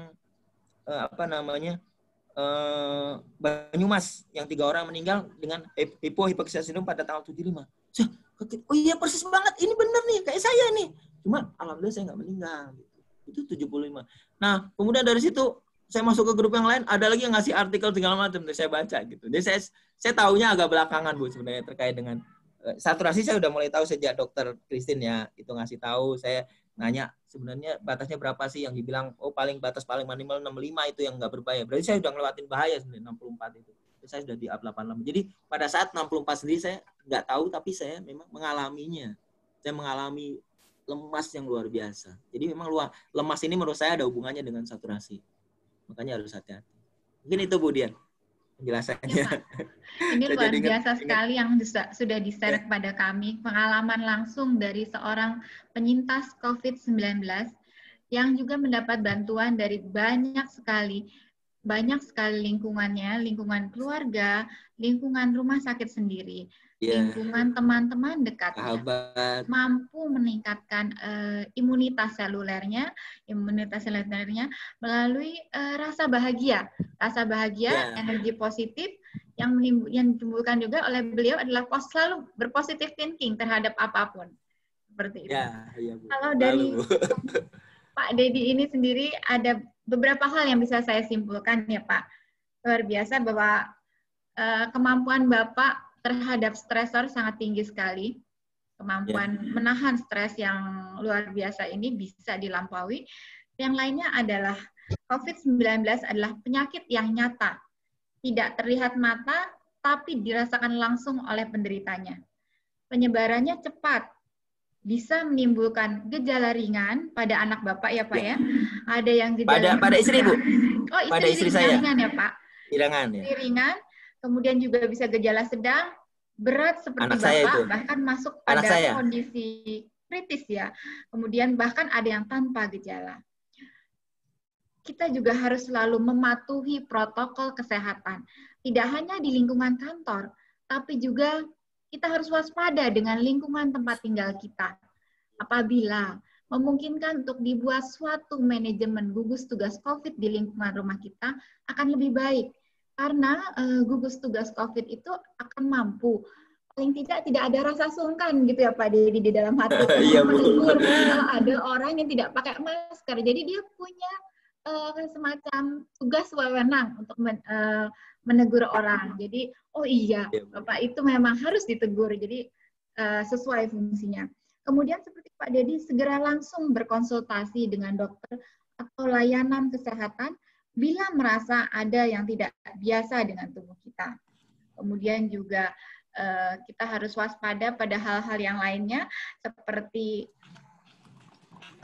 Banyumas yang 3 orang meninggal dengan hypoxia syndrome pada tanggal 75. Oh iya persis banget. Ini benar nih kayak saya nih. Cuma alhamdulillah saya nggak meninggal. Itu 75. Nah, kemudian dari situ saya masuk ke grup yang lain, ada lagi yang ngasih artikel segala macam, saya baca gitu. Jadi saya tahunya agak belakangan Bu sebenarnya terkait dengan saturasi. Saya udah mulai tahu sejak dokter Christine ya, itu ngasih tahu. Saya nanya sebenarnya batasnya berapa sih, yang dibilang batas paling minimal 65 itu yang nggak berbahaya. Berarti saya udah ngelewatin bahaya sebenarnya 64 itu. Saya sudah di 88. Jadi pada saat 64 sendiri saya nggak tahu, tapi saya memang mengalaminya. Saya mengalami lemas yang luar biasa. Jadi memang lemas ini menurut saya ada hubungannya dengan saturasi. Makanya harus hati-hati. Mungkin itu Bu Dian penjelasannya. Ya, ini luar biasa sekali yang sudah di-share kepada kami. Pengalaman langsung dari seorang penyintas COVID-19 yang juga mendapat bantuan dari banyak sekali lingkungannya, lingkungan keluarga, lingkungan rumah sakit sendiri, lingkungan teman-teman dekatnya, mampu meningkatkan imunitas selulernya melalui rasa bahagia, energi positif yang ditimbulkan juga oleh beliau adalah selalu berpositif thinking terhadap apapun. Seperti itu. Ya, iya, Bu. Kalau dari Pak Dedi ini sendiri ada beberapa hal yang bisa saya simpulkan ya Pak. Luar biasa bahwa kemampuan Bapak terhadap stresor sangat tinggi sekali. Kemampuan menahan stres yang luar biasa ini bisa dilampaui. Yang lainnya adalah COVID-19 adalah penyakit yang nyata. Tidak terlihat mata, tapi dirasakan langsung oleh penderitanya. Penyebarannya cepat, bisa menimbulkan gejala ringan pada anak Bapak ya Pak ya. Ada yang gejala pada istri Bu. Oh, pada istri saya. Ringan ya Pak. Ringan ya. Ringan, kemudian juga bisa gejala sedang, berat seperti anak saya Bapak, itu. bahkan masuk pada kondisi kritis ya. Kemudian bahkan ada yang tanpa gejala. Kita juga harus selalu mematuhi protokol kesehatan. Tidak hanya di lingkungan kantor, tapi juga kita harus waspada dengan lingkungan tempat tinggal kita. Apabila memungkinkan untuk dibuat suatu manajemen gugus tugas COVID di lingkungan rumah kita, akan lebih baik. Karena gugus tugas COVID itu akan mampu, paling tidak ada rasa sungkan gitu ya Pak Dedi di dalam hati. Menegur kalau ada orang yang tidak pakai masker. Jadi dia punya semacam tugas wewenang untuk menegur orang. Jadi, oh iya, Bapak itu memang harus ditegur. Jadi, sesuai fungsinya. Kemudian seperti Pak Dedi, segera langsung berkonsultasi dengan dokter atau layanan kesehatan bila merasa ada yang tidak biasa dengan tubuh kita. Kemudian juga kita harus waspada pada hal-hal yang lainnya, seperti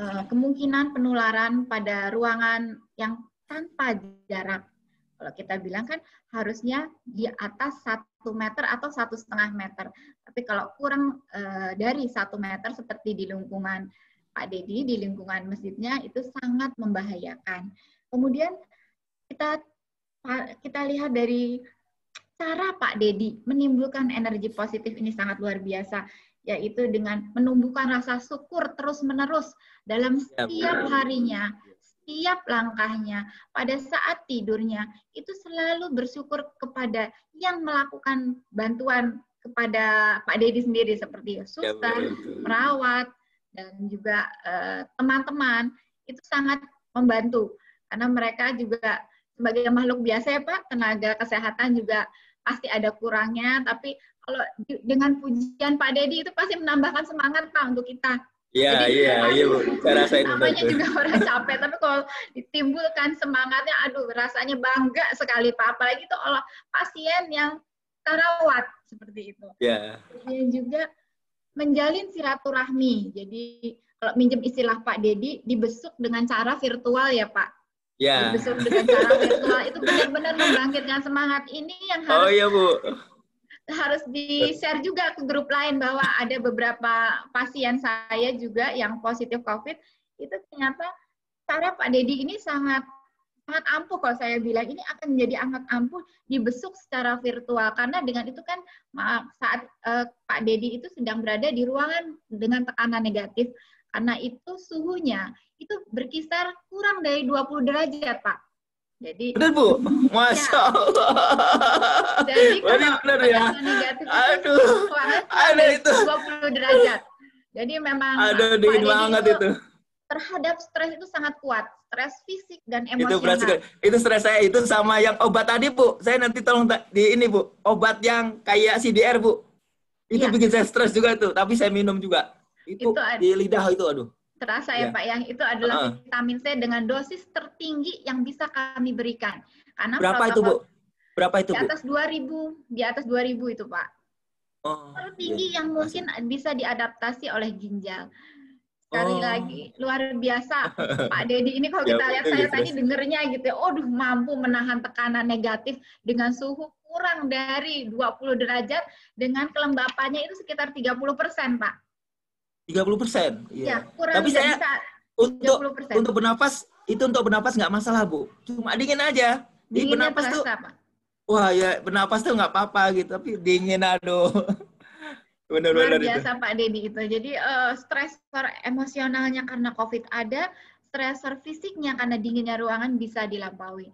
kemungkinan penularan pada ruangan yang tanpa jarak. Kalau kita bilang kan harusnya di atas 1 meter atau 1,5 meter. Tapi kalau kurang dari 1 meter seperti di lingkungan Pak Dedi, di lingkungan masjidnya itu sangat membahayakan. Kemudian kita lihat dari cara Pak Dedi menimbulkan energi positif ini sangat luar biasa, yaitu dengan menumbuhkan rasa syukur terus-menerus dalam setiap harinya, setiap langkahnya, pada saat tidurnya, itu selalu bersyukur kepada yang melakukan bantuan kepada Pak Dedi sendiri, seperti suster, perawat, dan juga teman-teman, itu sangat membantu. Karena mereka juga sebagai makhluk biasa ya Pak, tenaga kesehatan juga pasti ada kurangnya, tapi kalau dengan pujian Pak Dedi itu pasti menambahkan semangat Pak untuk kita. Iya Bu. Saya rasain namanya juga orang capek, tapi kalau ditimbulkan semangatnya, aduh rasanya bangga sekali Pak. Apalagi itu oleh pasien yang terawat seperti itu. Iya. Dan juga menjalin silaturahmi. Jadi kalau minjem istilah Pak Dedi, dibesuk dengan cara virtual ya Pak. Ya. Dibesuk dengan cara virtual itu benar-benar membangkitkan semangat. Ini yang harus di-share juga ke grup lain, bahwa ada beberapa pasien saya juga yang positif COVID, itu ternyata cara Pak Dedi ini sangat ampuh. Kalau saya bilang ini akan menjadi sangat ampuh dibesuk secara virtual, karena dengan itu kan saat Pak Dedi itu sedang berada di ruangan dengan tekanan negatif, karena itu suhunya itu berkisar kurang dari 20 derajat Pak. Jadi benar Bu, Masya Allah. Jadi benar ya. Negatif aduh, ada itu 20 derajat. Jadi memang dingin banget itu. Terhadap stres itu sangat kuat, stres fisik dan emosional. Itu stres saya itu sama yang obat tadi Bu. Saya nanti tolong di ini Bu, obat yang kayak CDR Bu. Itu bikin saya stres juga tuh, tapi saya minum juga. Itu di lidah itu aduh. Terasa ya Pak, yang itu adalah vitamin C dengan dosis tertinggi yang bisa kami berikan. Karena berapa itu Bu? Berapa itu Bu? Di atas 2000 itu Pak. Tertinggi yang mungkin bisa diadaptasi oleh ginjal. Sekali lagi luar biasa Pak Dedi ini, kalau kita lihat saya tadi dengernya gitu ya, mampu menahan tekanan negatif dengan suhu kurang dari 20 derajat dengan kelembapannya itu sekitar 30% Pak. 30%. Iya. Tapi saya untuk bernapas nggak masalah Bu. Cuma dingin aja. Dinginnya bernapas tuh. Pak. Wah ya bernapas tuh nggak apa-apa gitu, tapi dingin aduh. Benar-benar luar biasa itu. Pak Dedi itu. Jadi stresor emosionalnya karena COVID ada, stresor fisiknya karena dinginnya ruangan bisa dilampaui.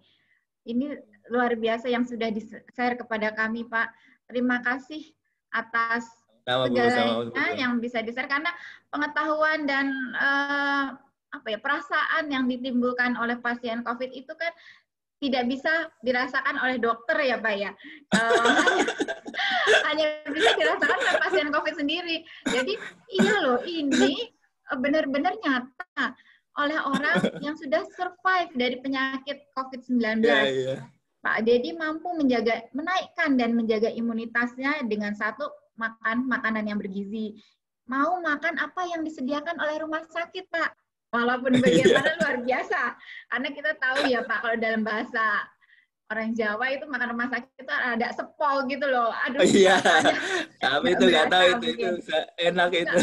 Ini luar biasa yang sudah di-share kepada kami, Pak. Terima kasih atas segalanya yang bisa di-share, karena pengetahuan dan perasaan yang ditimbulkan oleh pasien COVID itu kan tidak bisa dirasakan oleh dokter ya Pak ya. Hanya bisa dirasakan oleh pasien COVID sendiri. Jadi iya loh, ini benar-benar nyata oleh orang yang sudah survive dari penyakit COVID-19. Pak Dedi mampu menaikkan dan menjaga imunitasnya dengan satu, makan makanan yang bergizi. Mau makan apa yang disediakan oleh rumah sakit, Pak. Walaupun bagaimana luar biasa. Karena kita tahu ya, Pak, kalau dalam bahasa orang Jawa itu makan rumah sakit itu ada sepol gitu loh. Aduh. Iya. Kami itu nggak tahu itu enak itu.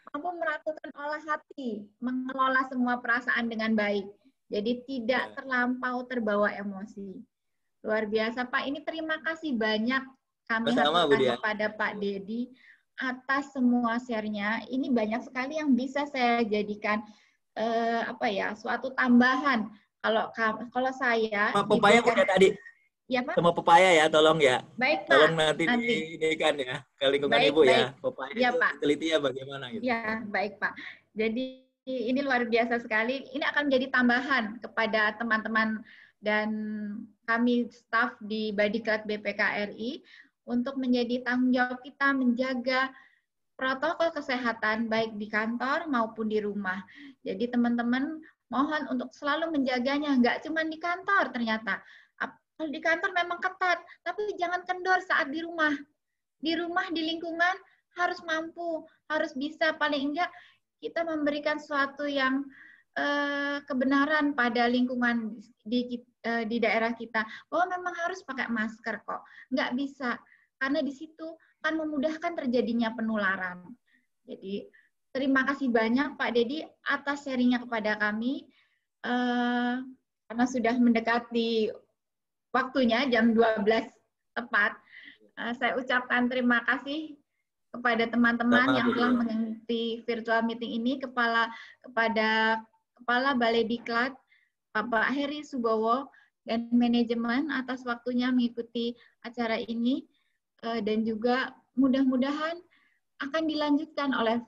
Mampu melakukan olah hati, mengelola semua perasaan dengan baik. Jadi tidak terlampau terbawa emosi. Luar biasa, Pak. Ini terima kasih banyak kami haturkan kepada Pak Dedi atas semua share-nya. Ini banyak sekali yang bisa saya jadikan suatu tambahan. Kalau saya pepaya udah tadi. Ya, Pak. Sama pepaya ya, tolong ya. Baik, Pak. Tolong nanti diinikan ya ke lingkungan Ibu ya. Pepaya ya, itu telitinya bagaimana gitu. Ya, baik, Pak. Jadi ini luar biasa sekali. Ini akan menjadi tambahan kepada teman-teman dan kami staf di Badiklat BPK RI untuk menjadi tanggung jawab kita menjaga protokol kesehatan baik di kantor maupun di rumah. Jadi teman-teman mohon untuk selalu menjaganya, nggak cuma di kantor ternyata. Kalau di kantor memang ketat, tapi jangan kendor saat di rumah. Di rumah, di lingkungan harus mampu, harus bisa paling enggak kita memberikan sesuatu yang kebenaran pada lingkungan di daerah kita, bahwa memang harus pakai masker kok. Nggak bisa, karena di situ kan memudahkan terjadinya penularan. Jadi terima kasih banyak Pak Dedi atas sharingnya kepada kami, karena sudah mendekati waktunya jam 12 tepat. Saya ucapkan terima kasih kepada teman-teman yang telah mengikuti virtual meeting ini, kepada Kepala Balai Diklat, Bapak Heri Subowo, dan manajemen atas waktunya mengikuti acara ini, dan juga mudah-mudahan akan dilanjutkan oleh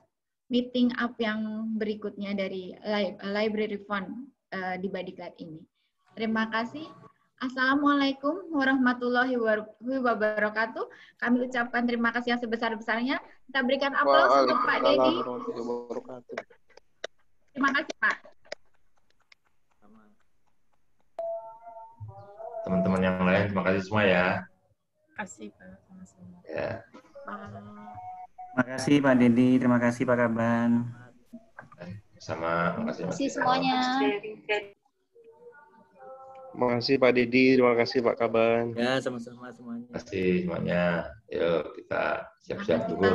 meeting up yang berikutnya dari Library Fund di Badiklat ini. Terima kasih. Assalamualaikum warahmatullahi wabarakatuh. Kami ucapkan terima kasih yang sebesar-besarnya. Kita berikan aplaus untuk Pak Dedi. Terima kasih, Pak. Teman-teman yang lain, terima kasih semua ya. Terima kasih, Pak. Sama-sama. Ya. Terima kasih Pak Dedi, terima kasih Pak Kaban. Sama, terima kasih semuanya. Terima kasih Pak Dedi, terima kasih Pak Kaban. Ya, sama-sama semuanya. Terima kasih semuanya. Yuk kita siap-siap dulu.